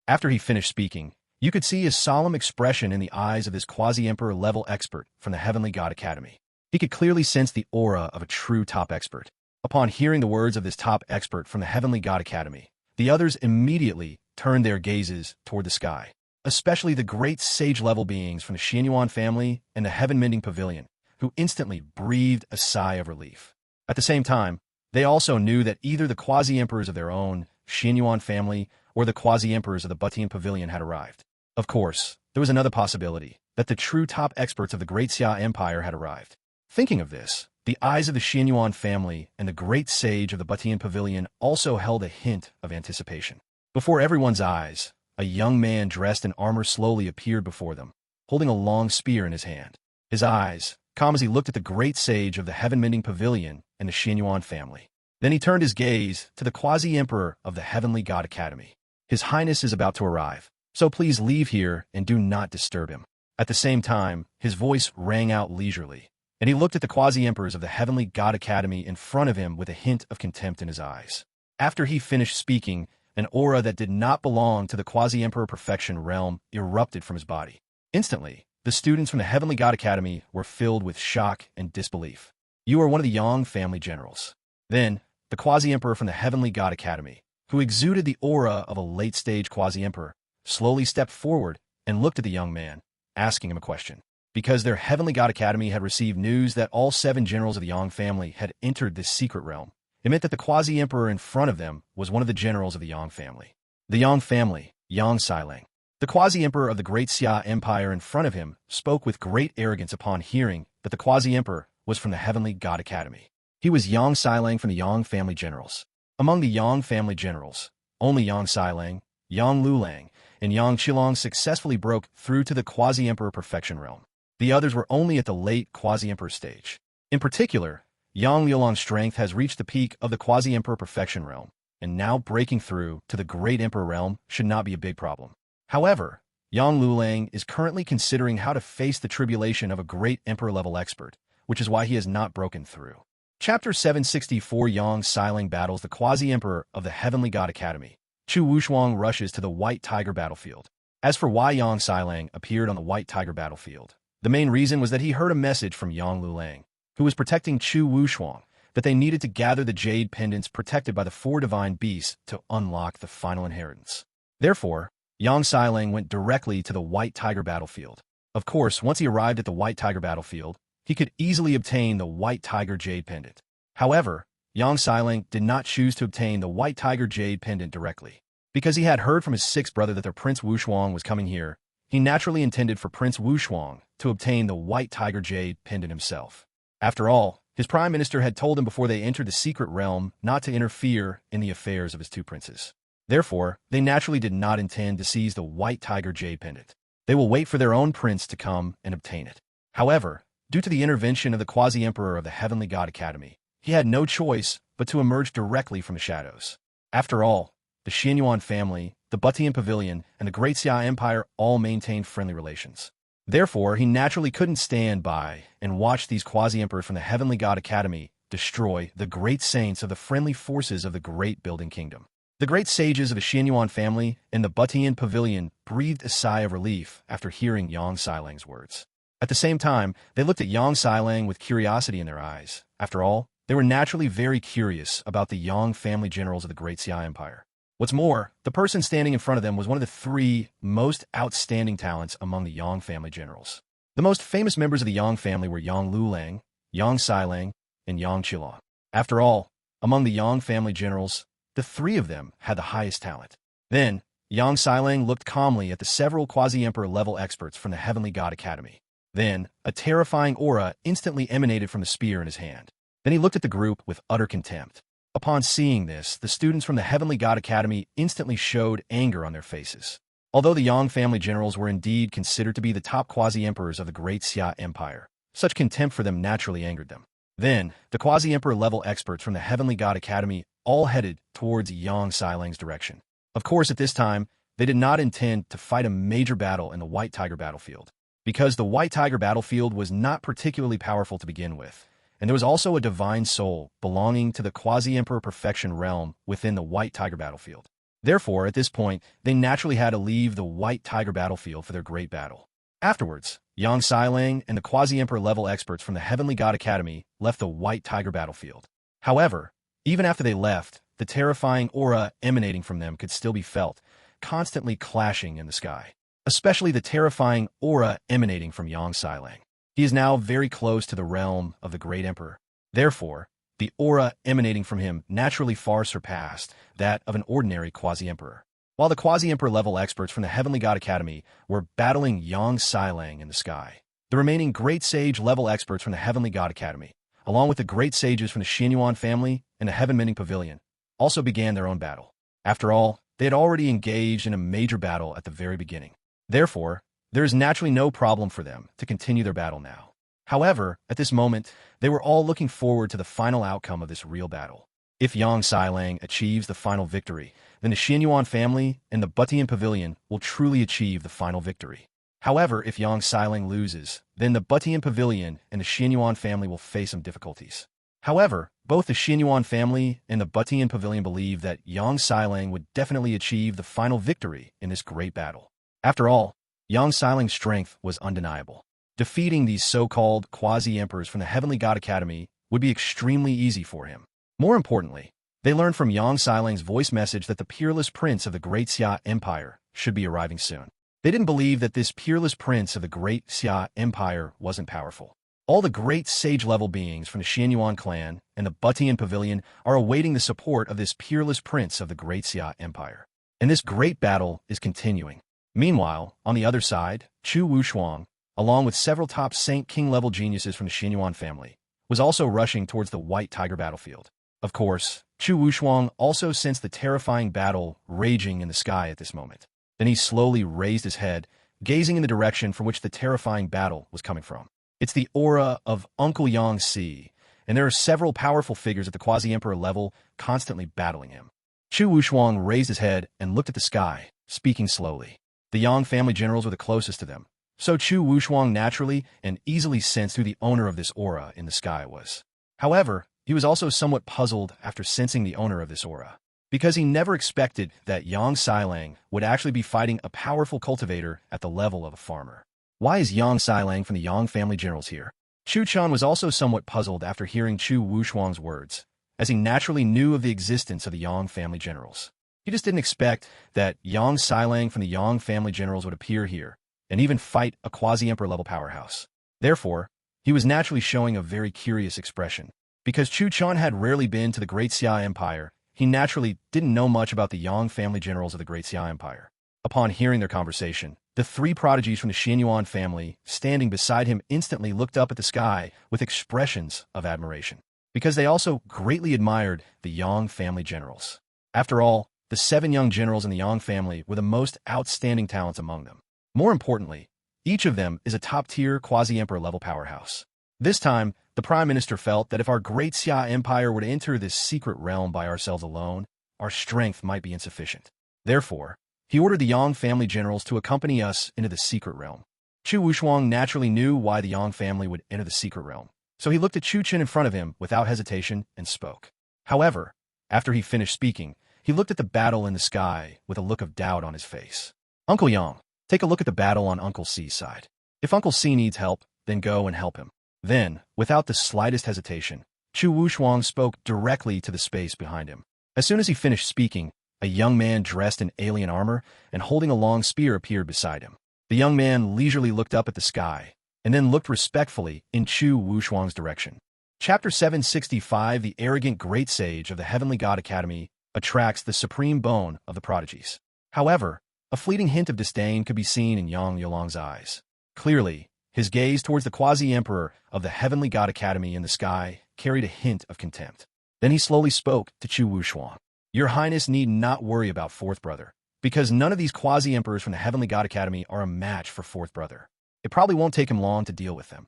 After he finished speaking, you could see a solemn expression in the eyes of this Quasi-Emperor level expert from the Heavenly God Academy. He could clearly sense the aura of a true top expert. Upon hearing the words of this top expert from the Heavenly God Academy, the others immediately turned their gazes toward the sky, especially the great sage-level beings from the Xianyuan family and the Heaven-Mending Pavilion, who instantly breathed a sigh of relief. At the same time, they also knew that either the quasi-emperors of their own Xianyuan family or the quasi-emperors of the Butian Pavilion had arrived. Of course, there was another possibility, that the true top experts of the Great Xia Empire had arrived. Thinking of this, the eyes of the Xianyuan family and the great sage of the Butian Pavilion also held a hint of anticipation. Before everyone's eyes, a young man dressed in armor slowly appeared before them, holding a long spear in his hand. His eyes, calm as he looked at the great sage of the Heaven-Mending Pavilion and the Xianyuan family. Then he turned his gaze to the quasi-emperor of the Heavenly God Academy. "His Highness is about to arrive, so please leave here and do not disturb him." At the same time, his voice rang out leisurely, and he looked at the quasi-emperors of the Heavenly God Academy in front of him with a hint of contempt in his eyes. After he finished speaking, an aura that did not belong to the quasi-emperor perfection realm erupted from his body. Instantly, the students from the Heavenly God Academy were filled with shock and disbelief. "You are one of the Yang family generals." Then, the quasi-emperor from the Heavenly God Academy, who exuded the aura of a late-stage quasi-emperor, slowly stepped forward and looked at the young man, asking him a question. Because their Heavenly God Academy had received news that all 7 generals of the Yang family had entered this secret realm, it meant that the quasi-emperor in front of them was one of the generals of the Yang family. The Yang family, Yang Xilang. The quasi-emperor of the Great Xia Empire in front of him spoke with great arrogance upon hearing that the quasi-emperor was from the Heavenly God Academy. He was Yang Xilang from the Yang family generals. Among the Yang family generals, only Yang Xilang, Yang Lulang, and Yang Qilong successfully broke through to the quasi-emperor perfection realm. The others were only at the late quasi-emperor stage. In particular, Yang Liulong's strength has reached the peak of the quasi-emperor perfection realm, and now breaking through to the great emperor realm should not be a big problem. However, Yang Lulang is currently considering how to face the tribulation of a great emperor-level expert, which is why he has not broken through. Chapter 764 Yang Xilang battles the quasi-emperor of the Heavenly God Academy. Chu Wuxuang rushes to the White Tiger battlefield. As for why Yang Xilang appeared on the White Tiger battlefield, the main reason was that he heard a message from Yang Lulang, who was protecting Chu Wuxuang, that they needed to gather the jade pendants protected by the 4 divine beasts to unlock the final inheritance. Therefore, Yang Xilang went directly to the White Tiger battlefield. Of course, once he arrived at the White Tiger battlefield, he could easily obtain the White Tiger Jade Pendant. However, Yang Xilang did not choose to obtain the White Tiger Jade Pendant directly. Because he had heard from his 6th brother that their Prince Wuxuang was coming here, he naturally intended for Prince Wuxuang to obtain the White Tiger Jade Pendant himself. After all, his prime minister had told him before they entered the secret realm not to interfere in the affairs of his 2 princes. Therefore, they naturally did not intend to seize the White Tiger Jade Pendant. They will wait for their own prince to come and obtain it. However, due to the intervention of the quasi-emperor of the Heavenly God Academy, he had no choice but to emerge directly from the shadows. After all, the Xianyuan family, the Butian Pavilion, and the Great Xia Empire all maintained friendly relations. Therefore, he naturally couldn't stand by and watch these quasi-emperors from the Heavenly God Academy destroy the great saints of the friendly forces of the Great Building Kingdom. The great sages of the Xianyuan family and the Butian Pavilion breathed a sigh of relief after hearing Yang Xilang's words. At the same time, they looked at Yang Xilang with curiosity in their eyes. After all, they were naturally very curious about the Yang family generals of the Great Xia Empire. What's more, the person standing in front of them was one of the 3 most outstanding talents among the Yang family generals. The most famous members of the Yang family were Yang Lulang, Yang Xilang, and Yang Qilong. After all, among the Yang family generals, the 3 of them had the highest talent. Then, Yang Xilang looked calmly at the several quasi-emperor level experts from the Heavenly God Academy. Then, a terrifying aura instantly emanated from the spear in his hand. Then he looked at the group with utter contempt. Upon seeing this, the students from the Heavenly God Academy instantly showed anger on their faces. Although the Yang family generals were indeed considered to be the top quasi-emperors of the Great Xia Empire, such contempt for them naturally angered them. Then, the quasi-emperor level experts from the Heavenly God Academy all headed towards Yang Xilang's direction. Of course, at this time, they did not intend to fight a major battle in the White Tiger battlefield, because the White Tiger battlefield was not particularly powerful to begin with, and there was also a divine soul belonging to the Quasi-Emperor Perfection realm within the White Tiger battlefield. Therefore, at this point, they naturally had to leave the White Tiger battlefield for their great battle. Afterwards, Yang Xilang and the Quasi-Emperor level experts from the Heavenly God Academy left the White Tiger battlefield. However, even after they left, the terrifying aura emanating from them could still be felt, constantly clashing in the sky. Especially the terrifying aura emanating from Yang Xilang. He is now very close to the realm of the Great Emperor. Therefore, the aura emanating from him naturally far surpassed that of an ordinary Quasi-Emperor. While the Quasi-Emperor level experts from the Heavenly God Academy were battling Yang Xilang in the sky, the remaining Great Sage level experts from the Heavenly God Academy, along with the Great Sages from the Xianyuan family and the Heaven Mending Pavilion, also began their own battle. After all, they had already engaged in a major battle at the very beginning. Therefore, there is naturally no problem for them to continue their battle now. However, at this moment, they were all looking forward to the final outcome of this real battle. If Yang Xilang achieves the final victory, then the Xianyuan family and the Butian Pavilion will truly achieve the final victory. However, if Yang Xilang loses, then the Butian Pavilion and the Xianyuan family will face some difficulties. However, both the Xianyuan family and the Butian Pavilion believe that Yang Xilang would definitely achieve the final victory in this great battle. After all, Yang Xilang's strength was undeniable. Defeating these so-called quasi-emperors from the Heavenly God Academy would be extremely easy for him. More importantly, they learned from Yang Xilang's voice message that the peerless prince of the Great Xia Empire should be arriving soon. They didn't believe that this peerless prince of the Great Xia Empire wasn't powerful. All the great sage-level beings from the Xianyuan clan and the Butian Pavilion are awaiting the support of this peerless prince of the Great Xia Empire. And this great battle is continuing. Meanwhile, on the other side, Chu Wuxuang, along with several top Saint King-level geniuses from the Xianyuan family, was also rushing towards the White Tiger battlefield. Of course, Chu Wuxuang also sensed the terrifying battle raging in the sky at this moment. Then he slowly raised his head, gazing in the direction from which the terrifying battle was coming from. It's the aura of Uncle Yang Si, and there are several powerful figures at the Quasi-Emperor level constantly battling him. Chu Wuxuang raised his head and looked at the sky, speaking slowly. The Yang family generals were the closest to them, so Chu Wuxuang naturally and easily sensed who the owner of this aura in the sky was. However, he was also somewhat puzzled after sensing the owner of this aura, because he never expected that Yang Xilang would actually be fighting a powerful cultivator at the level of a farmer. Why is Yang Xilang from the Yang family generals here? Chu Chan was also somewhat puzzled after hearing Chu Wuxuang's words, as he naturally knew of the existence of the Yang family generals. He just didn't expect that Yang Xilang from the Yang family generals would appear here and even fight a quasi-emperor level powerhouse. Therefore, he was naturally showing a very curious expression. Because Chu Chan had rarely been to the Great Xia Empire, he naturally didn't know much about the Yang family generals of the Great Xia Empire. Upon hearing their conversation, the three prodigies from the Xianyuan family standing beside him instantly looked up at the sky with expressions of admiration, because they also greatly admired the Yang family generals. After all, the 7 young generals in the Yang family were the most outstanding talents among them. More importantly, each of them is a top-tier quasi-emperor level powerhouse. This time, the Prime Minister felt that if our Great Xia Empire were to enter this secret realm by ourselves alone, our strength might be insufficient. Therefore, he ordered the Yang family generals to accompany us into the secret realm. Chu Wuxuang naturally knew why the Yang family would enter the secret realm, so he looked at Chu Chen in front of him without hesitation and spoke. However, after he finished speaking, he looked at the battle in the sky with a look of doubt on his face. Uncle Yang, take a look at the battle on Uncle C's side. If Uncle C needs help, then go and help him. Then, without the slightest hesitation, Chu Wuxuang spoke directly to the space behind him. As soon as he finished speaking, a young man dressed in alien armor and holding a long spear appeared beside him. The young man leisurely looked up at the sky, and then looked respectfully in Chu Wuxuang's direction. Chapter 765 The Arrogant Great Sage of the Heavenly God Academy attracts the supreme bone of the prodigies. However, a fleeting hint of disdain could be seen in Yang Yolang's eyes. Clearly, his gaze towards the quasi-emperor of the Heavenly God Academy in the sky carried a hint of contempt. Then he slowly spoke to Chu Wuxuang. Your Highness need not worry about Fourth Brother, because none of these quasi-emperors from the Heavenly God Academy are a match for Fourth Brother. It probably won't take him long to deal with them.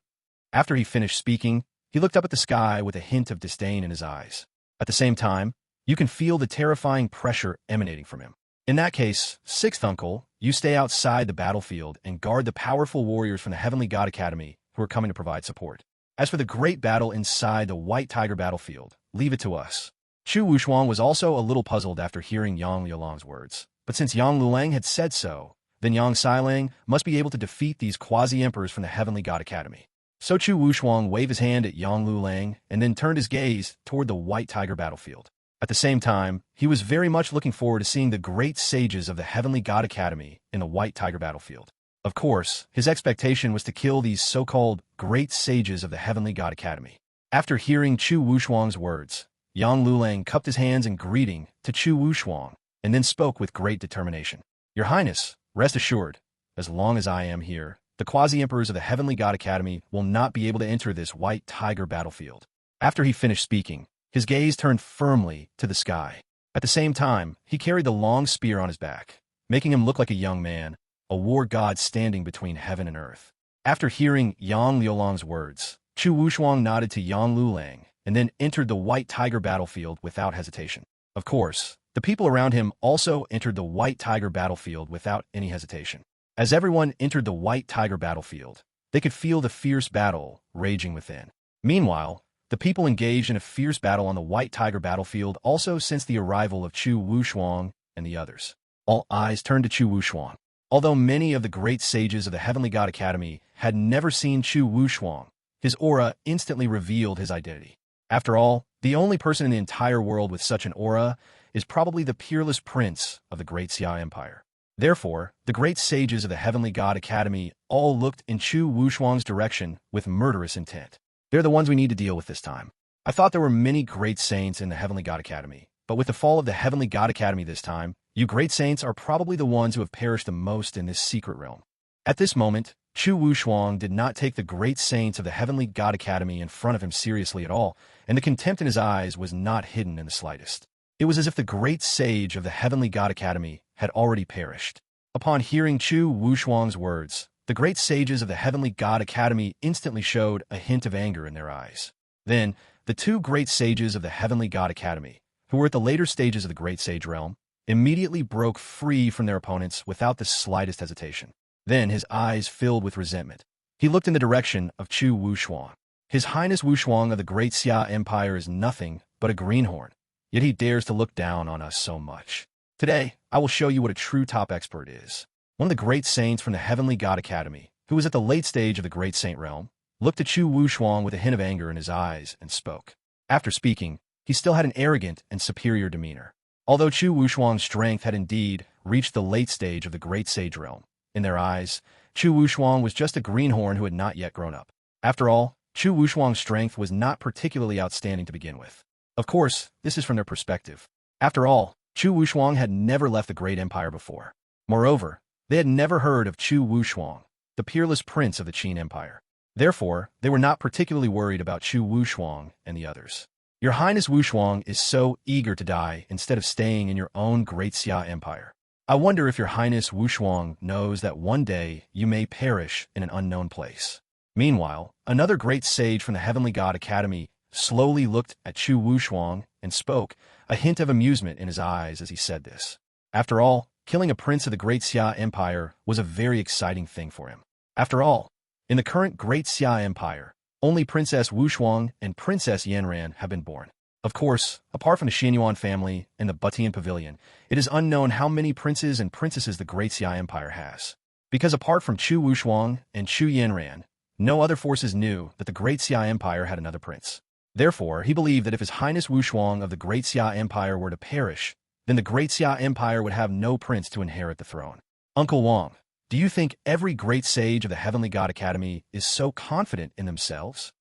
After he finished speaking, he looked up at the sky with a hint of disdain in his eyes. At the same time, you can feel the terrifying pressure emanating from him. In that case, sixth uncle, you stay outside the battlefield and guard the powerful warriors from the Heavenly God Academy who are coming to provide support. As for the great battle inside the White Tiger battlefield, leave it to us. Chu Wuxuang was also a little puzzled after hearing Yang Liulang's words, but since Yang Liulang had said so, then Yang Xilang must be able to defeat these quasi-emperors from the Heavenly God Academy. So Chu Wuxuang waved his hand at Yang Liulang and then turned his gaze toward the White Tiger battlefield. At the same time, he was very much looking forward to seeing the great sages of the Heavenly God Academy in the White Tiger battlefield. Of course, his expectation was to kill these so-called great sages of the Heavenly God Academy. After hearing Chu Wuxuang's words, Yang Liulang cupped his hands in greeting to Chu Wuxuang and then spoke with great determination. Your Highness, rest assured, as long as I am here, the quasi-emperors of the Heavenly God Academy will not be able to enter this White Tiger battlefield. After he finished speaking, his gaze turned firmly to the sky. At the same time, he carried the long spear on his back, making him look like a young man, a war god standing between heaven and earth. After hearing Yang Liulang's words, Chu Wuxuang nodded to Yang Liulang and then entered the White Tiger battlefield without hesitation. Of course, the people around him also entered the White Tiger battlefield without any hesitation. As everyone entered the White Tiger battlefield, they could feel the fierce battle raging within. Meanwhile, the people engaged in a fierce battle on the White Tiger battlefield also sensed the arrival of Chu Wuxuang and the others. All eyes turned to Chu Wuxuang. Although many of the great sages of the Heavenly God Academy had never seen Chu Wuxuang, his aura instantly revealed his identity. After all, the only person in the entire world with such an aura is probably the peerless prince of the Great Xia Empire. Therefore, the great sages of the Heavenly God Academy all looked in Chu Wuxuang's direction with murderous intent. They're the ones we need to deal with this time. I thought there were many great saints in the Heavenly God Academy, but with the fall of the Heavenly God Academy this time, you great saints are probably the ones who have perished the most in this secret realm. At this moment, Chu Wuxuang did not take the great saints of the Heavenly God Academy in front of him seriously at all, and the contempt in his eyes was not hidden in the slightest. It was as if the great sage of the Heavenly God Academy had already perished. Upon hearing Chu Wuxuang's words, the great sages of the Heavenly God Academy instantly showed a hint of anger in their eyes. Then, the two great sages of the Heavenly God Academy, who were at the later stages of the Great Sage Realm, immediately broke free from their opponents without the slightest hesitation. Then his eyes filled with resentment. He looked in the direction of Chu Wuxuang. His Highness Wuxuang of the Great Xia Empire is nothing but a greenhorn, yet he dares to look down on us so much. Today, I will show you what a true top expert is. One of the great saints from the Heavenly God Academy, who was at the late stage of the Great Saint Realm, looked at Chu Wuxuang with a hint of anger in his eyes and spoke. After speaking, he still had an arrogant and superior demeanor. Although Chu Wuxuang's strength had indeed reached the late stage of the Great Sage Realm, in their eyes, Chu Wuxuang was just a greenhorn who had not yet grown up. After all, Chu Wuxuang's strength was not particularly outstanding to begin with. Of course, this is from their perspective. After all, Chu Wuxuang had never left the Great Empire before. Moreover, they had never heard of Chu Wuxuang, the peerless prince of the Qin Empire. Therefore, they were not particularly worried about Chu Wuxuang and the others. Your Highness Wuxuang is so eager to die instead of staying in your own Great Xia Empire. I wonder if your Highness Wuxuang knows that one day you may perish in an unknown place. Meanwhile, another great sage from the Heavenly God Academy slowly looked at Chu Wuxuang and spoke, a hint of amusement in his eyes as he said this. After all, killing a prince of the Great Xia Empire was a very exciting thing for him. After all, in the current Great Xia Empire, only Princess Wuxuang and Princess Yanran have been born. Of course, apart from the Xianyuan family and the Butian Pavilion, it is unknown how many princes and princesses the Great Xia Empire has. Because apart from Chu Wuxuang and Chu Yanran, no other forces knew that the Great Xia Empire had another prince. Therefore, he believed that if His Highness Wuxuang of the Great Xia Empire were to perish, then the Great Xia Empire would have no prince to inherit the throne. Uncle Wang, do you think every great sage of the Heavenly God Academy is so confident in themselves?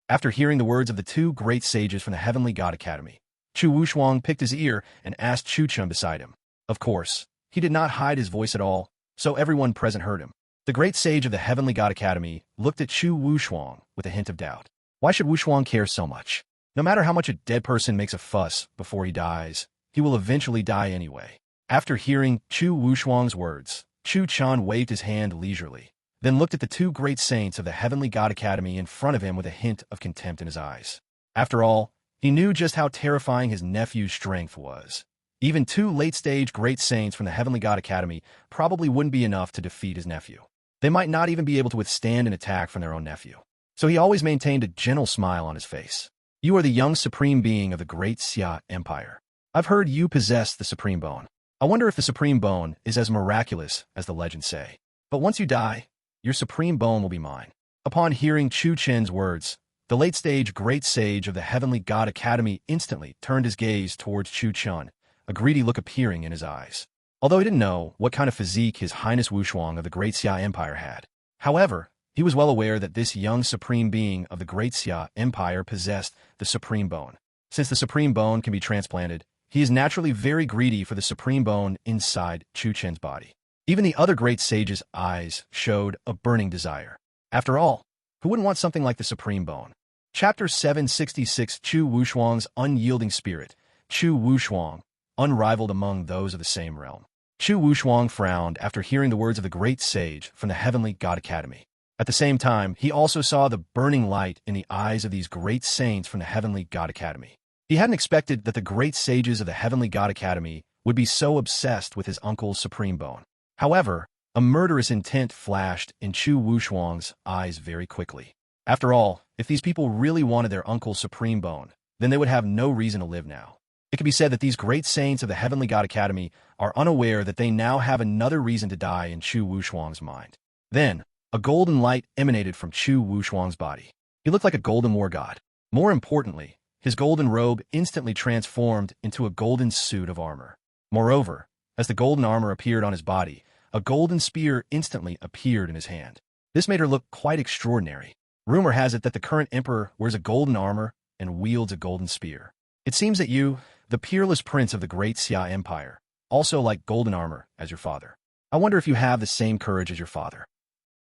After hearing the words of the two great sages from the Heavenly God Academy, Chu Wuxuang picked his ear and asked Chu Chun beside him. Of course, he did not hide his voice at all, so everyone present heard him. The great sage of the Heavenly God Academy looked at Chu Wuxuang with a hint of doubt. Why should Wuxuang care so much? No matter how much a dead person makes a fuss before he dies, he will eventually die anyway. After hearing Chu Wuxuang's words, Chu Chan waved his hand leisurely, then looked at the two great saints of the Heavenly God Academy in front of him with a hint of contempt in his eyes. After all, he knew just how terrifying his nephew's strength was. Even two late-stage great saints from the Heavenly God Academy probably wouldn't be enough to defeat his nephew. They might not even be able to withstand an attack from their own nephew. So he always maintained a gentle smile on his face. You are the young supreme being of the great Xia Empire. I've heard you possess the Supreme Bone. I wonder if the Supreme Bone is as miraculous as the legends say. But once you die, your Supreme Bone will be mine. Upon hearing Chu Chen's words, the late-stage great sage of the Heavenly God Academy instantly turned his gaze towards Chu Chen, a greedy look appearing in his eyes. Although he didn't know what kind of physique His Highness Wushuang of the Great Xia Empire had. However, he was well aware that this young supreme being of the Great Xia Empire possessed the Supreme Bone. Since the Supreme Bone can be transplanted, he is naturally very greedy for the Supreme Bone inside Chu Chen's body. Even the other great sage's eyes showed a burning desire. After all, who wouldn't want something like the Supreme Bone? Chapter 766 Chu Wushuang's Unyielding Spirit. Chu Wushuang, unrivaled among those of the same realm. Chu Wushuang frowned after hearing the words of the great sage from the Heavenly God Academy. At the same time, he also saw the burning light in the eyes of these great saints from the Heavenly God Academy. He hadn't expected that the great sages of the Heavenly God Academy would be so obsessed with his uncle's Supreme Bone. However, a murderous intent flashed in Chu Wushuang's eyes very quickly. After all, if these people really wanted their uncle's Supreme Bone, then they would have no reason to live now. It can be said that these great saints of the Heavenly God Academy are unaware that they now have another reason to die in Chu Wushuang's mind. Then, a golden light emanated from Chu Wushuang's body. He looked like a golden war god. More importantly, his golden robe instantly transformed into a golden suit of armor. Moreover, as the golden armor appeared on his body, a golden spear instantly appeared in his hand. This made her look quite extraordinary. Rumor has it that the current emperor wears a golden armor and wields a golden spear. It seems that you, the peerless prince of the great Xia Empire, also like golden armor as your father. I wonder if you have the same courage as your father.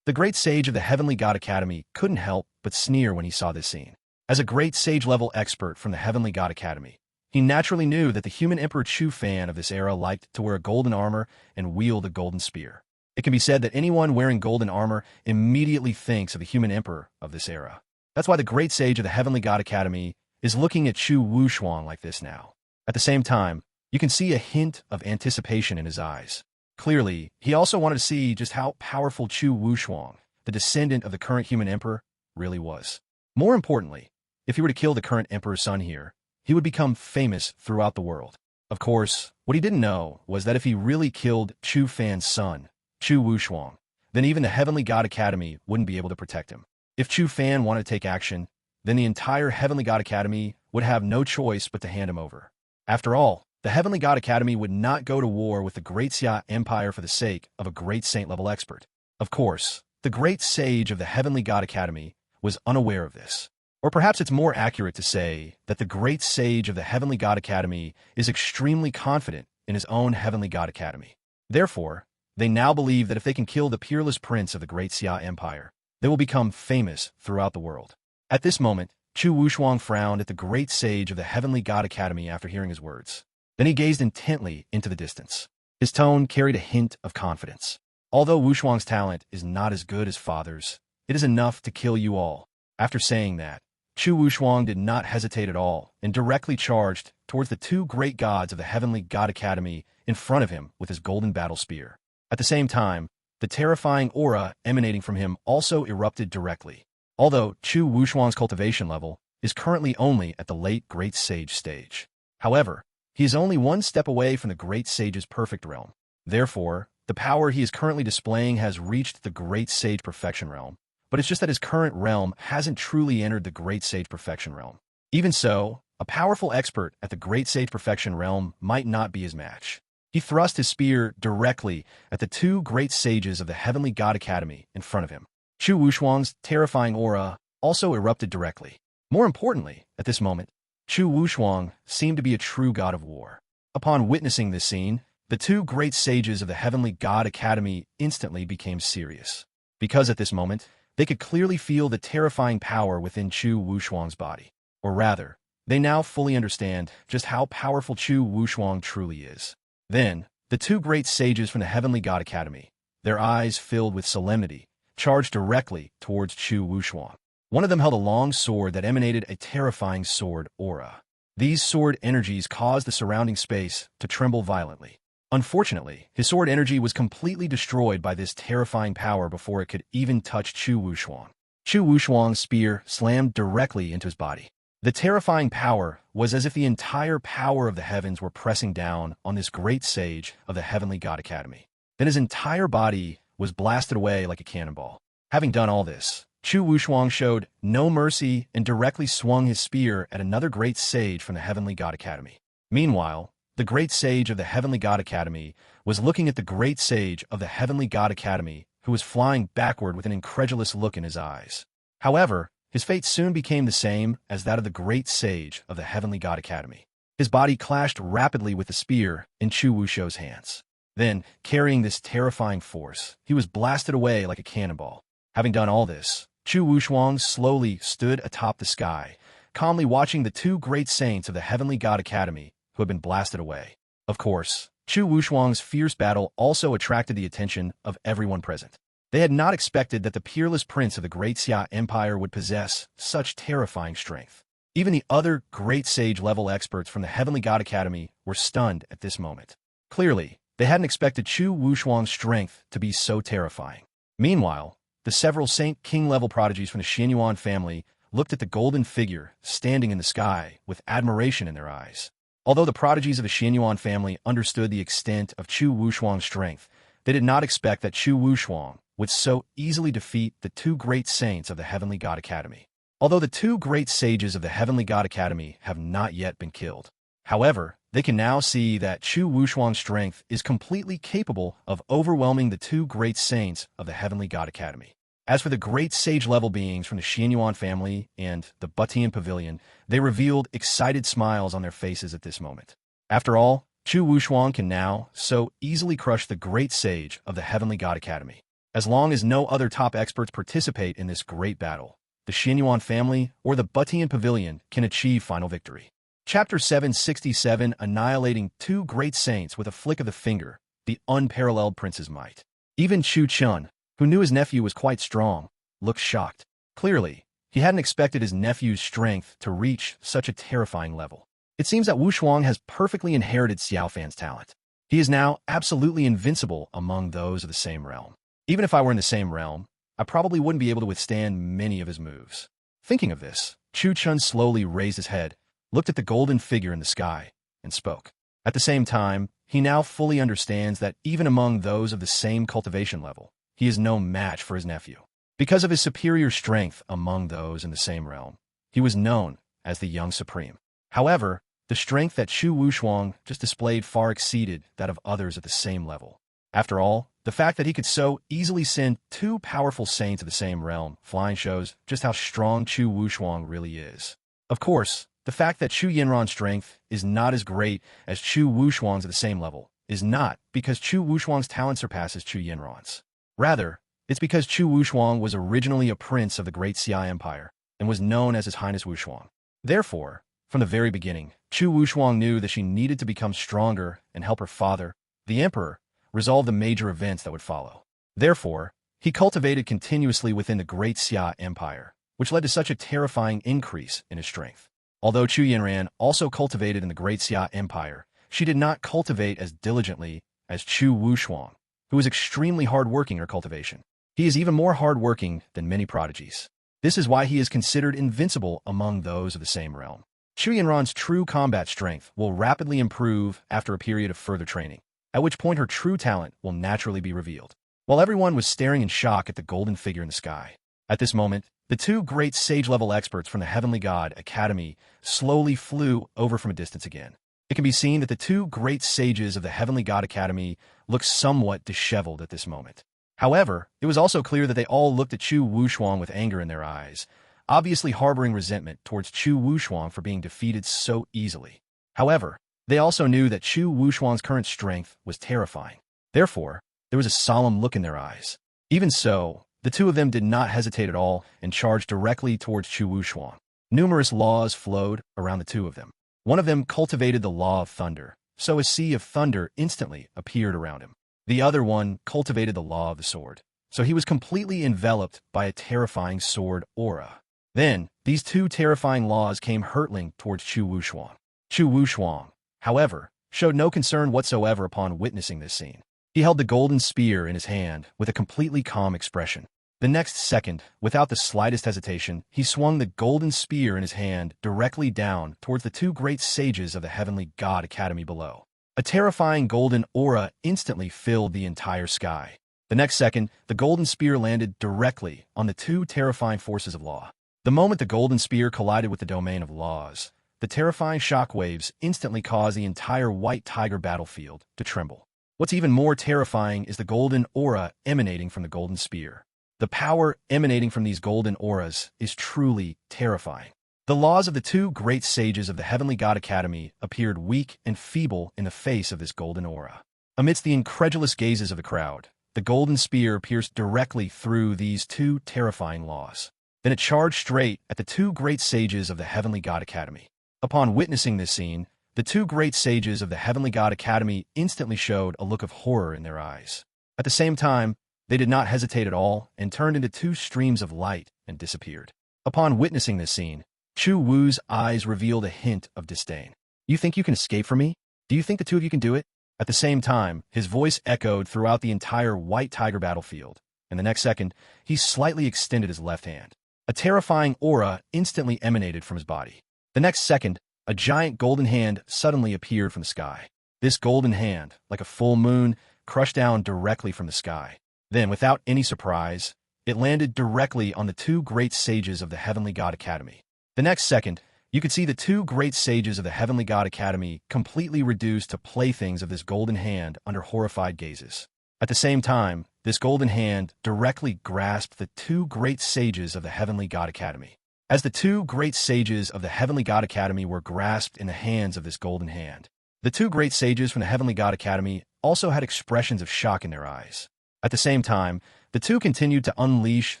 The great sage of the Heavenly God Academy couldn't help but sneer when he saw this scene. As a great sage-level expert from the Heavenly God Academy, he naturally knew that the human Emperor Chu Fan of this era liked to wear a golden armor and wield a golden spear. It can be said that anyone wearing golden armor immediately thinks of the human emperor of this era. That's why the great sage of the Heavenly God Academy is looking at Chu Wushuang like this now. At the same time, you can see a hint of anticipation in his eyes. Clearly, he also wanted to see just how powerful Chu Wushuang, the descendant of the current human emperor, really was. More importantly, if he were to kill the current emperor's son here, he would become famous throughout the world. Of course, what he didn't know was that if he really killed Chu Fan's son, Chu Wushuang, then even the Heavenly God Academy wouldn't be able to protect him. If Chu Fan wanted to take action, then the entire Heavenly God Academy would have no choice but to hand him over. After all, the Heavenly God Academy would not go to war with the Great Xia Empire for the sake of a great saint-level expert. Of course, the great sage of the Heavenly God Academy was unaware of this. Or perhaps it's more accurate to say that the great sage of the Heavenly God Academy is extremely confident in his own Heavenly God Academy. Therefore, they now believe that if they can kill the peerless prince of the Great Xia Empire, they will become famous throughout the world. At this moment, Chu Wushuang frowned at the great sage of the Heavenly God Academy after hearing his words. Then he gazed intently into the distance. His tone carried a hint of confidence. Although Wushuang's talent is not as good as father's, it is enough to kill you all. After saying that, Chu Wushuang did not hesitate at all and directly charged towards the two great gods of the Heavenly God Academy in front of him with his golden battle spear. At the same time, the terrifying aura emanating from him also erupted directly. Although Chu Wushuang's cultivation level is currently only at the late Great Sage stage. However, he is only one step away from the Great Sage's perfect realm. Therefore, the power he is currently displaying has reached the Great Sage perfection realm. But it's just that his current realm hasn't truly entered the Great Sage perfection realm. Even so, a powerful expert at the Great Sage perfection realm might not be his match. He thrust his spear directly at the two great sages of the Heavenly God Academy in front of him. Chu Wushuang's terrifying aura also erupted directly. More importantly, at this moment, Chu Wushuang seemed to be a true god of war. Upon witnessing this scene, the two great sages of the Heavenly God Academy instantly became serious. Because at this moment, they could clearly feel the terrifying power within Chu Wushuang's body. Or rather, they now fully understand just how powerful Chu Wushuang truly is. Then, the two great sages from the Heavenly God Academy, their eyes filled with solemnity, charged directly towards Chu Wushuang. One of them held a long sword that emanated a terrifying sword aura. These sword energies caused the surrounding space to tremble violently. Unfortunately, his sword energy was completely destroyed by this terrifying power before it could even touch Chu Wushuang. Chu Wushuang's spear slammed directly into his body. The terrifying power was as if the entire power of the heavens were pressing down on this great sage of the Heavenly God Academy. Then his entire body was blasted away like a cannonball. Having done all this, Chu Wushuang showed no mercy and directly swung his spear at another great sage from the Heavenly God Academy. Meanwhile, the great sage of the Heavenly God Academy was looking at the great sage of the Heavenly God Academy, who was flying backward with an incredulous look in his eyes. However, his fate soon became the same as that of the great sage of the Heavenly God Academy. His body clashed rapidly with the spear in Chu Wushuang's hands. Then, carrying this terrifying force, he was blasted away like a cannonball. Having done all this, Chu Wushuang slowly stood atop the sky, calmly watching the two great saints of the Heavenly God Academy who had been blasted away. Of course, Chu Wushuang's fierce battle also attracted the attention of everyone present. They had not expected that the peerless prince of the Great Xia Empire would possess such terrifying strength. Even the other great sage-level experts from the Heavenly God Academy were stunned at this moment. Clearly, they hadn't expected Chu Wushuang's strength to be so terrifying. Meanwhile, the several Saint King-level prodigies from the Xianyuan family looked at the golden figure standing in the sky with admiration in their eyes. Although the prodigies of the Xianyuan family understood the extent of Chu Wushuang's strength, they did not expect that Chu Wushuang would so easily defeat the two great saints of the Heavenly God Academy. Although the two great sages of the Heavenly God Academy have not yet been killed. However, they can now see that Chu Wushuang's strength is completely capable of overwhelming the two great saints of the Heavenly God Academy. As for the great sage-level beings from the Xianyuan family and the Butian Pavilion, they revealed excited smiles on their faces at this moment. After all, Chu Wushuang can now so easily crush the great sage of the Heavenly God Academy. As long as no other top experts participate in this great battle, the Xianyuan family or the Butian Pavilion can achieve final victory. Chapter 767, Annihilating Two Great Saints with a Flick of the Finger, the Unparalleled Prince's Might. Even Chu Chun, who knew his nephew was quite strong, looked shocked. Clearly, he hadn't expected his nephew's strength to reach such a terrifying level. It seems that Wushuang has perfectly inherited Xiao Fan's talent. He is now absolutely invincible among those of the same realm. Even if I were in the same realm, I probably wouldn't be able to withstand many of his moves. Thinking of this, Chu Chun slowly raised his head, looked at the golden figure in the sky, and spoke. At the same time, he now fully understands that even among those of the same cultivation level, he is no match for his nephew. Because of his superior strength among those in the same realm, he was known as the Young Supreme. However, the strength that Chu Wushuang just displayed far exceeded that of others at the same level. After all, the fact that he could so easily send two powerful saints of the same realm flying shows just how strong Chu Wushuang really is. Of course, the fact that Chu Yanran's strength is not as great as Chu Wushuang's at the same level is not because Chu Wushuang's talent surpasses Chu Yanran's. Rather, it's because Chu Wushuang was originally a prince of the Great Xia Empire and was known as His Highness Wushuang. Therefore, from the very beginning, Chu Wushuang knew that she needed to become stronger and help her father, the Emperor, resolve the major events that would follow. Therefore, he cultivated continuously within the Great Xia Empire, which led to such a terrifying increase in his strength. Although Chu Yanran also cultivated in the Great Xia Empire, she did not cultivate as diligently as Chu Wushuang, who was extremely hard-working in her cultivation. He is even more hard-working than many prodigies. This is why he is considered invincible among those of the same realm. Chu Yanran's true combat strength will rapidly improve after a period of further training, at which point her true talent will naturally be revealed. While everyone was staring in shock at the golden figure in the sky, at this moment, the two great sage-level experts from the Heavenly God Academy slowly flew over from a distance again. It can be seen that the two great sages of the Heavenly God Academy looked somewhat disheveled at this moment. However, it was also clear that they all looked at Chu Wushuang with anger in their eyes, obviously harboring resentment towards Chu Wushuang for being defeated so easily. However, they also knew that Chu Wushuang's current strength was terrifying. Therefore, there was a solemn look in their eyes. Even so, the two of them did not hesitate at all and charged directly towards Chu Wushuang. Numerous laws flowed around the two of them. One of them cultivated the law of thunder, so a sea of thunder instantly appeared around him. The other one cultivated the law of the sword, so he was completely enveloped by a terrifying sword aura. Then, these two terrifying laws came hurtling towards Chu Wushuang. Chu Wuxuang, however, showed no concern whatsoever upon witnessing this scene. He held the golden spear in his hand with a completely calm expression. The next second, without the slightest hesitation, he swung the golden spear in his hand directly down towards the two great sages of the Heavenly God Academy below. A terrifying golden aura instantly filled the entire sky. The next second, the golden spear landed directly on the two terrifying forces of law. The moment the golden spear collided with the domain of laws, the terrifying shockwaves instantly caused the entire white tiger battlefield to tremble. What's even more terrifying is the golden aura emanating from the golden spear. The power emanating from these golden auras is truly terrifying. The laws of the two great sages of the Heavenly God Academy appeared weak and feeble in the face of this golden aura. Amidst the incredulous gazes of the crowd, the golden spear pierced directly through these two terrifying laws. Then it charged straight at the two great sages of the Heavenly God Academy. Upon witnessing this scene, the two great sages of the Heavenly God Academy instantly showed a look of horror in their eyes. At the same time, they did not hesitate at all and turned into two streams of light and disappeared. Upon witnessing this scene, Chu Wu's eyes revealed a hint of disdain. You think you can escape from me? Do you think the two of you can do it? At the same time, his voice echoed throughout the entire white tiger battlefield, and the next second, he slightly extended his left hand. A terrifying aura instantly emanated from his body. The next second, a giant golden hand suddenly appeared from the sky. This golden hand, like a full moon, crushed down directly from the sky. Then, without any surprise, it landed directly on the two great sages of the Heavenly God Academy. The next second, you could see the two great sages of the Heavenly God Academy completely reduced to playthings of this golden hand under horrified gazes. At the same time, this golden hand directly grasped the two great sages of the Heavenly God Academy. As the two great sages of the Heavenly God Academy were grasped in the hands of this golden hand, the two great sages from the Heavenly God Academy also had expressions of shock in their eyes. At the same time, the two continued to unleash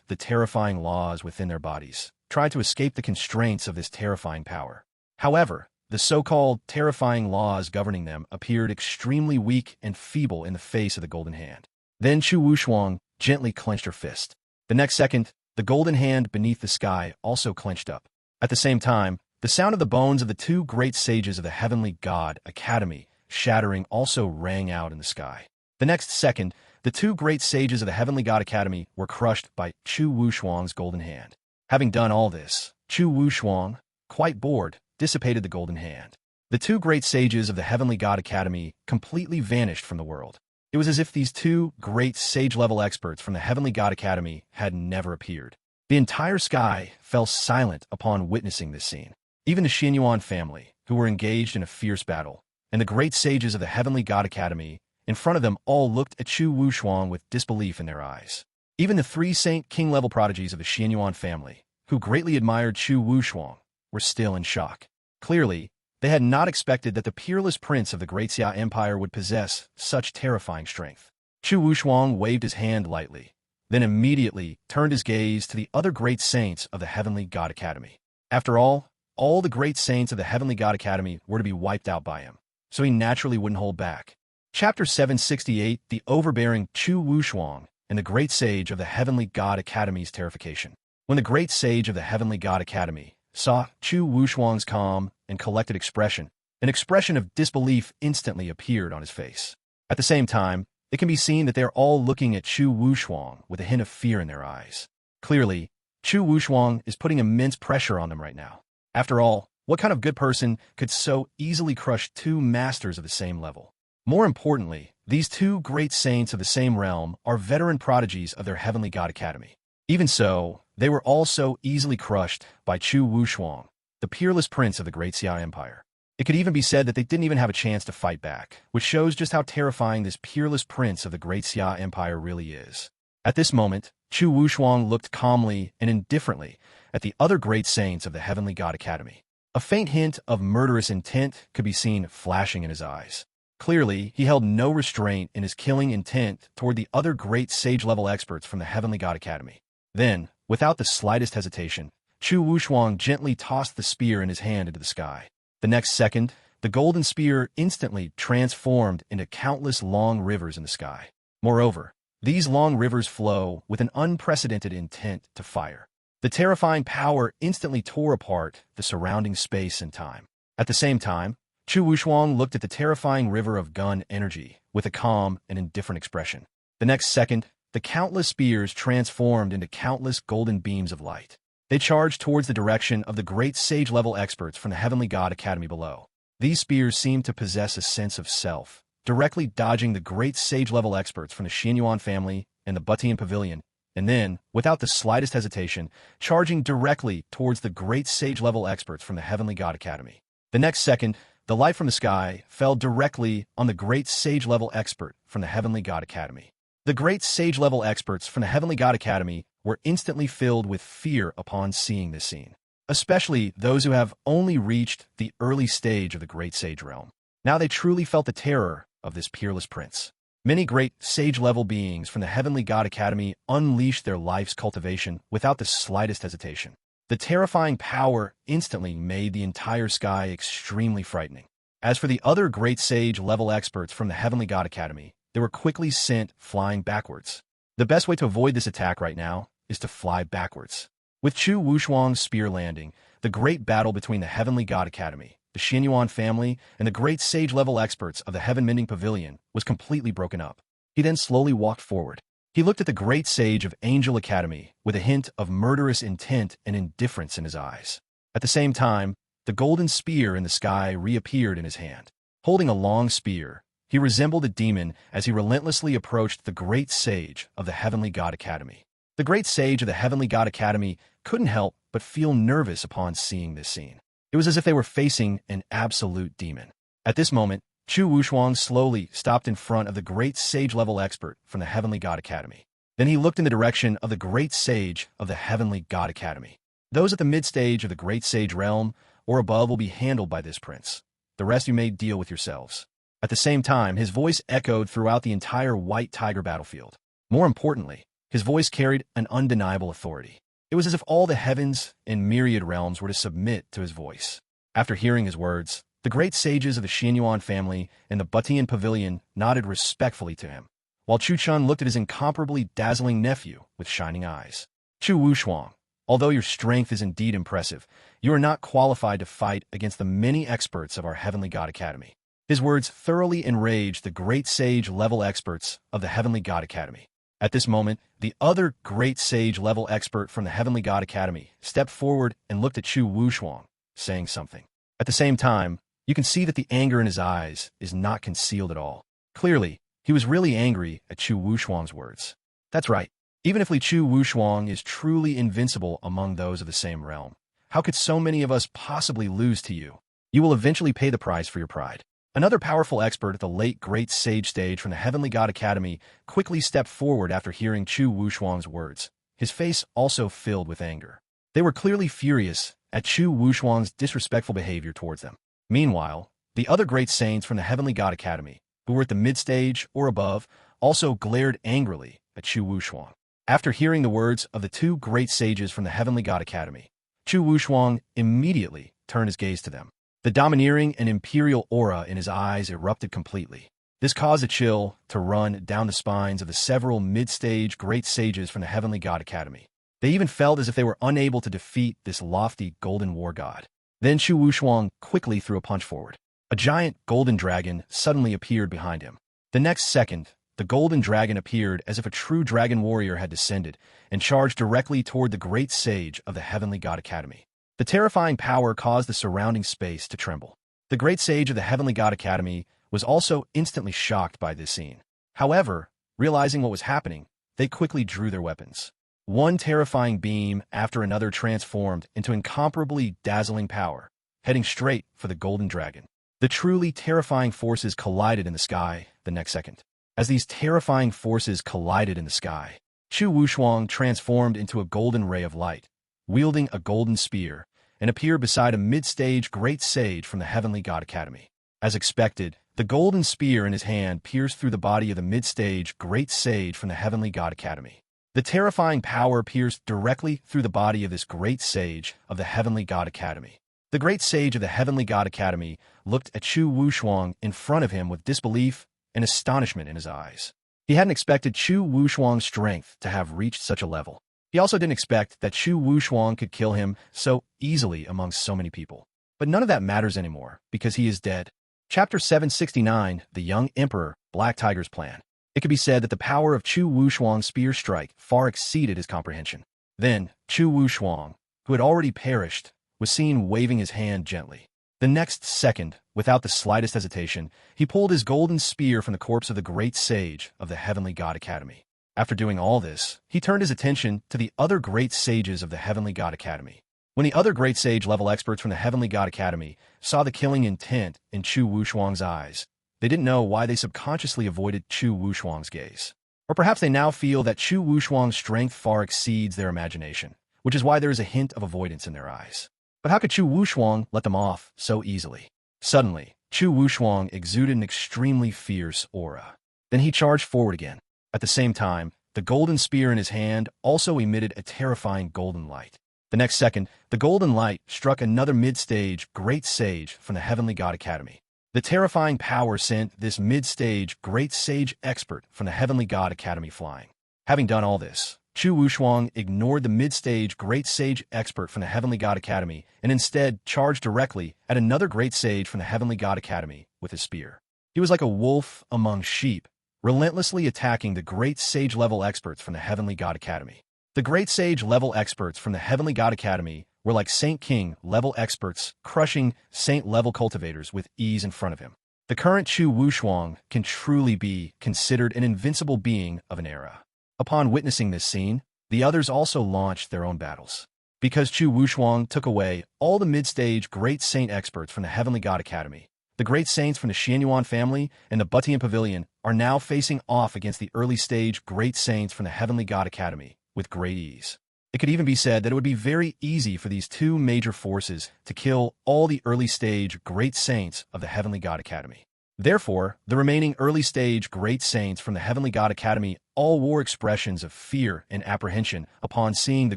the terrifying laws within their bodies, tried to escape the constraints of this terrifying power. However, the so-called terrifying laws governing them appeared extremely weak and feeble in the face of the golden hand. Then Chu Wuxuang gently clenched her fist. The next second, the golden hand beneath the sky also clenched up. At the same time, the sound of the bones of the two great sages of the Heavenly God Academy shattering also rang out in the sky. The next second, the two great sages of the Heavenly God Academy were crushed by Chu Wuxuang's golden hand. Having done all this, Chu Wuxuang, quite bored, dissipated the golden hand. The two great sages of the Heavenly God Academy completely vanished from the world. It was as if these two great sage-level experts from the Heavenly God Academy had never appeared. The entire sky fell silent upon witnessing this scene. Even the Xianyuan family, who were engaged in a fierce battle, and the great sages of the Heavenly God Academy, in front of them all looked at Chu Wuxuang with disbelief in their eyes. Even the three Saint King-level prodigies of the Xianyuan family, who greatly admired Chu Wuxuang, were still in shock. Clearly, they had not expected that the peerless prince of the Great Xia Empire would possess such terrifying strength. Chu Wuxuang waved his hand lightly, then immediately turned his gaze to the other great saints of the Heavenly God Academy. After all the great saints of the Heavenly God Academy were to be wiped out by him, so he naturally wouldn't hold back. Chapter 768, The Overbearing Chu Wuxuang and the Great Sage of the Heavenly God Academy's Terrification. When the Great Sage of the Heavenly God Academy saw Chu Wuxuang's calm and collected expression, an expression of disbelief instantly appeared on his face. At the same time, it can be seen that they are all looking at Chu Wuxuang with a hint of fear in their eyes. Clearly, Chu Wuxuang is putting immense pressure on them right now. After all, what kind of good person could so easily crush two masters of the same level? More importantly, these two great saints of the same realm are veteran prodigies of their Heavenly God Academy. Even so, they were all so easily crushed by Chu Wuxuang, the peerless prince of the Great Xia Empire. It could even be said that they didn't even have a chance to fight back, which shows just how terrifying this peerless prince of the Great Xia Empire really is. At this moment, Chu Wuxuang looked calmly and indifferently at the other great saints of the Heavenly God Academy. A faint hint of murderous intent could be seen flashing in his eyes. Clearly, he held no restraint in his killing intent toward the other great sage-level experts from the Heavenly God Academy. Then, without the slightest hesitation, Chu Wuxuang gently tossed the spear in his hand into the sky. The next second, the golden spear instantly transformed into countless long rivers in the sky. Moreover, these long rivers flow with an unprecedented intent to fire. The terrifying power instantly tore apart the surrounding space and time. At the same time, Chu Wuxuang looked at the terrifying river of gun energy with a calm and indifferent expression. The next second, the countless spears transformed into countless golden beams of light. They charged towards the direction of the great sage-level experts from the Heavenly God Academy below. These spears seemed to possess a sense of self, directly dodging the great sage-level experts from the Xianyuan family and the Butian Pavilion, and then, without the slightest hesitation, charging directly towards the great sage-level experts from the Heavenly God Academy. The next second, the light from the sky fell directly on the great sage-level expert from the Heavenly God Academy. The great sage-level experts from the Heavenly God Academy were instantly filled with fear upon seeing this scene, especially those who have only reached the early stage of the great sage realm. Now they truly felt the terror of this peerless prince. Many great sage-level beings from the Heavenly God Academy unleashed their life's cultivation without the slightest hesitation. The terrifying power instantly made the entire sky extremely frightening. As for the other great sage-level experts from the Heavenly God Academy, they were quickly sent flying backwards. The best way to avoid this attack right now is to fly backwards. With Chu Wuxuang's spear landing, the great battle between the Heavenly God Academy, the Xianyuan family, and the great sage-level experts of the Heaven-Mending Pavilion was completely broken up. He then slowly walked forward. He looked at the great sage of Angel Academy with a hint of murderous intent and indifference in his eyes. At the same time, the golden spear in the sky reappeared in his hand. Holding a long spear, he resembled a demon as he relentlessly approached the great sage of the Heavenly God Academy. The great sage of the Heavenly God Academy couldn't help but feel nervous upon seeing this scene. It was as if they were facing an absolute demon. At this moment, Chu Wuxuang slowly stopped in front of the great sage-level expert from the Heavenly God Academy. Then he looked in the direction of the great sage of the Heavenly God Academy. Those at the mid-stage of the great sage realm or above will be handled by this prince. The rest you may deal with yourselves. At the same time, his voice echoed throughout the entire White Tiger battlefield. More importantly, his voice carried an undeniable authority. It was as if all the heavens and myriad realms were to submit to his voice. After hearing his words, the great sages of the Xianyuan family and the Butian Pavilion nodded respectfully to him, while Chu Chun looked at his incomparably dazzling nephew with shining eyes. Chu Wuxuang, although your strength is indeed impressive, you are not qualified to fight against the many experts of our Heavenly God Academy. His words thoroughly enraged the great sage-level experts of the Heavenly God Academy. At this moment, the other great sage-level expert from the Heavenly God Academy stepped forward and looked at Chu Wuxuang, saying something. At the same time, you can see that the anger in his eyes is not concealed at all. Clearly, he was really angry at Chu Wuxuang's words. That's right. Even if Li Chu Wuxuang is truly invincible among those of the same realm, how could so many of us possibly lose to you? You will eventually pay the price for your pride. Another powerful expert at the late great sage stage from the Heavenly God Academy quickly stepped forward after hearing Chu Wuxuang's words, his face also filled with anger. They were clearly furious at Chu Wuxuang's disrespectful behavior towards them. Meanwhile, the other great saints from the Heavenly God Academy, who were at the mid-stage or above, also glared angrily at Chu Wuxuang. After hearing the words of the two great sages from the Heavenly God Academy, Chu Wuxuang immediately turned his gaze to them. The domineering and imperial aura in his eyes erupted completely. This caused a chill to run down the spines of the several mid-stage great sages from the Heavenly God Academy. They even felt as if they were unable to defeat this lofty golden war god. Then Chu Wuxuang quickly threw a punch forward. A giant golden dragon suddenly appeared behind him. The next second, the golden dragon appeared as if a true dragon warrior had descended and charged directly toward the great sage of the Heavenly God Academy. The terrifying power caused the surrounding space to tremble. The great sage of the Heavenly God Academy was also instantly shocked by this scene. However, realizing what was happening, they quickly drew their weapons. One terrifying beam after another transformed into incomparably dazzling power, heading straight for the golden dragon. The truly terrifying forces collided in the sky the next second. As these terrifying forces collided in the sky, Chu Wuxuang transformed into a golden ray of light, wielding a golden spear, and appeared beside a mid-stage great sage from the Heavenly God Academy. As expected, the golden spear in his hand pierced through the body of the mid-stage great sage from the Heavenly God Academy. The terrifying power pierced directly through the body of this great sage of the Heavenly God Academy. The great sage of the Heavenly God Academy looked at Chu Wuxuang in front of him with disbelief and astonishment in his eyes. He hadn't expected Chu Wuxuang's strength to have reached such a level. He also didn't expect that Chu Wuxuang could kill him so easily among so many people. But none of that matters anymore, because he is dead. Chapter 769, The Young Emperor, Black Tiger's Plan. It could be said that the power of Chu Wushuang's spear strike far exceeded his comprehension. Then, Chu Wushuang, who had already perished, was seen waving his hand gently. The next second, without the slightest hesitation, he pulled his golden spear from the corpse of the great sage of the Heavenly God Academy. After doing all this, he turned his attention to the other great sages of the Heavenly God Academy. When the other great sage-level experts from the Heavenly God Academy saw the killing intent in Chu Wushuang's eyes, they didn't know why they subconsciously avoided Chu Wushuang's gaze. Or perhaps they now feel that Chu Wushuang's strength far exceeds their imagination, which is why there is a hint of avoidance in their eyes. But how could Chu Wushuang let them off so easily? Suddenly, Chu Wushuang exuded an extremely fierce aura. Then he charged forward again. At the same time, the golden spear in his hand also emitted a terrifying golden light. The next second, the golden light struck another mid-stage great sage from the Heavenly God Academy. The terrifying power sent this mid-stage great sage expert from the Heavenly God Academy flying. Having done all this, Chu Wushuang ignored the mid-stage great sage expert from the Heavenly God Academy and instead charged directly at another great sage from the Heavenly God Academy with his spear. He was like a wolf among sheep, relentlessly attacking the great sage-level experts from the Heavenly God Academy. The great sage-level experts from the Heavenly God Academy were like Saint King-level experts, crushing Saint-level cultivators with ease in front of him. The current Chu Wushuang can truly be considered an invincible being of an era. Upon witnessing this scene, the others also launched their own battles. Because Chu Wushuang took away all the mid-stage great saint experts from the Heavenly God Academy, the great saints from the Xianyuan family and the Butian Pavilion are now facing off against the early-stage great saints from the Heavenly God Academy with great ease. It could even be said that it would be very easy for these two major forces to kill all the early-stage great saints of the Heavenly God Academy. Therefore, the remaining early-stage great saints from the Heavenly God Academy all wore expressions of fear and apprehension upon seeing the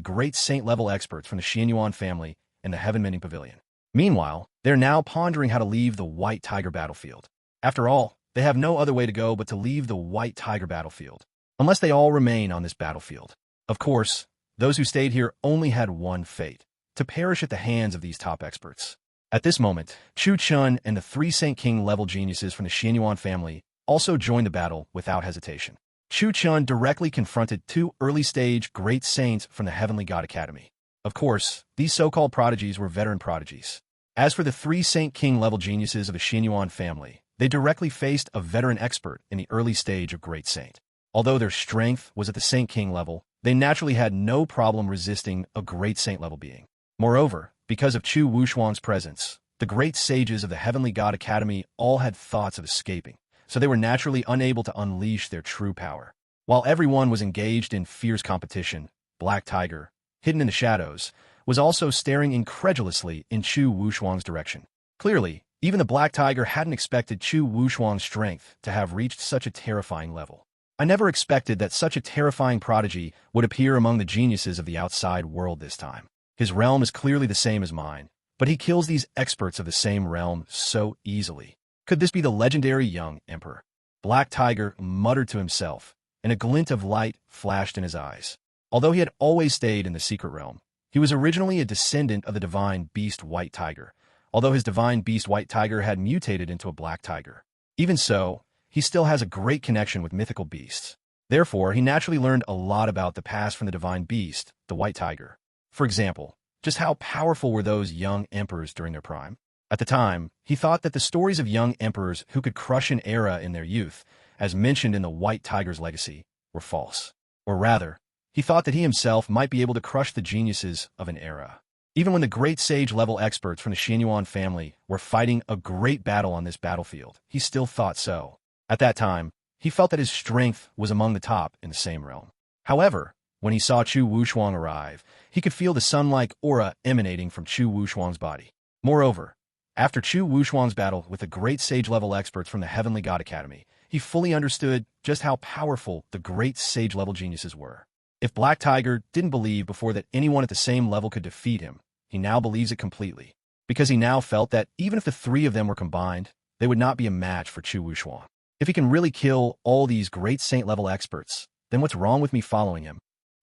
great saint-level experts from the Xianyuan family and the Heaven-Mending Pavilion. Meanwhile, they're now pondering how to leave the White Tiger battlefield. After all, they have no other way to go but to leave the White Tiger battlefield, unless they all remain on this battlefield. Of course, those who stayed here only had one fate, to perish at the hands of these top experts. At this moment, Chu Chun and the three Saint King-level geniuses from the Xianyuan family also joined the battle without hesitation. Chu Chun directly confronted two early-stage great saints from the Heavenly God Academy. Of course, these so-called prodigies were veteran prodigies. As for the three Saint King-level geniuses of the Xianyuan family, they directly faced a veteran expert in the early stage of Great Saint. Although their strength was at the Saint King level, they naturally had no problem resisting a Great Saint level being. Moreover, because of Chu Wushuang's presence, the great sages of the Heavenly God Academy all had thoughts of escaping, so they were naturally unable to unleash their true power. While everyone was engaged in fierce competition, Black Tiger, hidden in the shadows, was also staring incredulously in Chu Wushuang's direction. Clearly, even the Black Tiger hadn't expected Chu Wushuang's strength to have reached such a terrifying level. I never expected that such a terrifying prodigy would appear among the geniuses of the outside world this time. His realm is clearly the same as mine, but he kills these experts of the same realm so easily. Could this be the legendary young emperor? Black Tiger muttered to himself, and a glint of light flashed in his eyes. Although he had always stayed in the secret realm, he was originally a descendant of the divine beast White Tiger, although his divine beast White Tiger had mutated into a Black Tiger. Even so, he still has a great connection with mythical beasts. Therefore, he naturally learned a lot about the past from the divine beast, the White Tiger. For example, just how powerful were those young emperors during their prime? At the time, he thought that the stories of young emperors who could crush an era in their youth, as mentioned in the White Tiger's legacy, were false. Or rather, he thought that he himself might be able to crush the geniuses of an era. Even when the great sage-level experts from the Xianyuan family were fighting a great battle on this battlefield, he still thought so. At that time, he felt that his strength was among the top in the same realm. However, when he saw Chu Wushuang arrive, he could feel the sun-like aura emanating from Chu Wushuang's body. Moreover, after Chu Wushuang's battle with the great sage-level experts from the Heavenly God Academy, he fully understood just how powerful the great sage-level geniuses were. If Black Tiger didn't believe before that anyone at the same level could defeat him, he now believes it completely, because he now felt that even if the three of them were combined, they would not be a match for Chu Wushuang. If he can really kill all these great saint-level experts, then what's wrong with me following him?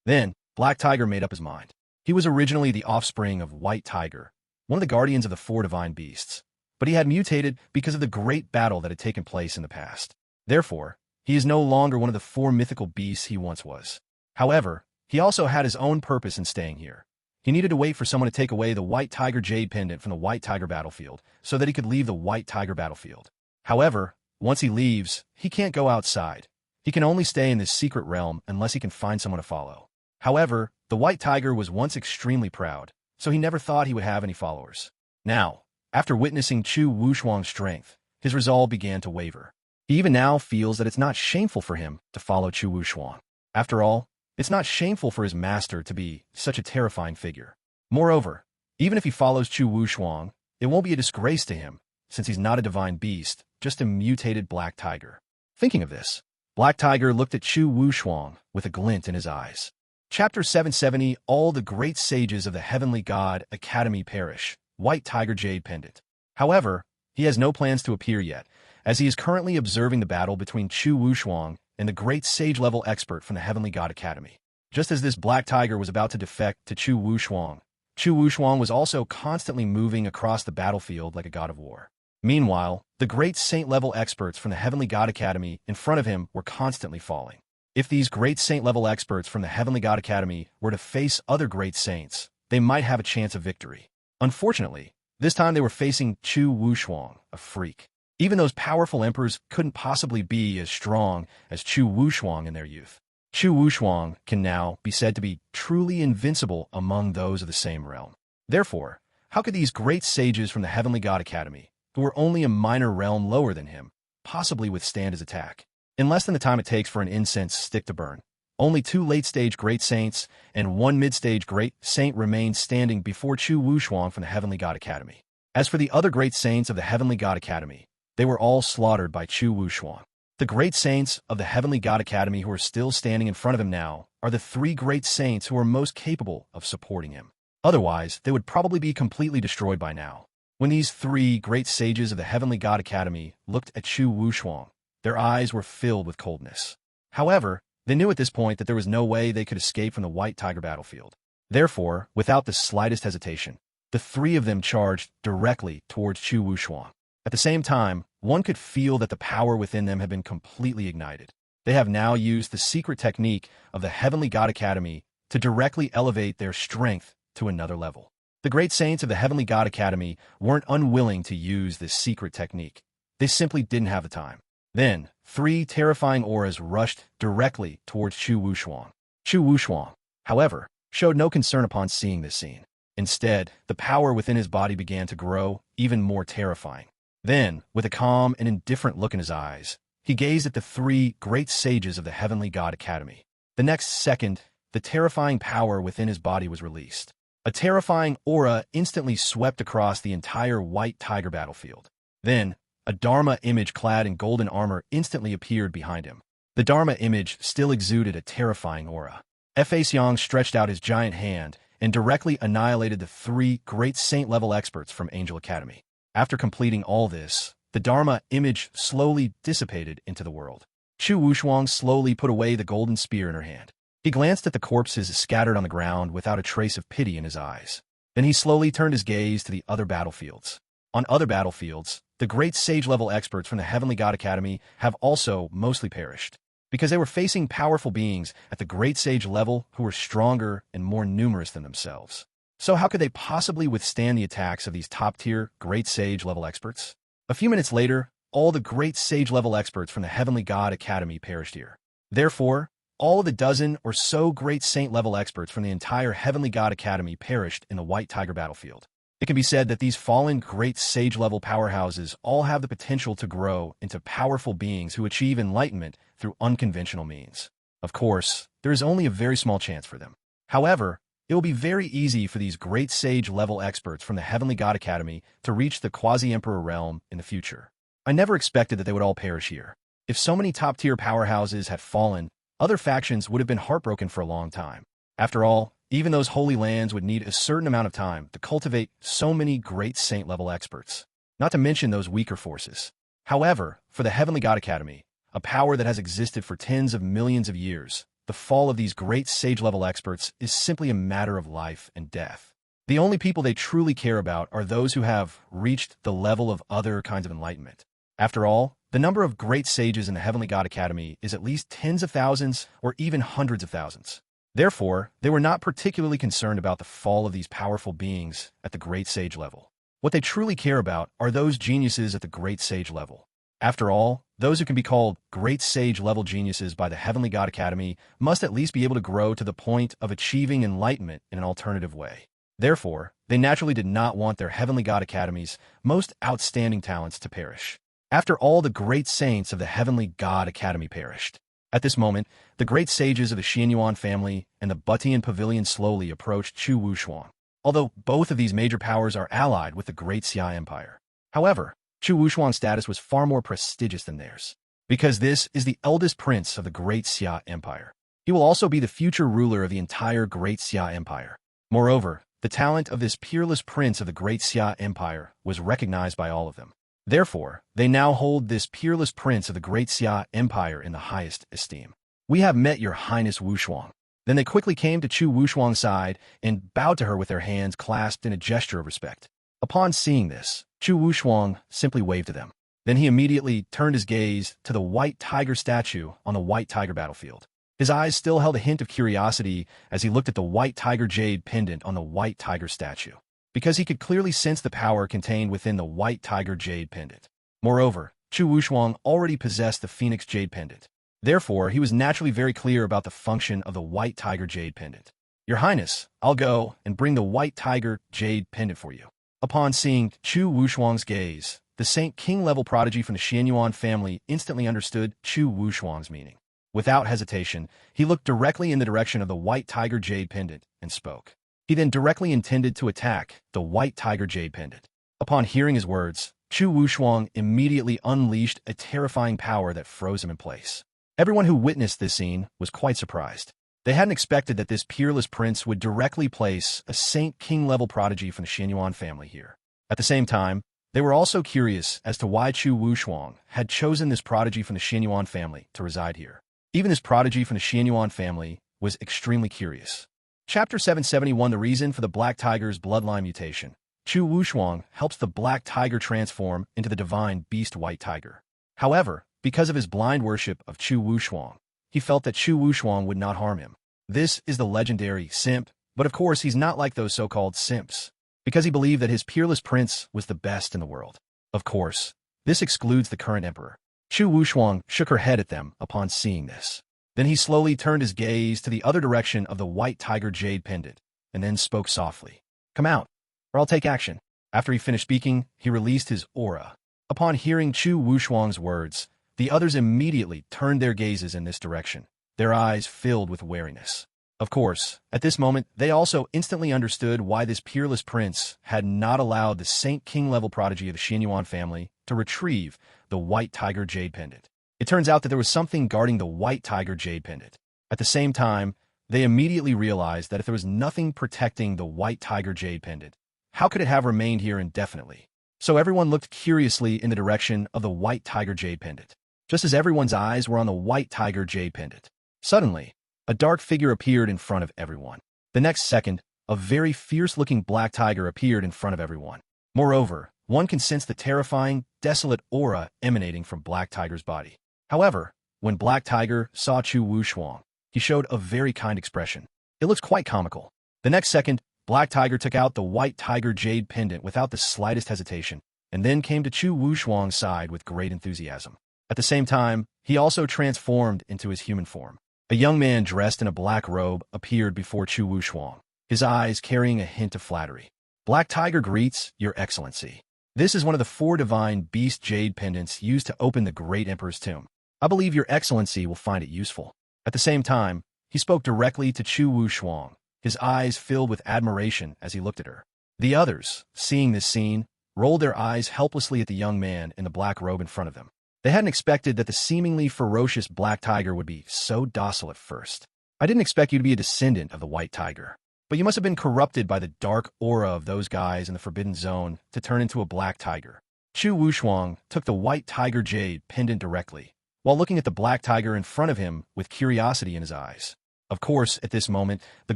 Then, Black Tiger made up his mind. He was originally the offspring of White Tiger, one of the guardians of the four divine beasts. but he had mutated because of the great battle that had taken place in the past. Therefore, he is no longer one of the 4 mythical beasts he once was. However, he also had his own purpose in staying here. He needed to wait for someone to take away the White Tiger Jade Pendant from the White Tiger battlefield so that he could leave the White Tiger battlefield. However, once he leaves, he can't go outside. He can only stay in this secret realm unless he can find someone to follow. However, the White Tiger was once extremely proud, so he never thought he would have any followers. Now, after witnessing Chu Wuxuang's strength, his resolve began to waver. He even now feels that it's not shameful for him to follow Chu Wuxuang. After all, it's not shameful for his master to be such a terrifying figure. Moreover, even if he follows Chu Wuxuang, it won't be a disgrace to him, since he's not a divine beast, just a mutated black tiger. Thinking of this, Black Tiger looked at Chu Wuxuang with a glint in his eyes. Chapter 770, All the Great Sages of the Heavenly God Academy perish. White Tiger Jade Pendant. However, he has no plans to appear yet, as he is currently observing the battle between Chu Wuxuang and the great sage-level expert from the Heavenly God Academy. Just as this Black Tiger was about to defect to Chu Wuxuang was also constantly moving across the battlefield like a god of war. Meanwhile, the great saint-level experts from the Heavenly God Academy in front of him were constantly falling. If these great saint-level experts from the Heavenly God Academy were to face other great saints, they might have a chance of victory. Unfortunately, this time they were facing Chu Wuxuang, a freak. Even those powerful emperors couldn't possibly be as strong as Chu Wuxuang in their youth. Chu Wuxuang can now be said to be truly invincible among those of the same realm. Therefore, how could these great sages from the Heavenly God Academy, who were only a minor realm lower than him, possibly withstand his attack? In less than the time it takes for an incense stick to burn, only 2 late-stage great saints and 1 mid-stage great saint remained standing before Chu Wuxuang from the Heavenly God Academy. As for the other great saints of the Heavenly God Academy, they were all slaughtered by Chu Wuxuang. The great saints of the Heavenly God Academy who are still standing in front of him now are the 3 great saints who are most capable of supporting him. Otherwise, they would probably be completely destroyed by now. When these 3 great sages of the Heavenly God Academy looked at Chu Wuxuang, their eyes were filled with coldness. However, they knew at this point that there was no way they could escape from the White Tiger battlefield. Therefore, without the slightest hesitation, the 3 of them charged directly towards Chu Wuxuang. At the same time, one could feel that the power within them had been completely ignited. They have now used the secret technique of the Heavenly God Academy to directly elevate their strength to another level. The great saints of the Heavenly God Academy weren't unwilling to use this secret technique. They simply didn't have the time. Then, 3 terrifying auras rushed directly towards Chu Wuxuang. Chu Wuxuang, however, showed no concern upon seeing this scene. Instead, the power within his body began to grow, even more terrifying. Then, with a calm and indifferent look in his eyes, he gazed at the 3 great sages of the Heavenly God Academy. The next second, the terrifying power within his body was released. A terrifying aura instantly swept across the entire White Tiger battlefield. Then, a Dharma image clad in golden armor instantly appeared behind him. The Dharma image still exuded a terrifying aura. Fa Xiang stretched out his giant hand and directly annihilated the 3 great saint-level experts from Angel Academy. After completing all this, the Dharma image slowly dissipated into the world. Chu Wuxuang slowly put away the golden spear in her hand. He glanced at the corpses scattered on the ground without a trace of pity in his eyes. Then he slowly turned his gaze to the other battlefields. On other battlefields, the great sage-level experts from the Heavenly God Academy have also mostly perished, because they were facing powerful beings at the great sage level who were stronger and more numerous than themselves. So how could they possibly withstand the attacks of these top-tier great sage-level experts? A few minutes later, all the great sage-level experts from the Heavenly God Academy perished here. Therefore, all of the dozen or so great saint-level experts from the entire Heavenly God Academy perished in the White Tiger battlefield. It can be said that these fallen great sage-level powerhouses all have the potential to grow into powerful beings who achieve enlightenment through unconventional means. Of course, there is only a very small chance for them. However, it will be very easy for these great sage-level experts from the Heavenly God Academy to reach the Quasi-Emperor realm in the future. I never expected that they would all perish here. If so many top-tier powerhouses had fallen, other factions would have been heartbroken for a long time. After all, even those holy lands would need a certain amount of time to cultivate so many great saint-level experts, not to mention those weaker forces. However, for the Heavenly God Academy, a power that has existed for tens of millions of years, the fall of these great sage-level experts is simply a matter of life and death. The only people they truly care about are those who have reached the level of other kinds of enlightenment. After all, the number of great sages in the Heavenly God Academy is at least tens of thousands or even hundreds of thousands. Therefore, they were not particularly concerned about the fall of these powerful beings at the great sage level. What they truly care about are those geniuses at the great sage level. After all, those who can be called great sage-level geniuses by the Heavenly God Academy must at least be able to grow to the point of achieving enlightenment in an alternative way. Therefore, they naturally did not want their Heavenly God Academy's most outstanding talents to perish. After all, the great saints of the Heavenly God Academy perished. At this moment, the great sages of the Xianyuan family and the Butian Pavilion slowly approached Chu Wushuang, although both of these major powers are allied with the Great Xia Empire. However, Chu Wushuang's status was far more prestigious than theirs, because this is the eldest prince of the Great Xia Empire. He will also be the future ruler of the entire Great Xia Empire. Moreover, the talent of this peerless prince of the Great Xia Empire was recognized by all of them. Therefore, they now hold this peerless prince of the Great Xia Empire in the highest esteem. "We have met your highness Wushuang." Then they quickly came to Chu Wushuang's side and bowed to her with their hands clasped in a gesture of respect. Upon seeing this, Chu Wushuang simply waved to them. Then he immediately turned his gaze to the white tiger statue on the white tiger battlefield. His eyes still held a hint of curiosity as he looked at the white tiger jade pendant on the white tiger statue, because he could clearly sense the power contained within the white tiger jade pendant. Moreover, Chu Wushuang already possessed the phoenix jade pendant. Therefore, he was naturally very clear about the function of the white tiger jade pendant. "Your Highness, I'll go and bring the white tiger jade pendant for you." Upon seeing Chu Wushuang's gaze, the Saint King-level prodigy from the Xianyuan family instantly understood Chu Wushuang's meaning. Without hesitation, he looked directly in the direction of the white tiger jade pendant and spoke. He then directly intended to attack the white tiger jade pendant. Upon hearing his words, Chu Wushuang immediately unleashed a terrifying power that froze him in place. Everyone who witnessed this scene was quite surprised. They hadn't expected that this peerless prince would directly place a Saint King-level prodigy from the Xianyuan family here. At the same time, they were also curious as to why Chu Wushuang had chosen this prodigy from the Xianyuan family to reside here. Even this prodigy from the Xianyuan family was extremely curious. Chapter 771, The Reason for the Black Tiger's Bloodline Mutation. Chu Wushuang helps the black tiger transform into the divine beast white tiger. However, because of his blind worship of Chu Wushuang, he felt that Chu Wushuang would not harm him. This is the legendary simp, but of course he's not like those so-called simps, because he believed that his peerless prince was the best in the world. Of course, this excludes the current emperor. Chu Wushuang shook her head at them upon seeing this. Then he slowly turned his gaze to the other direction of the white tiger jade pendant, and then spoke softly. "Come out, or I'll take action." After he finished speaking, he released his aura. Upon hearing Chu Wushuang's words, the others immediately turned their gazes in this direction, their eyes filled with wariness. Of course, at this moment, they also instantly understood why this peerless prince had not allowed the Saint King-level prodigy of the Xianyuan family to retrieve the white tiger jade pendant. It turns out that there was something guarding the white tiger jade pendant. At the same time, they immediately realized that if there was nothing protecting the white tiger jade pendant, how could it have remained here indefinitely? So everyone looked curiously in the direction of the white tiger jade pendant. Just as everyone's eyes were on the white tiger jade pendant, suddenly, a dark figure appeared in front of everyone. The next second, a very fierce-looking black tiger appeared in front of everyone. Moreover, one can sense the terrifying, desolate aura emanating from Black Tiger's body. However, when Black Tiger saw Chu Wushuang, he showed a very kind expression. It looks quite comical. The next second, Black Tiger took out the white tiger jade pendant without the slightest hesitation, and then came to Chu Wushuang's side with great enthusiasm. At the same time, he also transformed into his human form. A young man dressed in a black robe appeared before Chu Wushuang, his eyes carrying a hint of flattery. "Black Tiger greets, Your Excellency. This is one of the 4 divine beast jade pendants used to open the great emperor's tomb. I believe Your Excellency will find it useful." At the same time, he spoke directly to Chu Wushuang, his eyes filled with admiration as he looked at her. The others, seeing this scene, rolled their eyes helplessly at the young man in the black robe in front of them. They hadn't expected that the seemingly ferocious black tiger would be so docile at first. "I didn't expect you to be a descendant of the white tiger, but you must have been corrupted by the dark aura of those guys in the Forbidden Zone to turn into a black tiger." Chu Wushuang took the white tiger jade pendant directly, while looking at the black tiger in front of him with curiosity in his eyes. Of course, at this moment, the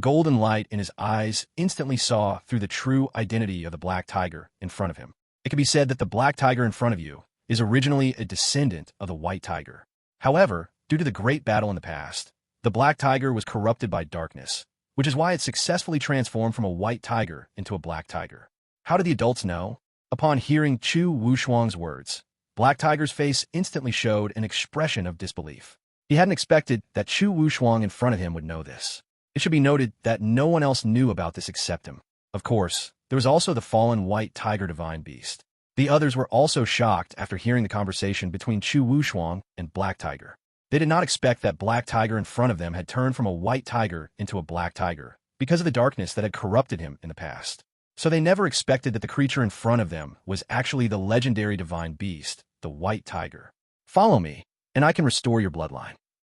golden light in his eyes instantly saw through the true identity of the black tiger in front of him. It can be said that the black tiger in front of you is originally a descendant of the white tiger. However, due to the great battle in the past, the black tiger was corrupted by darkness, which is why it successfully transformed from a white tiger into a black tiger. How did the adults know? Upon hearing Chu Wuchuang's words, Black Tiger's face instantly showed an expression of disbelief. He hadn't expected that Chu Wuchuang in front of him would know this. It should be noted that no one else knew about this except him. Of course, there was also the fallen white tiger divine beast. The others were also shocked after hearing the conversation between Chu Wuchuang and Black Tiger. They did not expect that Black Tiger in front of them had turned from a white tiger into a black tiger because of the darkness that had corrupted him in the past. So they never expected that the creature in front of them was actually the legendary divine beast, the white tiger. Follow me, and I can restore your bloodline.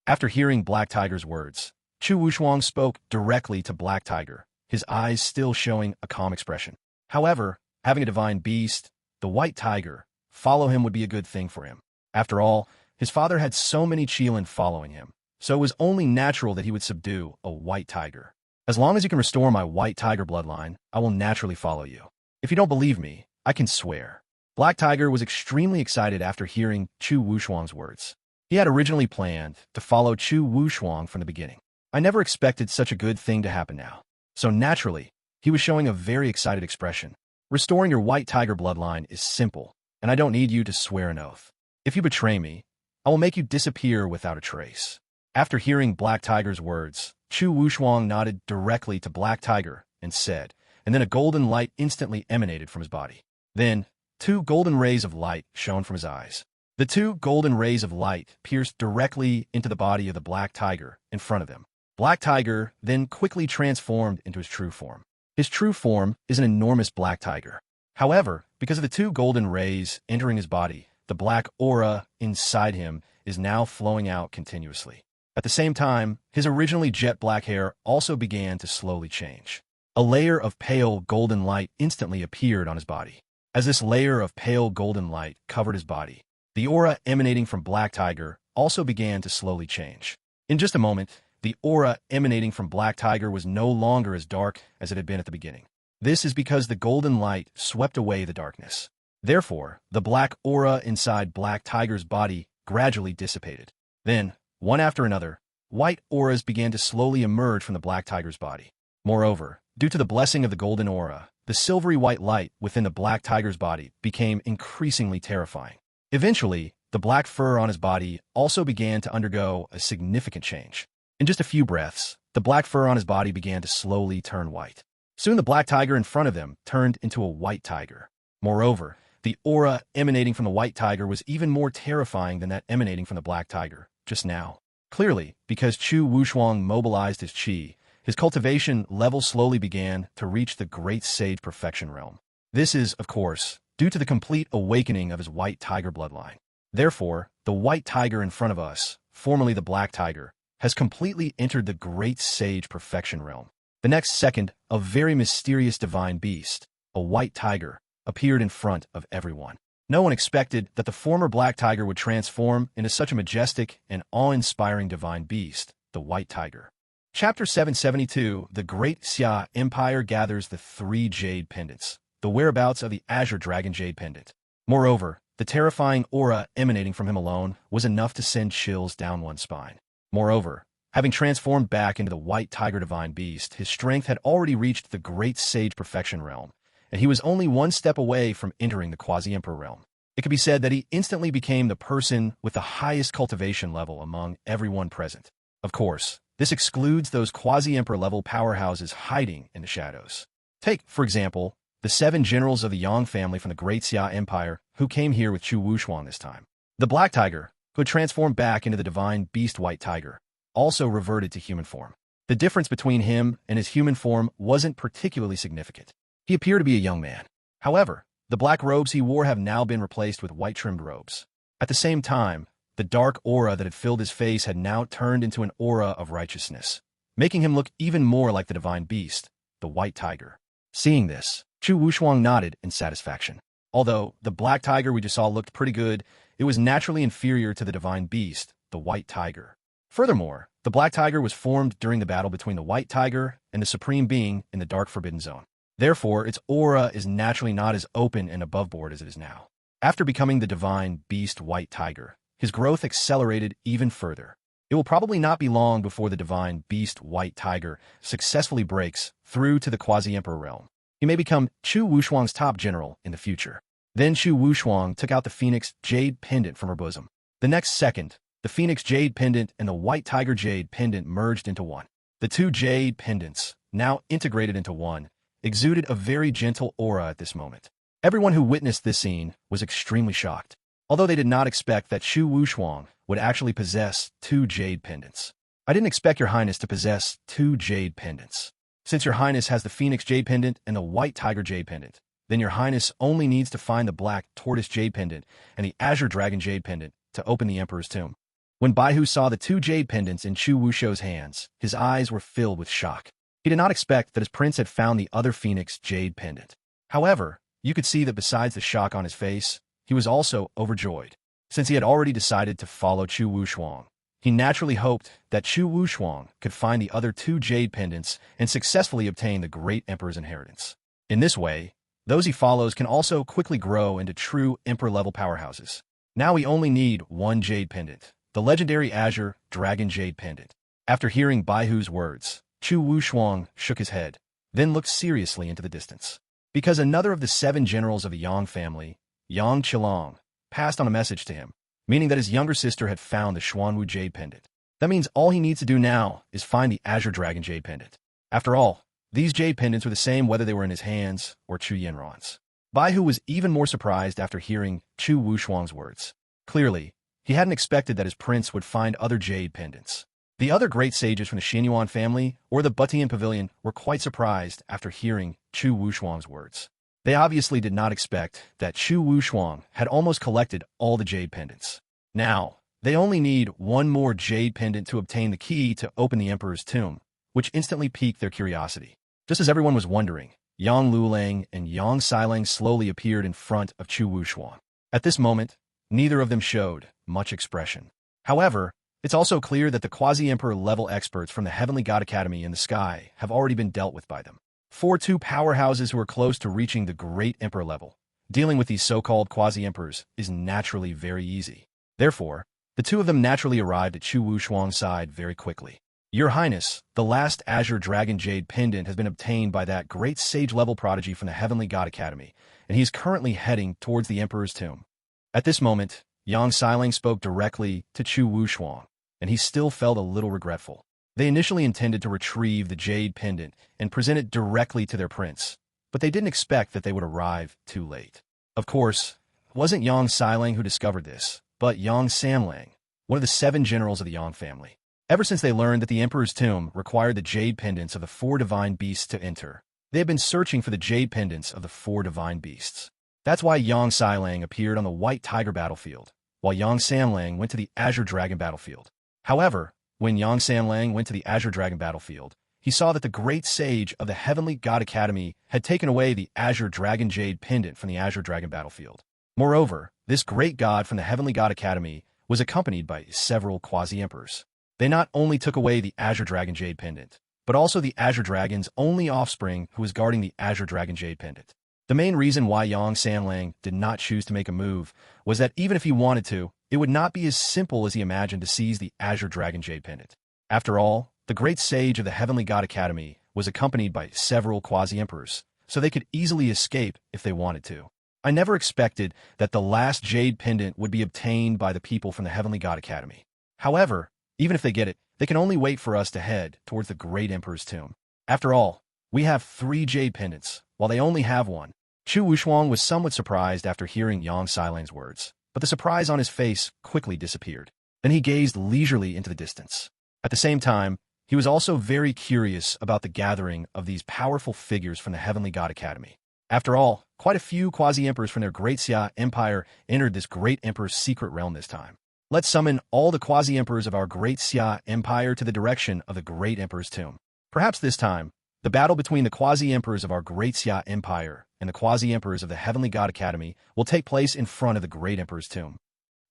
After hearing Black Tiger's words, Chu Wuchuang spoke directly to Black Tiger, his eyes still showing a calm expression. However, having a divine beast, the white tiger, follow him would be a good thing for him. After all, his father had so many Qilin following him, so it was only natural that he would subdue a white tiger. As long as you can restore my white tiger bloodline, I will naturally follow you. If you don't believe me, I can swear. Black Tiger was extremely excited after hearing Chu Wuchuang's words. He had originally planned to follow Chu Wuchuang from the beginning. I never expected such a good thing to happen now. So naturally, he was showing a very excited expression. Restoring your white tiger bloodline is simple, and I don't need you to swear an oath. If you betray me, I will make you disappear without a trace. After hearing Black Tiger's words, Chu Wuchuang nodded directly to Black Tiger and said, and then a golden light instantly emanated from his body. Then, 2 golden rays of light shone from his eyes. The 2 golden rays of light pierced directly into the body of the Black Tiger in front of them. Black Tiger then quickly transformed into his true form. His true form is an enormous black tiger. However, because of the 2 golden rays entering his body, the black aura inside him is now flowing out continuously. At the same time, his originally jet black hair also began to slowly change. A layer of pale golden light instantly appeared on his body. As this layer of pale golden light covered his body, the aura emanating from Black Tiger also began to slowly change. In just a moment, the aura emanating from Black Tiger was no longer as dark as it had been at the beginning. This is because the golden light swept away the darkness. Therefore, the black aura inside Black Tiger's body gradually dissipated. Then, one after another, white auras began to slowly emerge from the Black Tiger's body. Moreover, due to the blessing of the golden aura, the silvery white light within the Black Tiger's body became increasingly terrifying. Eventually, the black fur on his body also began to undergo a significant change. In just a few breaths, the black fur on his body began to slowly turn white. Soon the black tiger in front of them turned into a white tiger. Moreover, the aura emanating from the white tiger was even more terrifying than that emanating from the black tiger just now. Clearly, because Chu Wuchuang mobilized his qi, his cultivation level slowly began to reach the great sage perfection realm. This is, of course, due to the complete awakening of his white tiger bloodline. Therefore, the white tiger in front of us, formerly the black tiger, has completely entered the great sage perfection realm. The next second, a very mysterious divine beast, a white tiger, appeared in front of everyone. No one expected that the former black tiger would transform into such a majestic and awe-inspiring divine beast, the white tiger. Chapter 772, The Great Xia Empire gathers the 3 jade pendants, the whereabouts of the Azure Dragon Jade Pendant. Moreover, the terrifying aura emanating from him alone was enough to send chills down one's spine. Moreover, having transformed back into the white tiger divine beast, his strength had already reached the great sage perfection realm, and he was only one step away from entering the quasi-emperor realm. It could be said that he instantly became the person with the highest cultivation level among everyone present. Of course, this excludes those quasi-emperor level powerhouses hiding in the shadows. Take, for example, the 7 generals of the Yang family from the Great Xia Empire who came here with Chu Wuchuang this time. The black tiger, who had transformed back into the divine beast white tiger, also reverted to human form. The difference between him and his human form wasn't particularly significant. He appeared to be a young man. However, the black robes he wore have now been replaced with white-trimmed robes. At the same time, the dark aura that had filled his face had now turned into an aura of righteousness, making him look even more like the divine beast, the white tiger. Seeing this, Chu Wuchuang nodded in satisfaction. Although the black tiger we just saw looked pretty good, it was naturally inferior to the divine beast, the white tiger. Furthermore, the The Black Tiger was formed during the battle between the White Tiger and the Supreme Being in the Dark Forbidden Zone. Therefore, its aura is naturally not as open and aboveboard as it is now. After becoming the divine beast White Tiger, his growth accelerated even further. It will probably not be long before the divine beast White Tiger successfully breaks through to the Quasi-Emperor realm. He may become Chu Wushuang's top general in the future. Then Chu Wushuang took out the Phoenix Jade Pendant from her bosom. The next second, the Phoenix Jade Pendant and the White Tiger Jade Pendant merged into one. The two Jade Pendants, now integrated into one, exuded a very gentle aura at this moment. Everyone who witnessed this scene was extremely shocked, although they did not expect that Chu Wushuang would actually possess two Jade Pendants. I didn't expect Your Highness to possess two Jade Pendants. Since Your Highness has the Phoenix Jade Pendant and the White Tiger Jade Pendant, then Your Highness only needs to find the Black Tortoise Jade Pendant and the Azure Dragon Jade Pendant to open the Emperor's tomb. When Baihu saw the two Jade Pendants in Chu Wushou's hands, his eyes were filled with shock. He did not expect that his prince had found the other Phoenix Jade Pendant. However, you could see that besides the shock on his face, he was also overjoyed. Since he had already decided to follow Chu Wushuang, he naturally hoped that Chu Wushuang could find the other two Jade Pendants and successfully obtain the Great Emperor's inheritance. In this way, those he follows can also quickly grow into true Emperor-level powerhouses. Now we only need one Jade Pendant, the legendary Azure Dragon Jade Pendant. After hearing Baihu's words, Chu Wushuang shook his head, then looked seriously into the distance. Because another of the 7 generals of the Yang family, Yang Qilong, passed on a message to him, meaning that his younger sister had found the Xuanwu Jade Pendant. That means all he needs to do now is find the Azure Dragon Jade Pendant. After all, these Jade Pendants were the same whether they were in his hands or Chu Yanran's. Baihu was even more surprised after hearing Chu Wushuang's words. Clearly, he hadn't expected that his prince would find other Jade Pendants. The other great sages from the Xinyuan family or the Butian Pavilion were quite surprised after hearing Chu Wushuang's words. They obviously did not expect that Chu Wushuang had almost collected all the Jade Pendants. Now, they only need one more Jade Pendant to obtain the key to open the Emperor's tomb, which instantly piqued their curiosity. Just as everyone was wondering, Yang Lulang and Yang Xilang slowly appeared in front of Chu Wushuang. At this moment, neither of them showed much expression. However, it's also clear that the Quasi-Emperor level experts from the Heavenly God Academy in the sky have already been dealt with by them. For two powerhouses who are close to reaching the Great Emperor level, dealing with these so-called Quasi-Emperors is naturally very easy. Therefore, the two of them naturally arrived at Chu Wushuang's side very quickly. Your Highness, the last Azure Dragon Jade Pendant has been obtained by that great sage-level prodigy from the Heavenly God Academy, and he is currently heading towards the Emperor's tomb. At this moment, Yang Xilang spoke directly to Chu Wushuang, and he still felt a little regretful. They initially intended to retrieve the Jade Pendant and present it directly to their prince, but they didn't expect that they would arrive too late. Of course, it wasn't Yang Xilang who discovered this, but Yang Samlang, one of the 7 generals of the Yang family. Ever since they learned that the Emperor's tomb required the Jade Pendants of the 4 divine beasts to enter, they had been searching for the Jade Pendants of the 4 divine beasts. That's why Yang Xilang appeared on the White Tiger battlefield, while Yang Samlang went to the Azure Dragon battlefield. However, when Yang Samlang went to the Azure Dragon battlefield, he saw that the great sage of the Heavenly God Academy had taken away the Azure Dragon Jade Pendant from the Azure Dragon battlefield. Moreover, this great god from the Heavenly God Academy was accompanied by several Quasi-Emperors. They not only took away the Azure Dragon Jade Pendant, but also the Azure Dragon's only offspring who was guarding the Azure Dragon Jade Pendant. The main reason why Yang Samlang did not choose to make a move was that even if he wanted to, it would not be as simple as he imagined to seize the Azure Dragon Jade Pendant. After all, the great sage of the Heavenly God Academy was accompanied by several Quasi-Emperors, so they could easily escape if they wanted to. I never expected that the last Jade Pendant would be obtained by the people from the Heavenly God Academy. However, even if they get it, they can only wait for us to head towards the Great Emperor's tomb. After all, we have 3 Jade Pendants, while they only have 1. Chu Wushuang was somewhat surprised after hearing Yang Xilang's words, but the surprise on his face quickly disappeared. Then he gazed leisurely into the distance. At the same time, he was also very curious about the gathering of these powerful figures from the Heavenly God Academy. After all, quite a few Quasi-Emperors from their Great Xia Empire entered this Great Emperor's secret realm this time. Let's summon all the Quasi-Emperors of our Great Xia Empire to the direction of the Great Emperor's tomb. Perhaps this time, the battle between the Quasi-Emperors of our Great Xia Empire and the Quasi-Emperors of the Heavenly God Academy will take place in front of the Great Emperor's tomb.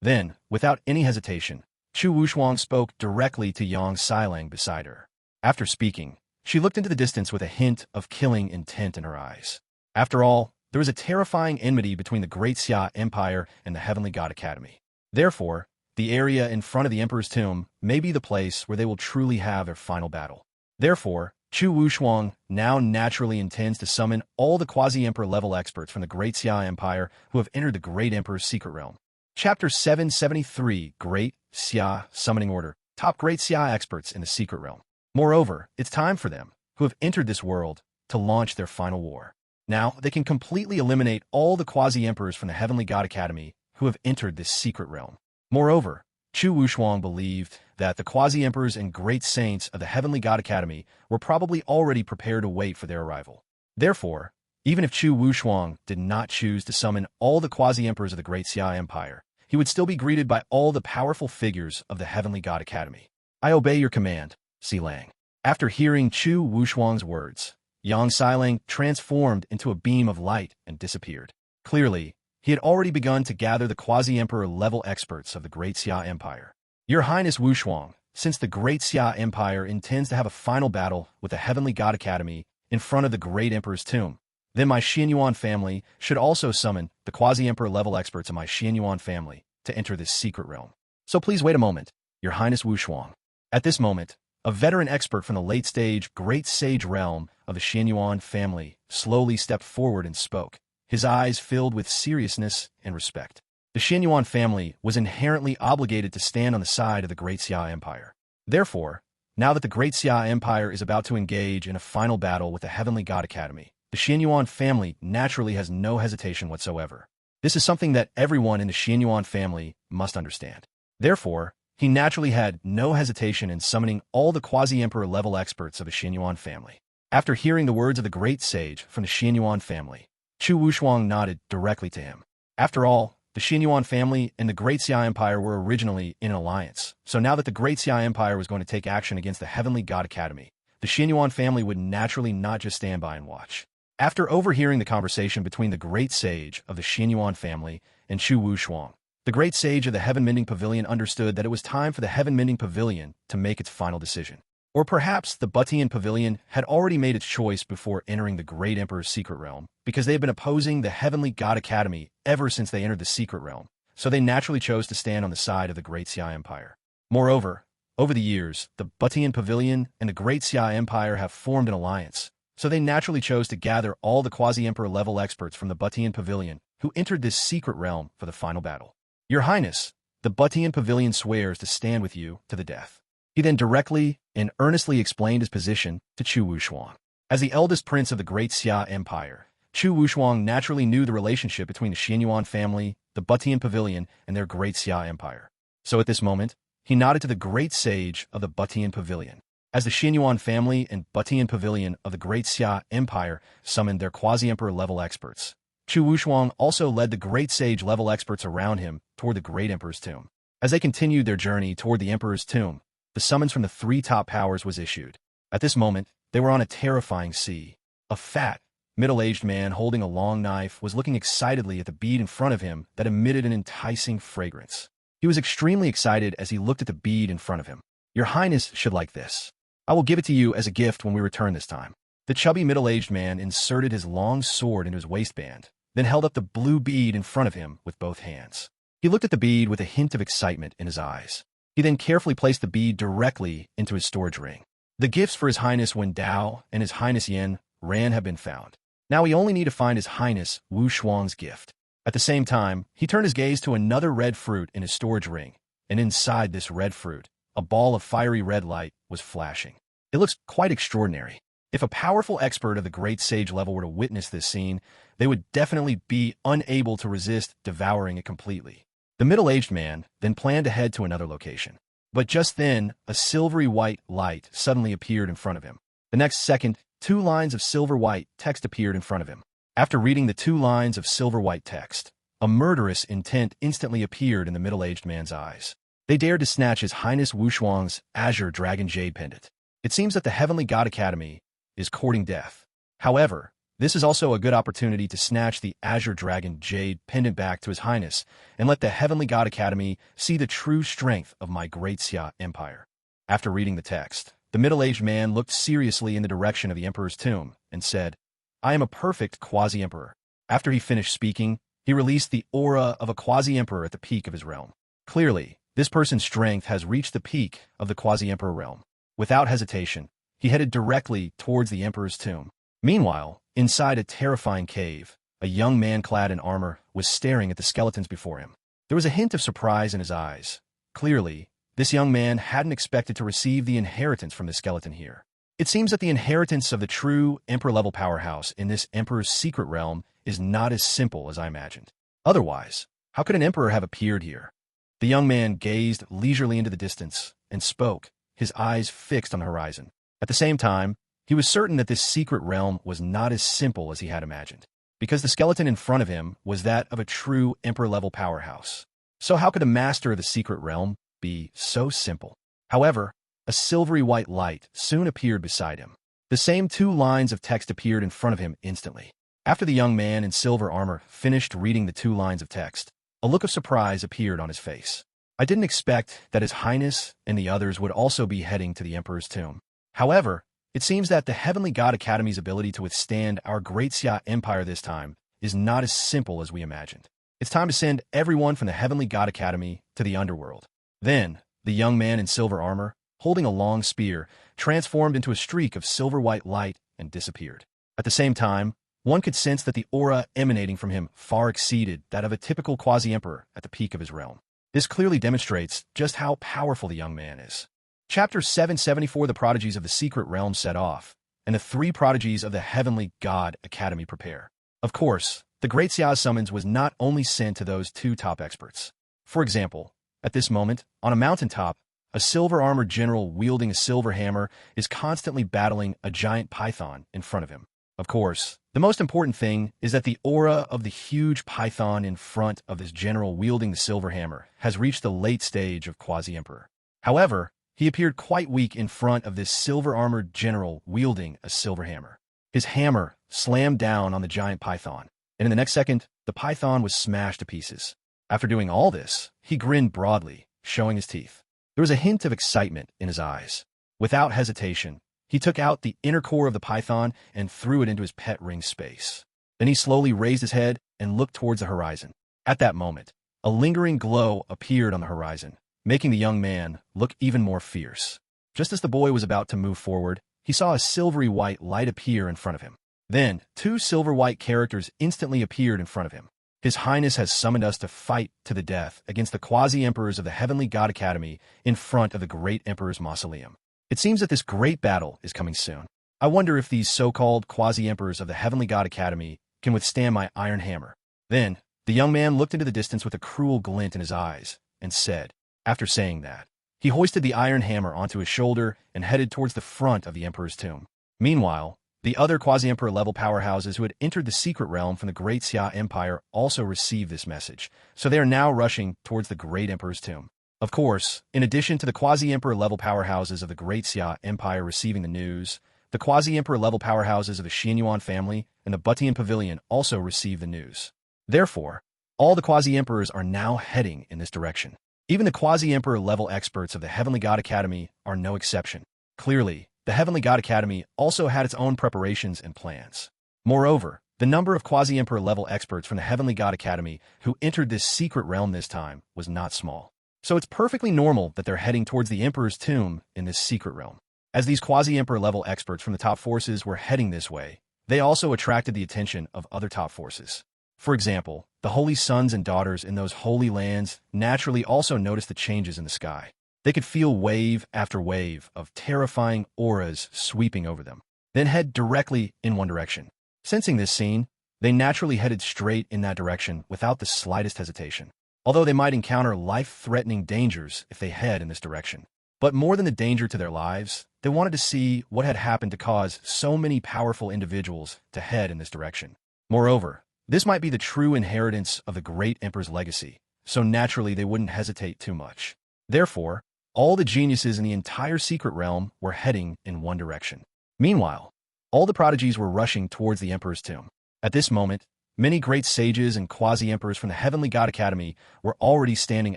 Then, without any hesitation, Chu Wuxuang spoke directly to Yang Xilang beside her. After speaking, she looked into the distance with a hint of killing intent in her eyes. After all, there was a terrifying enmity between the Great Xia Empire and the Heavenly God Academy. Therefore, the area in front of the Emperor's tomb may be the place where they will truly have their final battle. Therefore, Chu Wuxuang now naturally intends to summon all the Quasi-Emperor level experts from the Great Xia Empire who have entered the Great Emperor's secret realm. Chapter 773, Great Xia Summoning Order, Top Great Xia Experts in the Secret Realm. Moreover, it's time for them, who have entered this world, to launch their final war. Now, they can completely eliminate all the Quasi-Emperors from the Heavenly God Academy who have entered this secret realm. Moreover, Chu Wuxuang believed that the Quasi-Emperors and Great Saints of the Heavenly God Academy were probably already prepared to wait for their arrival. Therefore, even if Chu Wuxuang did not choose to summon all the Quasi-Emperors of the Great Xia Empire, he would still be greeted by all the powerful figures of the Heavenly God Academy. I obey your command, Xilang. After hearing Chu Wuxuang's words, Yang Xilang transformed into a beam of light and disappeared. Clearly, he had already begun to gather the Quasi-Emperor level experts of the Great Xia Empire. Your Highness Wuxuang, since the Great Xia Empire intends to have a final battle with the Heavenly God Academy in front of the Great Emperor's tomb, then my Xianyuan family should also summon the Quasi-Emperor level experts of my Xianyuan family to enter this secret realm. So please wait a moment, Your Highness Wuxuang. At this moment, a veteran expert from the late-stage Great Sage realm of the Xianyuan family slowly stepped forward and spoke, his eyes filled with seriousness and respect. The Xianyuan family was inherently obligated to stand on the side of the Great Xia Empire. Therefore, now that the Great Xia Empire is about to engage in a final battle with the Heavenly God Academy, the Xianyuan family naturally has no hesitation whatsoever. This is something that everyone in the Xianyuan family must understand. Therefore, he naturally had no hesitation in summoning all the Quasi-Emperor level experts of the Xianyuan family. After hearing the words of the great sage from the Xianyuan family, Chu Wuxuang nodded directly to him. After all, the Xianyuan family and the Great Xia Empire were originally in an alliance, so now that the Great Xia Empire was going to take action against the Heavenly God Academy, the Xianyuan family would naturally not just stand by and watch. After overhearing the conversation between the great sage of the Xianyuan family and Chu Wuxuang, the great sage of the Heaven Mending Pavilion understood that it was time for the Heaven Mending Pavilion to make its final decision. Or perhaps the Butian Pavilion had already made its choice before entering the Great Emperor's secret realm, because they had been opposing the Heavenly God Academy ever since they entered the secret realm, so they naturally chose to stand on the side of the Great Xia Empire. Moreover, over the years, the Butian Pavilion and the Great Xia Empire have formed an alliance, so they naturally chose to gather all the Quasi-Emperor level experts from the Butian Pavilion who entered this secret realm for the final battle. Your Highness, the Butian Pavilion swears to stand with you to the death. He then directly and earnestly explained his position to Chu Wuxuang. As the eldest prince of the Great Xia Empire, Chu Wuxuang naturally knew the relationship between the Xianyuan family, the Butian Pavilion, and their Great Xia Empire. So at this moment, he nodded to the great sage of the Butian Pavilion. As the Xianyuan family and Butian Pavilion of the Great Xia Empire summoned their Quasi-Emperor level experts, Chu Wuxuang also led the great sage level experts around him toward the Great Emperor's tomb. As they continued their journey toward the Emperor's tomb, the summons from the three top powers was issued. At this moment, they were on a terrifying sea. A fat, middle-aged man holding a long knife was looking excitedly at the bead in front of him that emitted an enticing fragrance. He was extremely excited as he looked at the bead in front of him. Your Highness should like this. I will give it to you as a gift when we return this time. The chubby middle-aged man inserted his long sword into his waistband, then held up the blue bead in front of him with both hands. He looked at the bead with a hint of excitement in his eyes. He then carefully placed the bead directly into his storage ring. The gifts for His Highness Wen Dao and His Highness Yen Ran have been found. Now we only need to find His Highness Wu Shuang's gift. At the same time, he turned his gaze to another red fruit in his storage ring, and inside this red fruit, a ball of fiery red light was flashing. It looks quite extraordinary. If a powerful expert of the great sage level were to witness this scene, they would definitely be unable to resist devouring it completely. The middle-aged man then planned to head to another location. But just then, a silvery white light suddenly appeared in front of him. The next second, 2 lines of silver white text appeared in front of him. After reading the 2 lines of silver white text, a murderous intent instantly appeared in the middle-aged man's eyes. They dared to snatch His Highness Wu Shuang's Azure Dragon Jade Pendant. It seems that the Heavenly God Academy is courting death. However, This is also a good opportunity to snatch the Azure Dragon Jade pendant back to His Highness and let the Heavenly God Academy see the true strength of my great Xia Empire. After reading the text, the middle-aged man looked seriously in the direction of the Emperor's tomb and said, "I am a perfect quasi-emperor." After he finished speaking, he released the aura of a quasi-emperor at the peak of his realm. Clearly, this person's strength has reached the peak of the quasi-emperor realm. Without hesitation, he headed directly towards the Emperor's tomb. Meanwhile, inside a terrifying cave, a young man clad in armor was staring at the skeletons before him. There was a hint of surprise in his eyes. Clearly, this young man hadn't expected to receive the inheritance from the skeleton here. It seems that the inheritance of the true Emperor-level powerhouse in this Emperor's secret realm is not as simple as I imagined. Otherwise, how could an Emperor have appeared here? The young man gazed leisurely into the distance and spoke, his eyes fixed on the horizon. At the same time, he was certain that this secret realm was not as simple as he had imagined, because the skeleton in front of him was that of a true Emperor-level powerhouse. So how could a master of the secret realm be so simple? However, a silvery white light soon appeared beside him. The same two lines of text appeared in front of him instantly. After the young man in silver armor finished reading the two lines of text, a look of surprise appeared on his face. I didn't expect that His Highness and the others would also be heading to the Emperor's tomb. However, it seems that the Heavenly God Academy's ability to withstand our great Xia Empire this time is not as simple as we imagined. It's time to send everyone from the Heavenly God Academy to the underworld. Then, the young man in silver armor, holding a long spear, transformed into a streak of silver-white light and disappeared. At the same time, one could sense that the aura emanating from him far exceeded that of a typical quasi-emperor at the peak of his realm. This clearly demonstrates just how powerful the young man is. Chapter 774 The Prodigies of the Secret Realm set off, and the three prodigies of the Heavenly God Academy prepare. Of course, the Great Xia's summons was not only sent to those two top experts. For example, at this moment, on a mountaintop, a silver-armored general wielding a silver hammer is constantly battling a giant python in front of him. Of course, the most important thing is that the aura of the huge python in front of this general wielding the silver hammer has reached the late stage of quasi-emperor. However, he appeared quite weak in front of this silver-armored general wielding a silver hammer. His hammer slammed down on the giant python, and in the next second, the python was smashed to pieces. After doing all this, he grinned broadly, showing his teeth. There was a hint of excitement in his eyes. Without hesitation, he took out the inner core of the python and threw it into his pet ring space. Then he slowly raised his head and looked towards the horizon. At that moment, a lingering glow appeared on the horizon, making the young man look even more fierce. Just as the boy was about to move forward, he saw a silvery white light appear in front of him. Then, two silver-white characters instantly appeared in front of him. His Highness has summoned us to fight to the death against the quasi-emperors of the Heavenly God Academy in front of the great Emperor's mausoleum. It seems that this great battle is coming soon. I wonder if these so-called quasi-emperors of the Heavenly God Academy can withstand my iron hammer. Then, the young man looked into the distance with a cruel glint in his eyes and said, after saying that, he hoisted the iron hammer onto his shoulder and headed towards the front of the Emperor's tomb. Meanwhile, the other quasi-emperor level powerhouses who had entered the secret realm from the Great Xia Empire also received this message, so they are now rushing towards the Great Emperor's tomb. Of course, in addition to the quasi-emperor level powerhouses of the Great Xia Empire receiving the news, the quasi-emperor level powerhouses of the Xianyuan family and the Butian Pavilion also received the news. Therefore, all the quasi-emperors are now heading in this direction. Even the quasi-emperor level experts of the Heavenly God Academy are no exception. Clearly, the Heavenly God Academy also had its own preparations and plans. Moreover, the number of quasi-emperor level experts from the Heavenly God Academy who entered this secret realm this time was not small. So it's perfectly normal that they're heading towards the Emperor's tomb in this secret realm. As these quasi-emperor level experts from the top forces were heading this way, they also attracted the attention of other top forces. For example, the holy sons and daughters in those holy lands naturally also noticed the changes in the sky. They could feel wave after wave of terrifying auras sweeping over them, then head directly in one direction. Sensing this scene, they naturally headed straight in that direction without the slightest hesitation, although they might encounter life-threatening dangers if they head in this direction. But more than the danger to their lives, they wanted to see what had happened to cause so many powerful individuals to head in this direction. Moreover, this might be the true inheritance of the great Emperor's legacy, so naturally they wouldn't hesitate too much. Therefore, all the geniuses in the entire secret realm were heading in one direction. Meanwhile, All the prodigies were rushing towards the Emperor's tomb. At this moment, many great sages and quasi-emperors from the Heavenly God Academy were already standing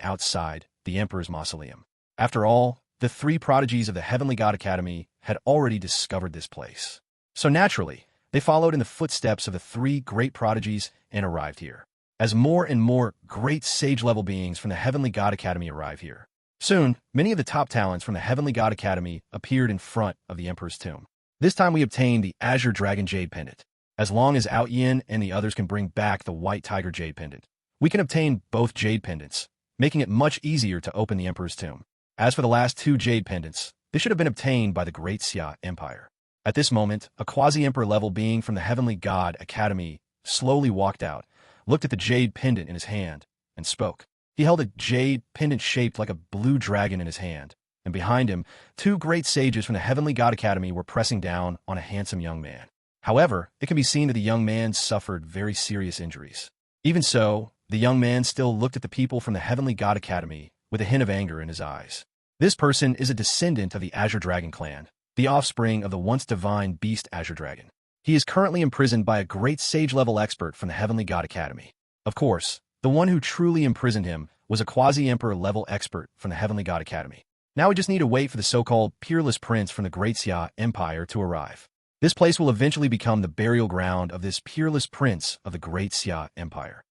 outside the Emperor's mausoleum. After all, the 3 prodigies of the Heavenly God Academy had already discovered this place. So naturally, they followed in the footsteps of the 3 great prodigies and arrived here. As more and more great sage-level beings from the Heavenly God Academy arrive here. Soon, many of the top talents from the Heavenly God Academy appeared in front of the Emperor's tomb. This time we obtained the Azure Dragon Jade Pendant. As long as Ao Yin and the others can bring back the White Tiger Jade Pendant, we can obtain both Jade Pendants, making it much easier to open the Emperor's tomb. As for the last 2 Jade Pendants, they should have been obtained by the Great Xia Empire. At this moment, a quasi-emperor level being from the Heavenly God Academy slowly walked out, looked at the Jade Pendant in his hand, and spoke. He held a Jade Pendant shaped like a blue dragon in his hand, and behind him, 2 great sages from the Heavenly God Academy were pressing down on a handsome young man. However, it can be seen that the young man suffered very serious injuries. Even so, the young man still looked at the people from the Heavenly God Academy with a hint of anger in his eyes. This person is a descendant of the Azure Dragon clan, the offspring of the once divine beast Azure Dragon. He is currently imprisoned by a great sage-level expert from the Heavenly God Academy. Of course, the one who truly imprisoned him was a quasi-emperor level expert from the Heavenly God Academy. Now we just need to wait for the so-called peerless prince from the Great Xia Empire to arrive. This place will eventually become the burial ground of this peerless prince of the Great Xia Empire.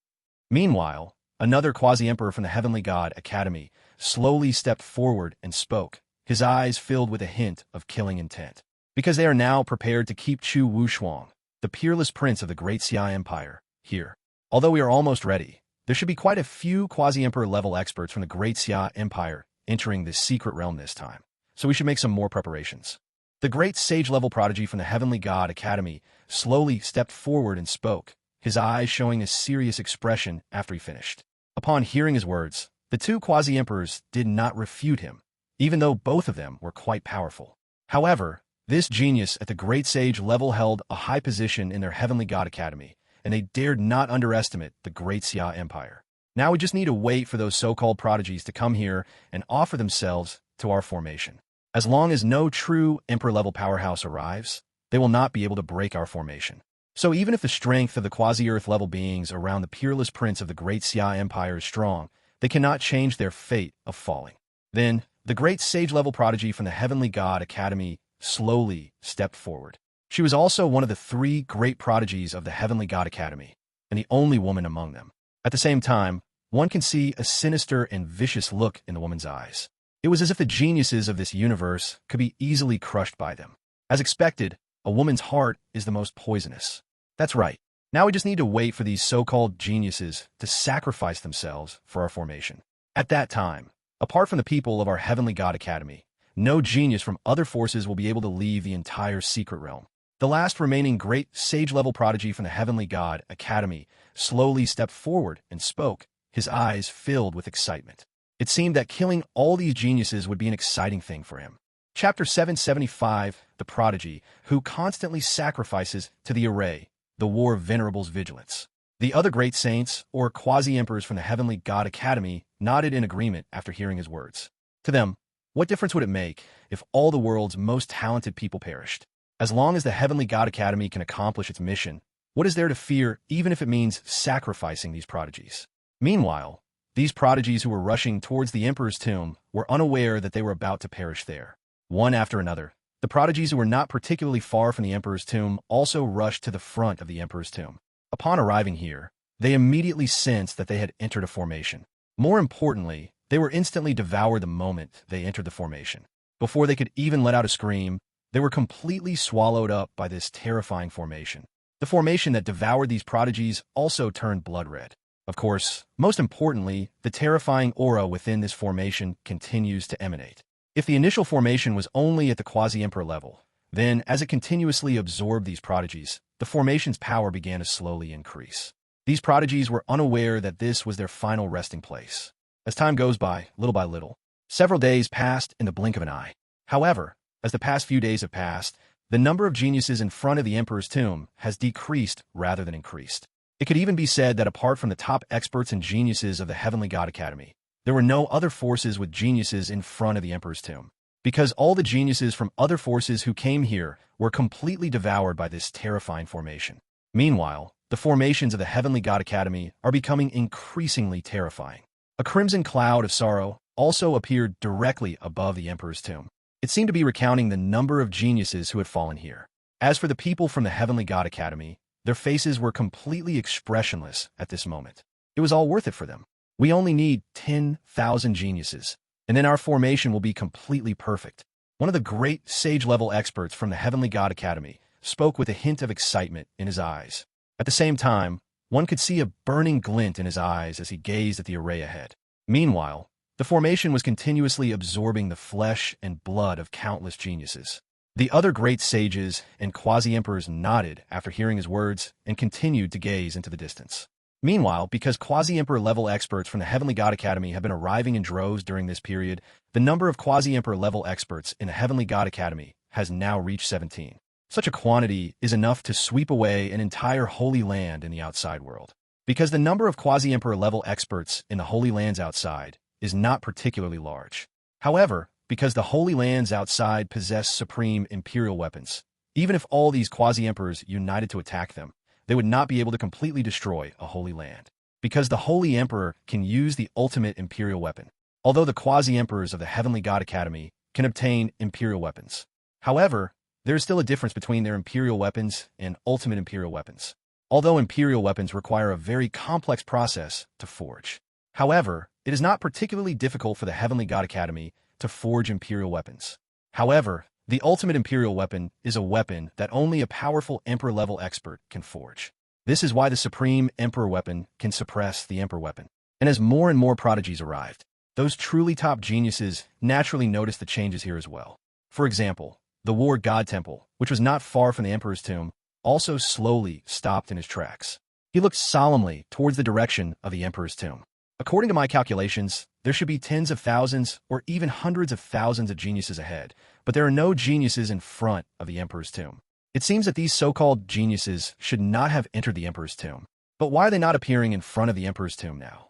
Meanwhile, another quasi-emperor from the Heavenly God Academy slowly stepped forward and spoke, his eyes filled with a hint of killing intent. Because they are now prepared to keep Chu Wuchuang, the peerless prince of the Great Xia Empire, here. Although we are almost ready, there should be quite a few quasi-emperor level experts from the Great Xia Empire entering this secret realm this time, so we should make some more preparations. The great sage-level prodigy from the Heavenly God Academy slowly stepped forward and spoke, his eyes showing a serious expression after he finished. Upon hearing his words, the 2 quasi-emperors did not refute him, even though both of them were quite powerful. However, this genius at the great sage level held a high position in their Heavenly God Academy, and they dared not underestimate the Great Xia Empire. Now we just need to wait for those so-called prodigies to come here and offer themselves to our formation. As long as no true Emperor-level powerhouse arrives, they will not be able to break our formation. So even if the strength of the quasi-Earth-level beings around the peerless prince of the Great Xia Empire is strong, they cannot change their fate of falling. Then, the great sage-level prodigy from the Heavenly God Academy slowly stepped forward. She was also one of the 3 great prodigies of the Heavenly God Academy, and the only woman among them. At the same time, one can see a sinister and vicious look in the woman's eyes. It was as if the geniuses of this universe could be easily crushed by them. As expected, a woman's heart is the most poisonous. That's right. Now we just need to wait for these so-called geniuses to sacrifice themselves for our formation. At that time, apart from the people of our Heavenly God Academy, no genius from other forces will be able to leave the entire secret realm. The last remaining great sage-level prodigy from the Heavenly God Academy slowly stepped forward and spoke, his eyes filled with excitement. It seemed that killing all these geniuses would be an exciting thing for him. Chapter 775, The Prodigy, who constantly sacrifices to the array, the War of Venerable's vigilance. The other great saints, or quasi-emperors from the Heavenly God Academy, nodded in agreement after hearing his words. To them, what difference would it make if all the world's most talented people perished? As long as the Heavenly God Academy can accomplish its mission, what is there to fear even if it means sacrificing these prodigies? Meanwhile, these prodigies who were rushing towards the Emperor's tomb were unaware that they were about to perish there. One after another, the prodigies who were not particularly far from the Emperor's tomb also rushed to the front of the Emperor's tomb. Upon arriving here, they immediately sensed that they had entered a formation. More importantly, they were instantly devoured the moment they entered the formation. Before they could even let out a scream, they were completely swallowed up by this terrifying formation. The formation that devoured these prodigies also turned blood red. Of course, most importantly, the terrifying aura within this formation continues to emanate. If the initial formation was only at the quasi-emperor level, then as it continuously absorbed these prodigies, the formation's power began to slowly increase. These prodigies were unaware that this was their final resting place. As time goes by little, several days passed in the blink of an eye. However, as the past few days have passed, the number of geniuses in front of the Emperor's tomb has decreased rather than increased. It could even be said that apart from the top experts and geniuses of the Heavenly God Academy, there were no other forces with geniuses in front of the Emperor's tomb. because all the geniuses from other forces who came here were completely devoured by this terrifying formation. Meanwhile, the formations of the Heavenly God Academy are becoming increasingly terrifying. A crimson cloud of sorrow also appeared directly above the Emperor's tomb. It seemed to be recounting the number of geniuses who had fallen here. As for the people from the Heavenly God Academy, their faces were completely expressionless at this moment. It was all worth it for them. We only need 10,000 geniuses, and then our formation will be completely perfect. One of the great sage-level experts from the Heavenly God Academy spoke with a hint of excitement in his eyes. At the same time, one could see a burning glint in his eyes as he gazed at the array ahead. Meanwhile, the formation was continuously absorbing the flesh and blood of countless geniuses. The other great sages and quasi-emperors nodded after hearing his words and continued to gaze into the distance. Meanwhile, because quasi-emperor level experts from the Heavenly God Academy have been arriving in droves during this period, the number of quasi-emperor level experts in the Heavenly God Academy has now reached 17. Such a quantity is enough to sweep away an entire Holy Land in the outside world. Because the number of quasi-emperor level experts in the Holy Lands outside is not particularly large. However, because the Holy Lands outside possess supreme imperial weapons, even if all these quasi-emperors united to attack them, they would not be able to completely destroy a Holy Land. Because the Holy Emperor can use the ultimate imperial weapon, although the quasi-emperors of the Heavenly God Academy can obtain imperial weapons. However, there is still a difference between their imperial weapons and ultimate imperial weapons, although imperial weapons require a very complex process to forge. However, it is not particularly difficult for the Heavenly God Academy to forge imperial weapons. However, the ultimate imperial weapon is a weapon that only a powerful emperor-level expert can forge. This is why the supreme emperor weapon can suppress the emperor weapon. And as more and more prodigies arrived, those truly top geniuses naturally noticed the changes here as well. For example, the War God Temple, which was not far from the emperor's tomb, also slowly stopped in his tracks. He looked solemnly towards the direction of the emperor's tomb. According to my calculations, there should be tens of thousands or even hundreds of thousands of geniuses ahead, but there are no geniuses in front of the emperor's tomb. It seems that these so-called geniuses should not have entered the emperor's tomb. But why are they not appearing in front of the emperor's tomb now?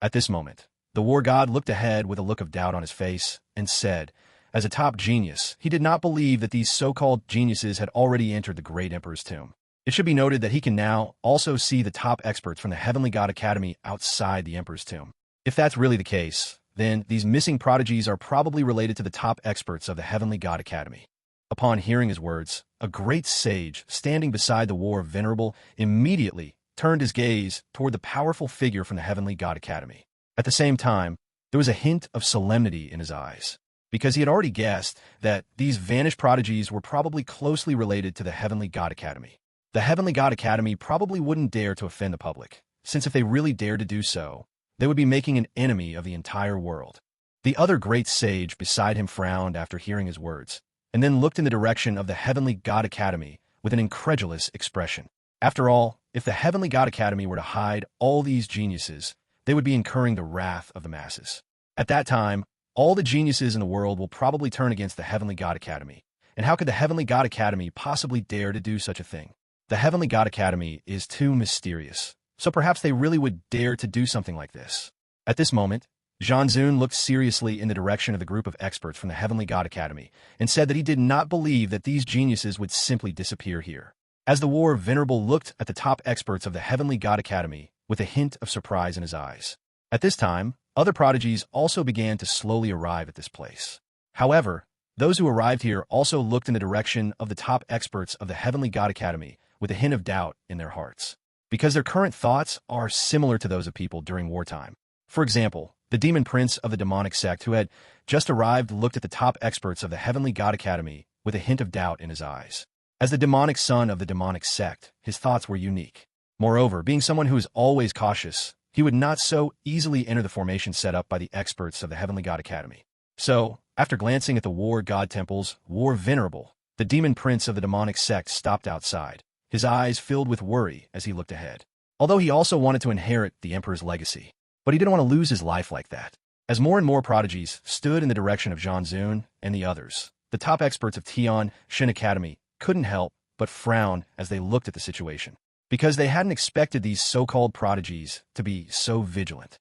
At this moment, the war god looked ahead with a look of doubt on his face and said, as a top genius, he did not believe that these so-called geniuses had already entered the great emperor's tomb. It should be noted that he can now also see the top experts from the Heavenly God Academy outside the Emperor's tomb. If that's really the case, then these missing prodigies are probably related to the top experts of the Heavenly God Academy. Upon hearing his words, a great sage standing beside the War of Venerable immediately turned his gaze toward the powerful figure from the Heavenly God Academy. At the same time, there was a hint of solemnity in his eyes, because he had already guessed that these vanished prodigies were probably closely related to the Heavenly God Academy. The Heavenly God Academy probably wouldn't dare to offend the public, since if they really dared to do so, they would be making an enemy of the entire world. The other great sage beside him frowned after hearing his words, and then looked in the direction of the Heavenly God Academy with an incredulous expression. After all, if the Heavenly God Academy were to hide all these geniuses, they would be incurring the wrath of the masses. At that time, all the geniuses in the world will probably turn against the Heavenly God Academy. And how could the Heavenly God Academy possibly dare to do such a thing? The Heavenly God Academy is too mysterious, so perhaps they really would dare to do something like this. At this moment, Zhang Zun looked seriously in the direction of the group of experts from the Heavenly God Academy and said that he did not believe that these geniuses would simply disappear here. As the War Venerable looked at the top experts of the Heavenly God Academy with a hint of surprise in his eyes. At this time, other prodigies also began to slowly arrive at this place. However, those who arrived here also looked in the direction of the top experts of the Heavenly God Academy with a hint of doubt in their hearts, because their current thoughts are similar to those of people during wartime. For example, the demon prince of the demonic sect who had just arrived looked at the top experts of the Heavenly God Academy with a hint of doubt in his eyes. As the demonic son of the demonic sect, his thoughts were unique. Moreover, being someone who is always cautious, he would not so easily enter the formation set up by the experts of the Heavenly God Academy. So, after glancing at the War God Temple's War Venerable, the demon prince of the demonic sect stopped outside, his eyes filled with worry as he looked ahead. Although he also wanted to inherit the Emperor's legacy, but he didn't want to lose his life like that. As more and more prodigies stood in the direction of Zhang Zun and the others, the top experts of Tian Shin Academy couldn't help but frown as they looked at the situation, because they hadn't expected these so-called prodigies to be so vigilant.